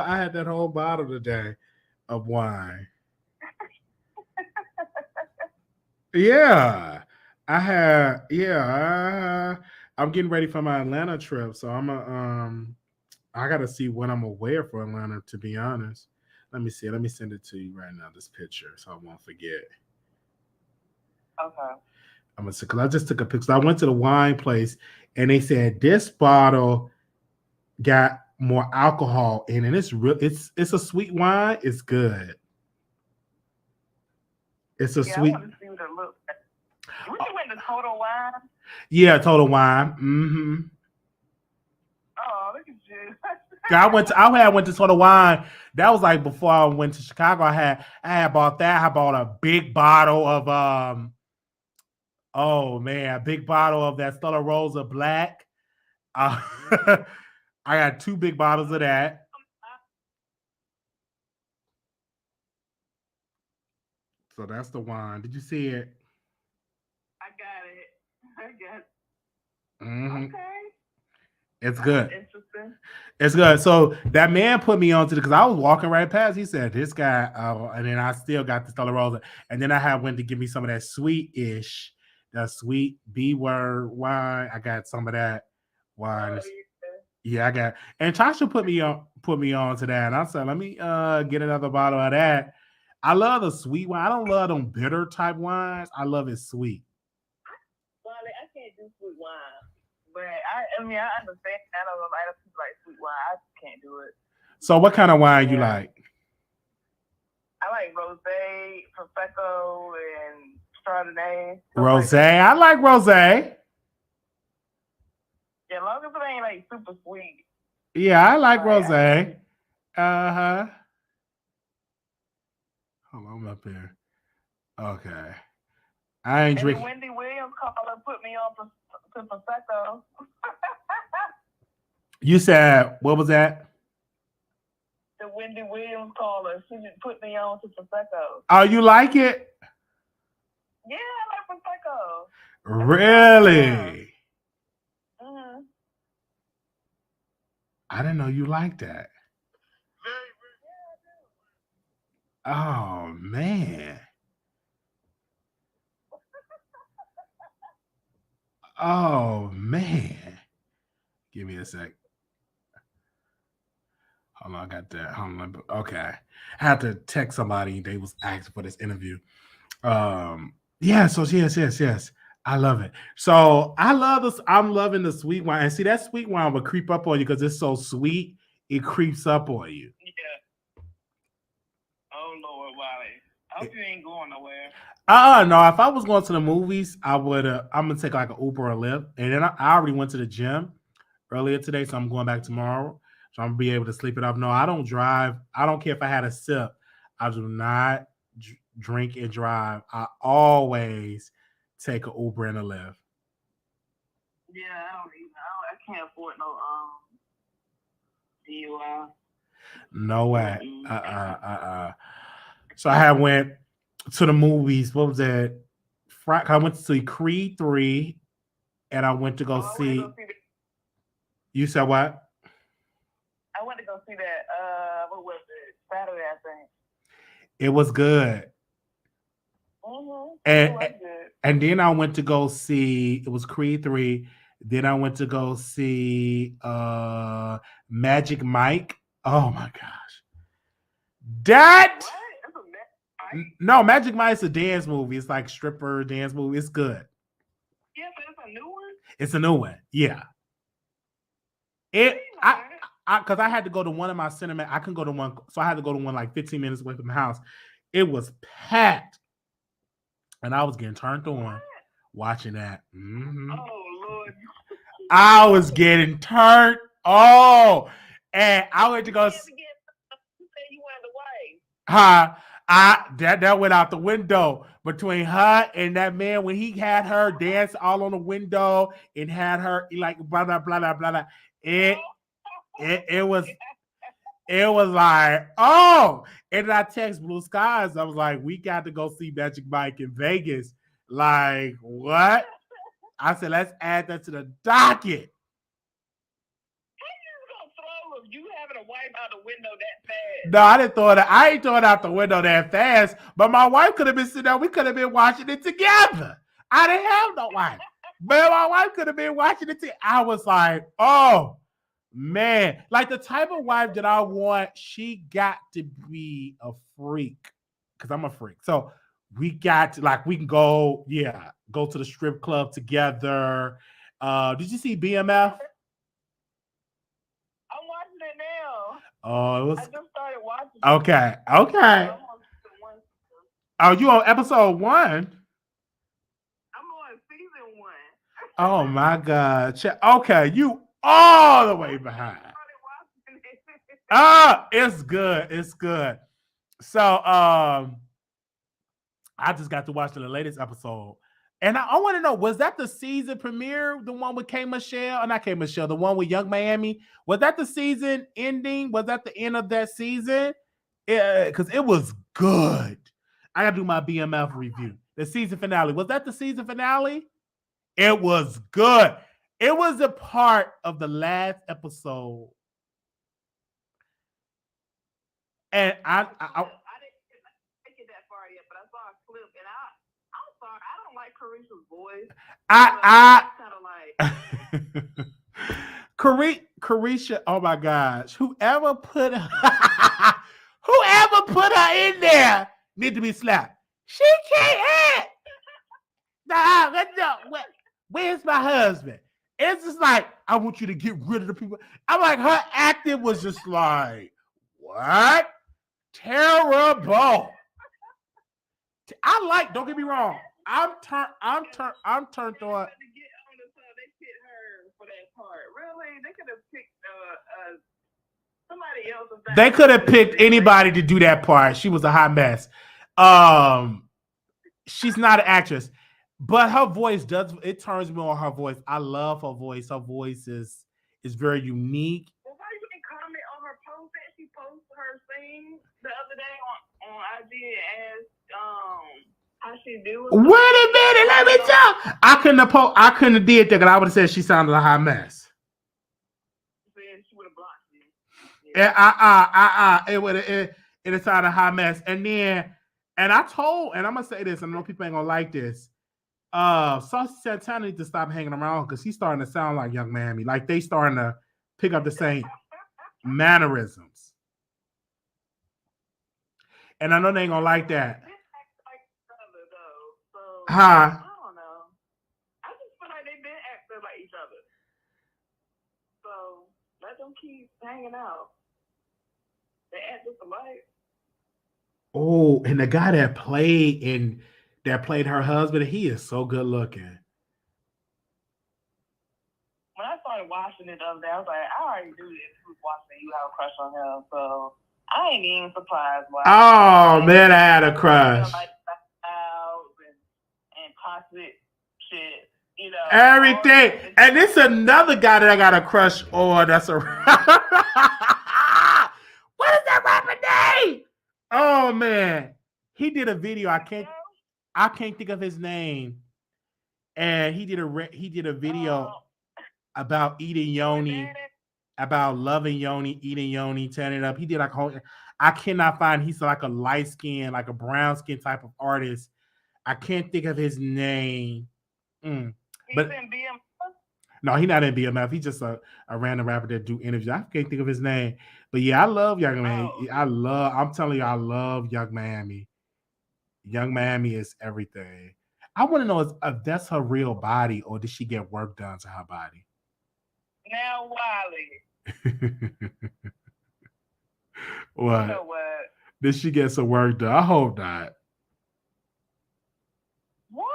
Speaker 1: bottle today of wine. Yeah. I'm getting ready for my Atlanta trip, so I gotta see what I'm gonna wear for Atlanta, to be honest. Let me see. Let me send it to you right now, this picture, so I won't forget.
Speaker 2: Okay.
Speaker 1: I'm gonna see, because I just took a picture. I went to the wine place and they said this bottle got more alcohol in it. It's a sweet wine. It's good. It's a sweet.
Speaker 2: I want to see what it looks like. We went to Total Wine.
Speaker 1: Yeah, Total Wine. Mm-hmm.
Speaker 2: Oh, look at you.
Speaker 1: I went to Total Wine. That was like before I went to Chicago. I had bought that. I bought a big bottle of oh man, a big bottle of that Stella Rosa Black. I got 2 big bottles of that. So that's the wine. Did you see it?
Speaker 2: I got it.
Speaker 1: Mm-hmm.
Speaker 2: Okay.
Speaker 1: It's good.
Speaker 2: Interesting.
Speaker 1: It's good. So that man put me onto because I was walking right past. He said, "This guy," and then I still got the Stella Rosa, and then I went to give me some of that sweet-ish, that sweet B word wine. I got some of that wine.
Speaker 2: Oh,
Speaker 1: yeah, I got. And Tasha put me on to that, and I said, "Let me get another bottle of that." I love the sweet wine. I don't love them bitter type wines. I love it sweet.
Speaker 2: Well, I can't do sweet wine. But I mean, I understand. I don't know. I don't like sweet wine. I just can't do it.
Speaker 1: So, what kind of wine you like?
Speaker 2: I like rosé, prosecco, and Chardonnay.
Speaker 1: Rosé. I like rosé.
Speaker 2: Yeah, as long as it ain't like super sweet.
Speaker 1: Yeah, I like rosé. Uh-huh. Hold on, I'm up here. Okay. I ain't drinking.
Speaker 2: Wendy Williams
Speaker 5: Williams caller put me on to Prosecco.
Speaker 1: You said, what was that?
Speaker 5: The Wendy Williams caller. She just put me on to Prosecco.
Speaker 1: Oh, you like it?
Speaker 5: Yeah, I like Prosecco.
Speaker 1: Really?
Speaker 5: Mm-hmm.
Speaker 1: I didn't know you liked that. Oh, man. Oh, man. Give me a sec. Hold on, I got that. Hold on. Okay. I had to text somebody. They was asking for this interview. Yeah, so yes. I love it. So I love this. I'm loving the sweet wine. And see, that sweet wine will creep up on you because it's so sweet. It creeps up on you.
Speaker 5: Yeah. Oh, Lord, Wiley. I hope you ain't going nowhere.
Speaker 1: No. If I was going to the movies, I'm gonna take like an Uber or a Lyft. And then I already went to the gym earlier today, so I'm going back tomorrow. So I'm gonna be able to sleep it off. No, I don't drive. I don't care if I had a sip. I do not drink and drive. I always take an Uber and a Lyft.
Speaker 5: Yeah, I can't afford no DUI.
Speaker 1: No way. So I went to the movies. What was that? I went to see Creed 3, and I went to go see. You said what?
Speaker 5: I went to go see that. What was it? Saturday, I think.
Speaker 1: It was good.
Speaker 5: Mm-hmm.
Speaker 1: And then I went to go see. It was Creed 3. Then I went to go see Magic Mike. Oh my gosh. That. No, Magic Mike's a dance movie. It's like stripper dance movie. It's good.
Speaker 5: Yeah, but it's a new one?
Speaker 1: It's a new one. Yeah. Because I had to go to one of my cinema. I couldn't go to one. So I had to go to one like 15 minutes away from the house. It was packed. And I was getting turned on watching that. Mm-hmm.
Speaker 5: Oh, Lord.
Speaker 1: I was getting turned. Oh. And I went to go. You said
Speaker 5: you wanted the wife.
Speaker 1: That went out the window between her and that man when he had her dance all on the window and had her like blah blah blah blah blah. It was like, oh, and then I text Blue Skies. I was like, we got to go see Magic Mike in Vegas. Like, what? I said, let's add that to the docket.
Speaker 5: You having a wife out the window that fast?
Speaker 1: No, I didn't throw it. I ain't throwing it out the window that fast. But my wife could have been sitting there. We could have been watching it together. I didn't have no wife, but my wife could have been watching it. I was like, oh man, like the type of wife that I want. She got to be a freak because I'm a freak. So we got to we can go to the strip club together. Did you see BMF? Oh, it was.
Speaker 5: I just started watching.
Speaker 1: Okay. Oh, you on episode 1?
Speaker 5: I'm on season 1.
Speaker 1: Oh my God. Okay, you all the way behind. It's good. So I just got to watch the latest episode. And I want to know, was that the season premiere, the one with K. Michelle? Or not K. Michelle, the one with Young Miami? Was that the season ending? Was that the end of that season? Because it was good. I got to do my BMF review. The season finale. Was that the season finale? It was good. It was a part of the last episode. And I didn't
Speaker 5: get that far yet, but I saw a clip, and I'm sorry, I don't like Carisha's voice.
Speaker 1: Carisha, oh my gosh, whoever put her in there need to be slapped. She can't act. Where's my husband? It's just like, I want you to get rid of the people. I'm like, her acting was just like, what? Terrible. Don't get me wrong. I'm turned on.
Speaker 5: They pit her for that part. Really? They could have picked somebody else.
Speaker 1: They could have picked anybody to do that part. She was a hot mess. She's not an actress. But her voice turns me on her voice. I love her voice. Her voice is very unique.
Speaker 5: Well, why you didn't comment on her post that she posted her thing the other day on IG as how she do it?
Speaker 1: Wait a minute, let me tell. I couldn't have did that because I would have said she sounded a hot mess.
Speaker 5: She would have blocked you.
Speaker 1: Yeah. It would have sounded a hot mess. And then, and I'm gonna say this, and I know people ain't gonna like this. Saucy Santana needs to stop hanging around because he's starting to sound like Young Miami. Like they starting to pick up the same mannerisms. And I know they ain't gonna like that. Huh?
Speaker 5: I don't know. I just feel like they've been acting like each other. So let them keep hanging out. They act just alike.
Speaker 1: Oh, and the guy that played her husband, he is so good looking.
Speaker 5: When I started watching it the other day, I was like, I already knew this. Who's watching you have a crush on him, so I ain't even surprised. Why?
Speaker 1: Oh man, I had a crush.
Speaker 5: Like and toxic shit, you know.
Speaker 1: Everything, and it's another guy that I got a crush on. That's a what is that rapper name? Oh man, he did a video. I can't think of his name, and he did a video about eating yoni, about loving yoni, eating yoni, tearing it up. He did like whole. I cannot find. He's like a light skin, like a brown skin type of artist. I can't think of his name.
Speaker 5: He's
Speaker 1: But
Speaker 5: in BMF?
Speaker 1: no, he's not in BMF. He's just a random rapper that do interviews. I can't think of his name. But yeah, I love Young Miami. I'm telling you, I love Young Miami. Young Miami is everything. I want to know if that's her real body or did she get work done to her body?
Speaker 5: Now, Wiley.
Speaker 1: What?
Speaker 5: You know what?
Speaker 1: Did she get some work done? I hope not.
Speaker 5: What?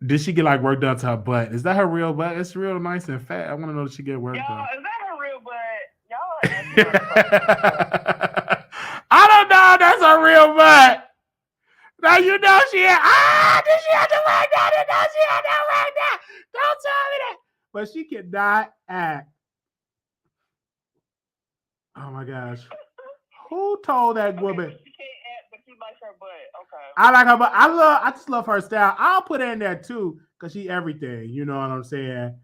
Speaker 1: Did she get like work done to her butt? Is that her real butt? It's real nice and fat. I want to know if she get work done.
Speaker 5: Y'all, is that her real butt? Y'all
Speaker 1: I don't know if that's her real butt. Now you know she had. Did she have to work done? You know she had that work done. Don't tell me that. But she cannot act. Oh my gosh. Who told that woman?
Speaker 5: She can't act, but you like her butt. Okay.
Speaker 1: I like her, but I just love her style. I'll put her in there too, because she everything. You know what I'm saying?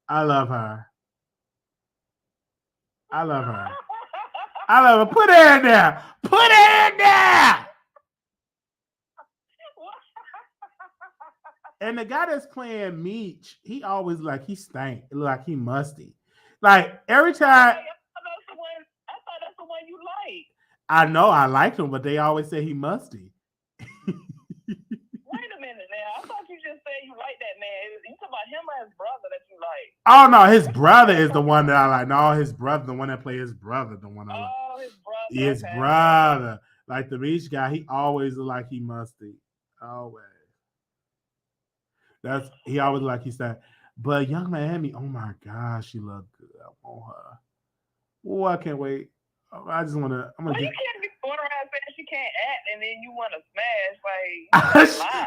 Speaker 1: I love her. I love her. I love her. Put her in there. Put her in there. And the guy that's playing Meech, he always like he stank. It look like he musty. Like every time.
Speaker 5: I thought that's the one you like.
Speaker 1: I know I like him, but they always say he musty.
Speaker 5: Wait a minute now. I thought you just said you like that man. You talking about him or his brother that you like?
Speaker 1: Oh no, his brother is the one that I like. No, his brother, the one that played his brother, the one I like.
Speaker 5: Oh, his brother.
Speaker 1: His
Speaker 5: okay.
Speaker 1: brother. Like the Meech guy, he always look like he musty. Always. He always like he's that. But Young Miami, oh my gosh, she looked good. I want her. Oh, I can't wait. I just want to.
Speaker 5: You can't be going around saying she can't act and then you want to smash. Like,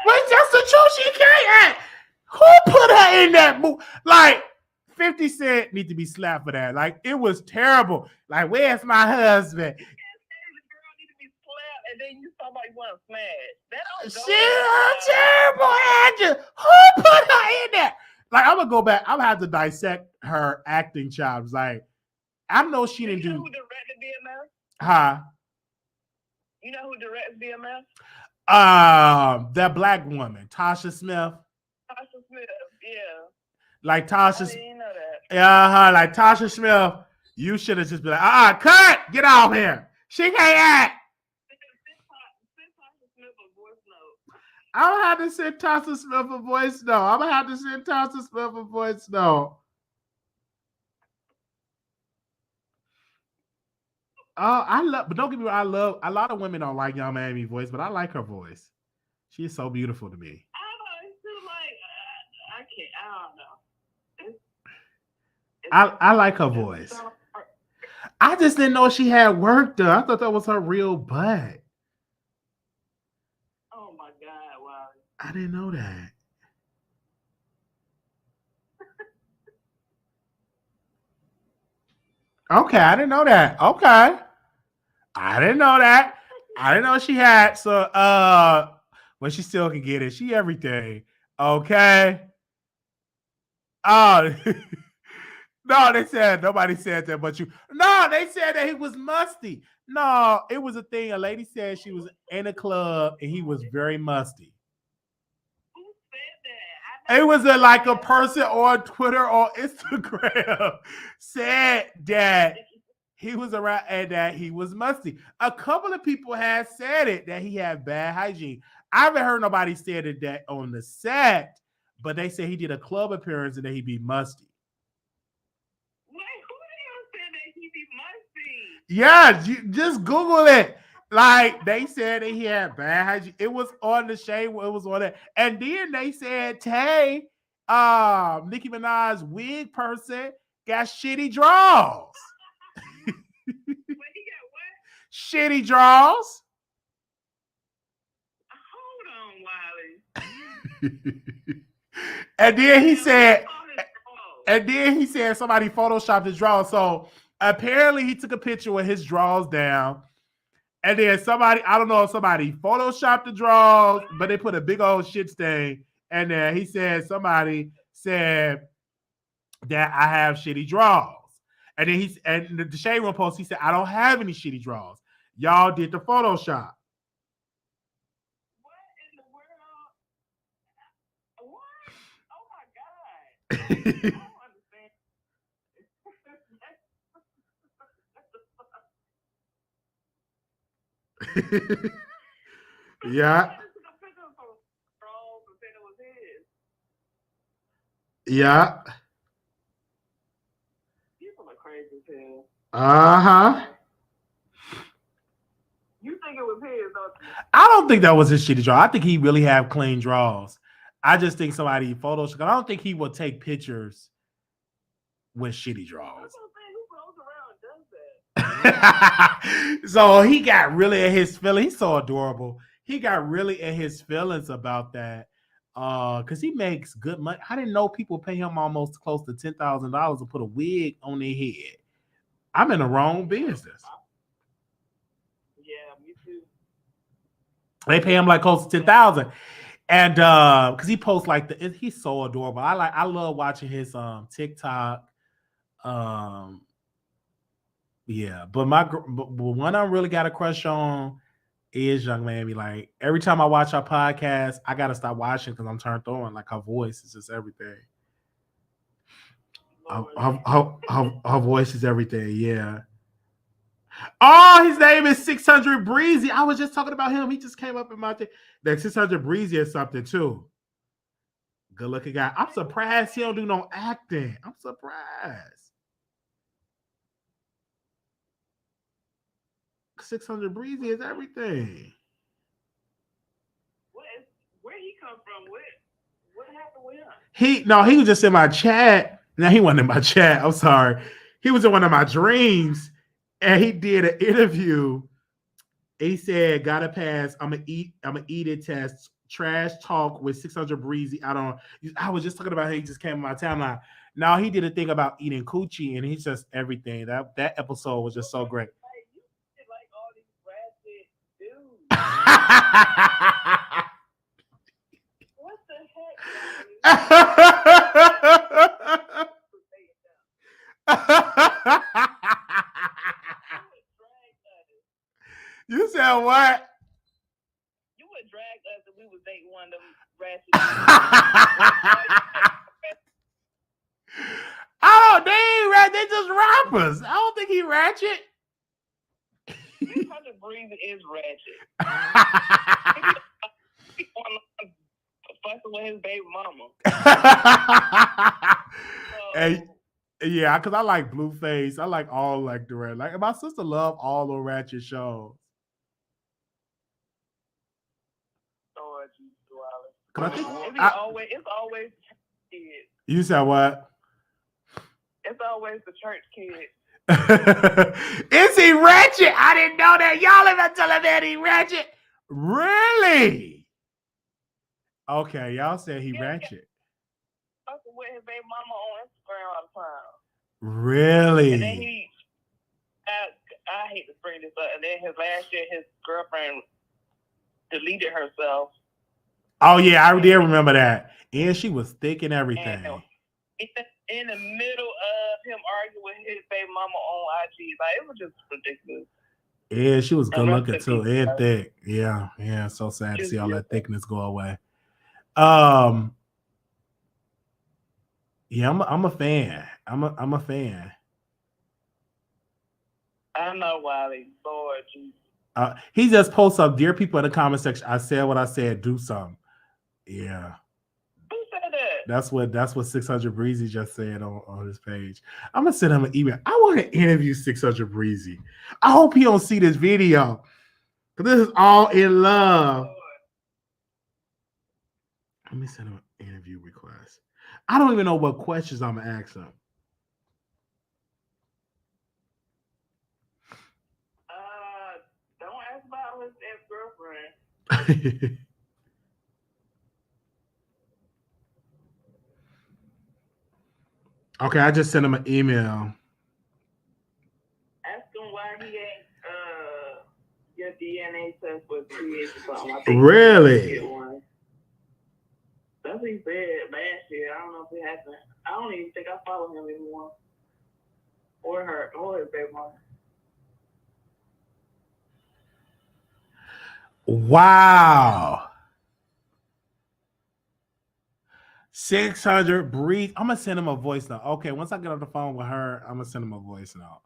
Speaker 1: but that's the truth. She can't act. Who put her in that movie? Like 50 Cent need to be slapped for that. Like it was terrible. Like where's my husband?
Speaker 5: And then you talk about you want to smash. That don't go.
Speaker 1: She's a terrible actress. Who put her in there? Like I'm gonna go back. I'm gonna have to dissect her acting chops. Like I know she didn't do.
Speaker 5: You know who directed BMF?
Speaker 1: Huh?
Speaker 5: You know who directs BMF?
Speaker 1: That black woman, Tasha Smith.
Speaker 5: Tasha Smith. Yeah.
Speaker 1: Like Tasha.
Speaker 5: I didn't know that.
Speaker 1: Yeah, like Tasha Smith. You should have just been like, cut, get off here. She can't act. I'm gonna have to send Tasha Smith a voice note. I'm gonna have to send Tasha Smith a voice note. But don't get me wrong, I love a lot of women don't like Young Miami's voice, but I like her voice. She's so beautiful to me. I like her voice. I just didn't know she had work done. I thought that was her real butt.
Speaker 5: Oh my God, wow.
Speaker 1: I didn't know that. Okay, I didn't know that. Okay. I didn't know that. I didn't know she had so but she still can get it. She everything. Okay. Oh no, they said nobody said that but you. No, they said that he was musty. No, it was a thing. A lady said she was in a club and he was very musty.
Speaker 5: Who said that?
Speaker 1: It was like a person on Twitter or Instagram said that he was around and that he was musty. A couple of people had said it that he had bad hygiene. I haven't heard nobody say it that on the set, but they say he did a club appearance and that he'd be musty.
Speaker 5: Wait, who the hell said that he be musty?
Speaker 1: Yeah, just Google it. Like they said that he had bad hygiene. It was on the shade. It was on it. And then they said, Tay, Nicki Minaj wig person got shitty draws.
Speaker 5: But he got what?
Speaker 1: Shitty draws.
Speaker 5: Hold on, Wiley.
Speaker 1: And then he said,
Speaker 5: All his drawers.
Speaker 1: and then he said somebody photoshopped his draws. So apparently he took a picture with his draws down. And then somebody, I don't know if somebody photoshopped the draws, but they put a big old shit stain. And then he said somebody said that I have shitty draws. And then and the Shade Room post, he said, I don't have any shitty draws. Y'all did the Photoshop.
Speaker 5: What in the world? What? Oh my God. I don't understand.
Speaker 1: Yeah,
Speaker 5: I took a picture of some drawers and said it was his.
Speaker 1: yeah.
Speaker 5: People are crazy as hell.
Speaker 1: Uh-huh.
Speaker 5: You think it was his, don't you?
Speaker 1: I don't think that was his shitty draw. I think he really have clean draws. I just think somebody photoshopped. I don't think he will take pictures with shitty draws.
Speaker 5: That's what I'm saying. Who goes around and does that?
Speaker 1: So he got really in his feelings. He's so adorable. He got really in his feelings about that. Because he makes good money. I didn't know people pay him almost close to $10,000 to put a wig on their head. I'm in the wrong business.
Speaker 5: Yeah, me too.
Speaker 1: They pay him like close to 10,000. And because he posts like he's so adorable. I love watching his TikTok. Yeah, but one I really got a crush on is Young Miami. Like every time I watch our podcast, I gotta stop watching because I'm turned on. Like her voice is just everything. Her voice is everything. Yeah. Oh, his name is 600 Breezy. I was just talking about him. He just came up in my thing. That 600 Breezy or something too. Good looking guy. I'm surprised he don't do no acting. I'm surprised. 600 Breezy is everything.
Speaker 5: Where he come from? What happened with him?
Speaker 1: He was just in my chat. Now he wasn't in my chat. I'm sorry. He was in one of my dreams, and he did an interview. He said, "Gotta pass. I'm gonna eat it test. Trash talk with 600 Breezy." I was just talking about how he just came in my timeline. Now he did a thing about eating coochie, and he's just everything. That episode was just so great.
Speaker 5: Like all these ratchet dudes. What the heck?
Speaker 1: You said what?
Speaker 5: You would drag us if we was dating one of them ratchet
Speaker 1: Oh, they ain't ratchet. They just rappers. I don't think he ratchet.
Speaker 5: 600 Breezy is ratchet. He fucking with his baby mama.
Speaker 1: Hey, yeah, because I like Blueface. I like all like the red. Like my sister love all the ratchet shows.
Speaker 5: Oh, Jesus,
Speaker 1: I think
Speaker 5: it's always kids.
Speaker 1: You said what?
Speaker 5: It's always the church kid.
Speaker 1: Is he ratchet? I didn't know that. Y'all ever tell him that he ratchet? Really? Okay, y'all said he ratchet.
Speaker 5: Fucking with his baby mama on Instagram all the time.
Speaker 1: Really?
Speaker 5: And then he hate to bring this up. And then last year, his girlfriend deleted herself.
Speaker 1: Oh yeah, I did remember that. And she was thick and everything.
Speaker 5: And in the middle of him arguing with his baby mama on IG, like it was just ridiculous.
Speaker 1: Yeah, she was good looking too, and
Speaker 5: people.
Speaker 1: thick. Yeah. So sad to see all that thickness go away. Yeah, I'm a fan. I'm a fan.
Speaker 5: I know, Wiley. Lord Jesus.
Speaker 1: He just posts up, dear people in the comment section. I said what I said. Do something. Yeah.
Speaker 5: Who said that?
Speaker 1: That's what 600 Breezy just said on his page. I'm gonna send him an email. I want to interview 600 Breezy. I hope he don't see this video, because this is all in love. Let me send him an interview request. I don't even know what questions I'm gonna ask him.
Speaker 5: Don't ask about his ex-girlfriend.
Speaker 1: Okay, I just sent him an email.
Speaker 5: Ask him why he ain't your DNA test was created or something. I think
Speaker 1: Really?
Speaker 5: That's what he said last year. I don't know if it happened. I don't even think I follow him anymore. Or her, or his baby mama.
Speaker 1: Wow. 600 Breeze. I'm gonna send him a voice note. Okay, once I get off the phone with her, I'm gonna send him a voice note.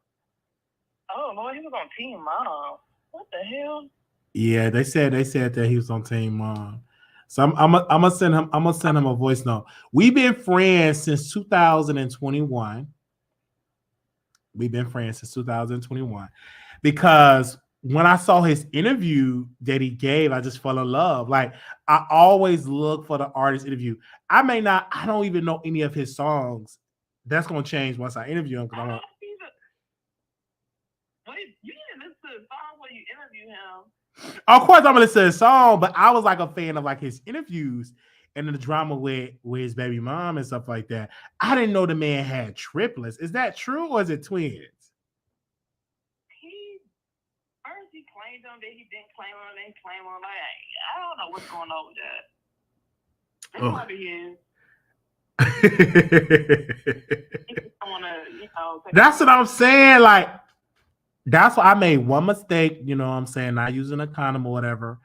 Speaker 5: Oh Lord, he was on Team Mom. What the hell?
Speaker 1: Yeah, they said that he was on Team Mom. So I'm gonna send him a voice note. We've been friends since 2021. We've been friends since 2021 because when I saw his interview that he gave, I just fell in love. Like, I always look for the artist interview. I don't even know any of his songs. That's gonna change once I interview him.
Speaker 5: Wait, you didn't listen to the song when you interview him?
Speaker 1: Of course, I'm gonna listen to his song, but I was like a fan of like his interviews and the drama with his baby mom and stuff like that. I didn't know the man had triplets. Is that true or is it twins?
Speaker 5: He claimed them, then he didn't claim them, then claim them. Like, I don't know what's going on with that.
Speaker 1: That's what I'm saying. Like, that's why I made one mistake. You know what I'm saying? Not using a condom or whatever.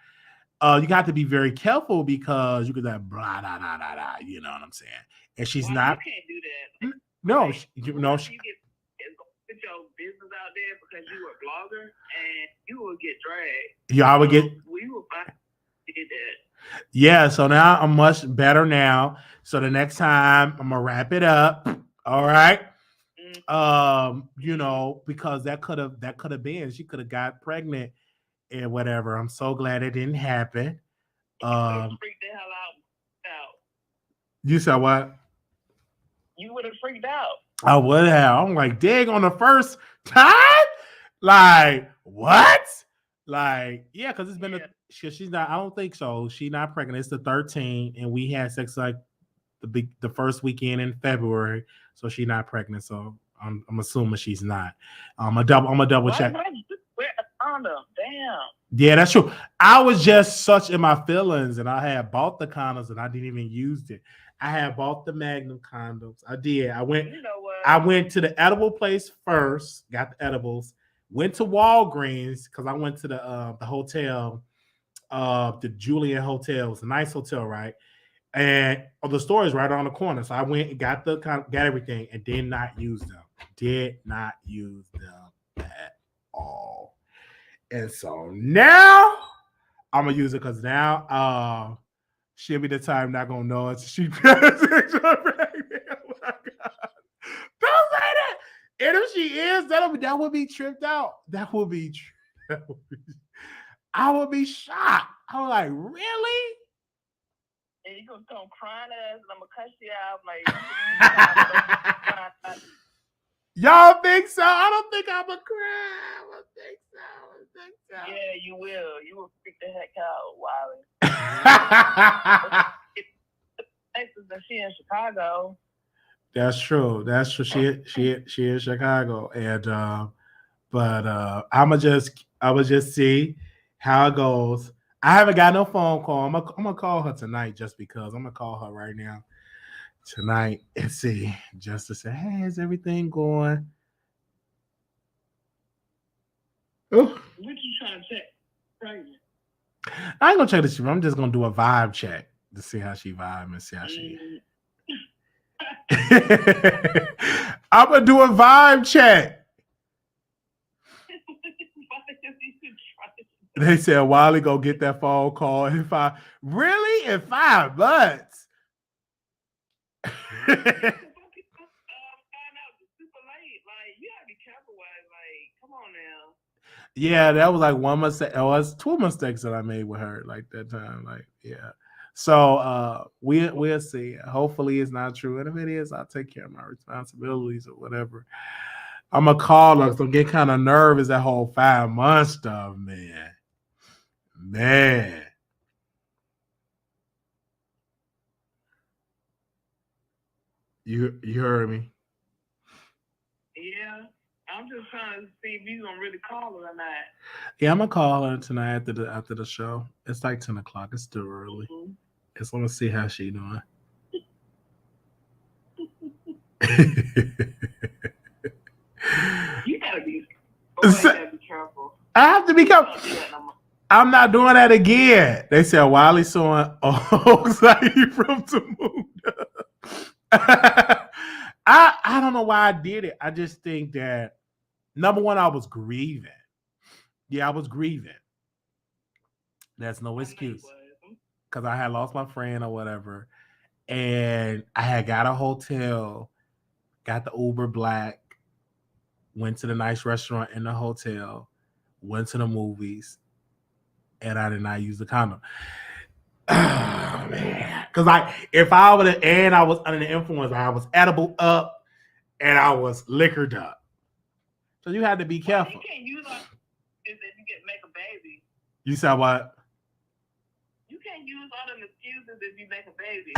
Speaker 1: You got to be very careful because you could have blah, blah, blah, blah, blah. You know what I'm saying? And she's not.
Speaker 5: You can't do that.
Speaker 1: No,
Speaker 5: like, put your business out there because you were a blogger and you will get dragged.
Speaker 1: Y'all would get.
Speaker 5: We will find did that.
Speaker 1: Yeah, so now I'm much better now. So the next time I'm gonna wrap it up. All right. You know, because that could have been. She could have got pregnant and whatever. I'm so glad it didn't happen.
Speaker 5: Freak the hell out.
Speaker 1: You said what?
Speaker 5: You would have freaked out.
Speaker 1: I would have. I'm like, dang, on the first time? Like, what? Like, yeah, because it's been she's not, I don't think so. She's not pregnant. It's the 13th, and we had sex like the first weekend in February. So she's not pregnant. So I'm assuming she's not. I'm a double check.
Speaker 5: Why you wear a condom? Damn.
Speaker 1: Yeah, that's true. I was just such in my feelings, and I had bought the condoms and I didn't even use it. I had bought the Magnum condoms. I did. I went to the edible place first, got the edibles, went to Walgreens because I went to the hotel, the Julian Hotel. It was a nice hotel, right? And the store is right around the corner. So I went and got everything and did not use them. Did not use them at all. And so now I'm gonna use it because now she'll be the time not gonna know it. She pregnant. Oh my God. Don't say that. And if she is, that would be tripped out. I would be shocked. I was like, really?
Speaker 5: And you gonna come crying at us, and I'm gonna cuss you out. Like,
Speaker 1: y'all think so? I don't think I'm gonna cry. I don't think so.
Speaker 5: Yeah, you will. You will freak the heck out, Wiley. Texas and she in Chicago.
Speaker 1: That's true. She in Chicago, and But I'ma just see how it goes. I haven't got no phone call. I'm gonna call her tonight just because. I'm gonna call her right now tonight and see, just to say, hey, is everything going? Oh.
Speaker 5: What you trying to check? Pregnant.
Speaker 1: I ain't gonna check this. I'm just gonna do a vibe check to see how she vibe and see how she. I'm gonna do a vibe check. They said Wiley go get that phone call in 5. Really? In 5 months?
Speaker 5: Find out super late. Like, you gotta be careful, like, come on now.
Speaker 1: Yeah, that was like one mistake. Oh, it was 2 mistakes that I made with her like that time. Like, yeah. So we'll see. Hopefully it's not true. And if it is, I'll take care of my responsibilities or whatever. I'm gonna call her. So I'm getting kind of nervous that whole 5 month stuff, man. Man. You heard me.
Speaker 5: Yeah. I'm just trying to see if you gonna really call her or not.
Speaker 1: Yeah, I'm gonna call her tonight after the show. It's like 10 o'clock. It's still early.
Speaker 5: Mm-hmm.
Speaker 1: Just want to see how she doing.
Speaker 5: You gotta be careful.
Speaker 1: I have to be careful. I'm not doing that again. They said Wiley showing anxiety from Tamunda. I don't know why I did it. I just think that number one, I was grieving. Yeah, I was grieving. That's no excuse. Because I had lost my friend or whatever. And I had got a hotel, got the Uber Black, went to the nice restaurant in the hotel, went to the movies, and I did not use the condom. Oh, man. Because if I would have, and I was under the influence, I was edible up and I was liquored up. So you had to be careful.
Speaker 5: You can't use all if you get make a baby.
Speaker 1: You said what?
Speaker 5: You can't use all them excuses if you make a baby.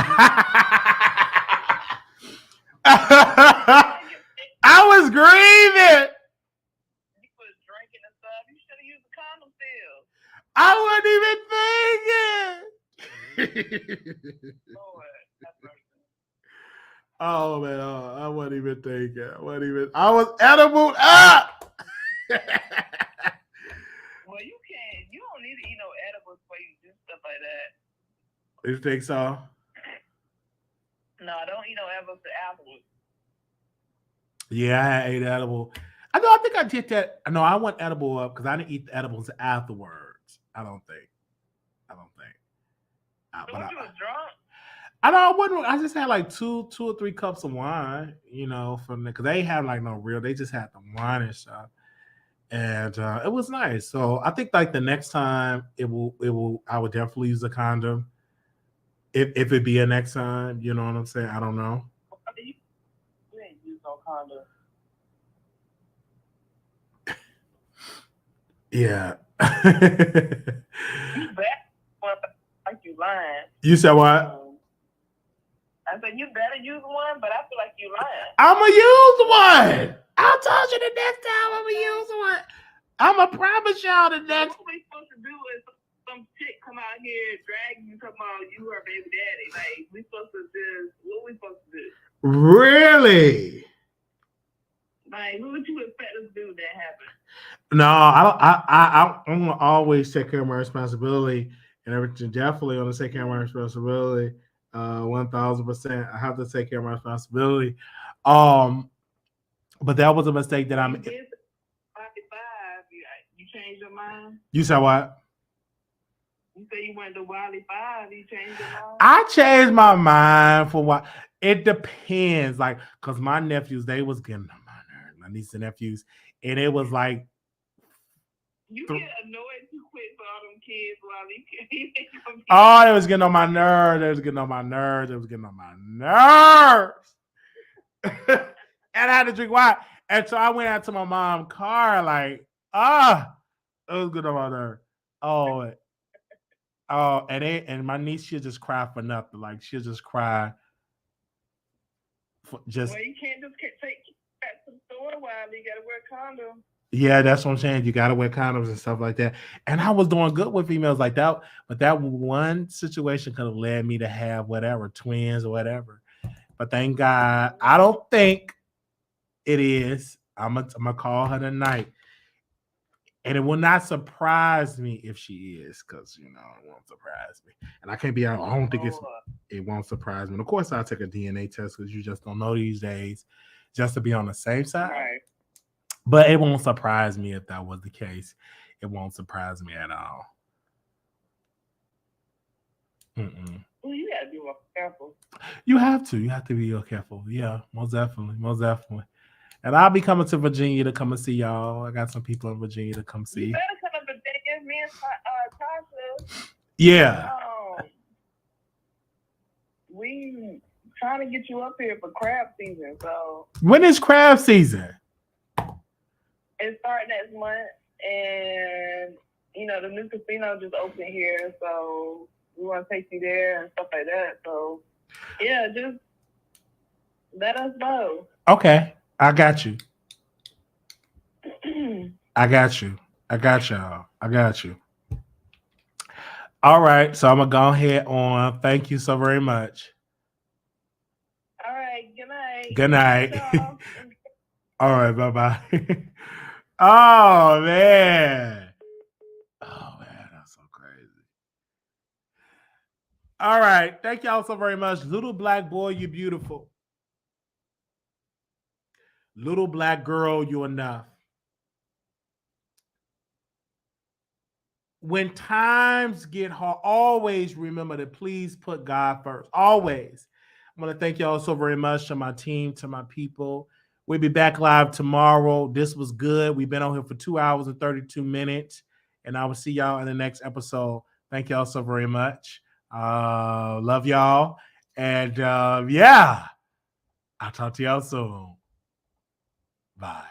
Speaker 1: I was grieving.
Speaker 5: You was drinking and stuff. You should have used a condom still.
Speaker 1: I wasn't even thinking.
Speaker 5: Lord, that's right.
Speaker 1: Oh man, I wasn't even thinking. I was edible up.
Speaker 5: Well, you don't need to eat no edibles before you do stuff like that.
Speaker 1: You think so?
Speaker 5: No, don't eat no edibles afterwards.
Speaker 1: Yeah, I ate edible. I think I did that. No, I went edible up because I didn't eat the edibles afterwards. I don't think.
Speaker 5: So you was drunk?
Speaker 1: I wasn't. I just had like two or 3 cups of wine, from because they had like no real. They just had the wine and stuff, and it was nice. So I think like the next time it will. I would definitely use a condom. If it be a next time, you know what I'm saying? I don't know.
Speaker 5: You ain't use no condom.
Speaker 1: Yeah.
Speaker 5: You bet like you lying.
Speaker 1: You said what?
Speaker 5: I said you better use one, but I feel like you lying.
Speaker 1: I'ma use one. I told you the next time I'ma use one. I'ma promise y'all the next.
Speaker 5: What we supposed to do is some chick come out here drag you, talking about you her baby daddy. Like we supposed to do what we supposed to do?
Speaker 1: Really?
Speaker 5: Like who would you expect us to do that happen?
Speaker 1: No, I'm gonna always take care of my responsibility and everything. Definitely gonna take care of my responsibility. 1,000%. I have to take care of my responsibility. But that was a mistake that I'm.
Speaker 5: 55. You changed your mind.
Speaker 1: You said what?
Speaker 5: You say you went to Wiley 5. You changed your mind.
Speaker 1: I changed my mind for what? It depends, like, cause my nephews they was getting on my nerves, my niece and nephews, and it was like.
Speaker 5: You get annoyed too quick for all them kids while you can't.
Speaker 1: Oh, it was getting on my nerves. And I had to drink wine. And so I went out to my mom's car, like, it was getting on my nerves. And my niece, she'll just cry for nothing. Like, she'll just cry for just.
Speaker 5: Well, you can't just take back to the store while you gotta wear a condom.
Speaker 1: Yeah, that's what I'm saying. You gotta wear condoms and stuff like that. And I was doing good with females like that, but that one situation could have led me to have whatever twins or whatever. But thank God, I don't think it is. I'm gonna call her tonight, and it will not surprise me if she is, because it won't surprise me. And I can't be. I don't think it won't surprise me. And of course, I'll take a DNA test because you just don't know these days, just to be on the safe side.
Speaker 5: Right.
Speaker 1: But it won't surprise me if that was the case. It won't surprise me at all. Mm-mm.
Speaker 5: Well, you gotta be more careful.
Speaker 1: You have to. You have to be real careful. Yeah, most definitely. Most definitely. And I'll be coming to Virginia to come and see y'all. I got some people in Virginia to come see.
Speaker 5: You better come up and give me and Tasha.
Speaker 1: Yeah.
Speaker 5: We trying to get you up here for crab season. So
Speaker 1: when is crab season?
Speaker 5: It's starting next month, and the new casino just opened here, so we want to take you there and stuff like that. So yeah, just let us know.
Speaker 1: Okay, I got you. I got you. I got y'all. I got you. All right, so I'm gonna go ahead on. Thank you so very much.
Speaker 5: All right, good night.
Speaker 1: Good night. All right, bye-bye. Oh man, that's so crazy. All right, thank y'all so very much. Little black boy, you beautiful. Little black girl, you enough. When times get hard, always remember to please put God first. Always. I want to thank y'all so very much, to my team, to my people. We'll be back live tomorrow. This was good. We've been on here for 2 hours and 32 minutes. And I will see y'all in the next episode. Thank y'all so very much. Love y'all. And yeah, I'll talk to y'all soon. Bye.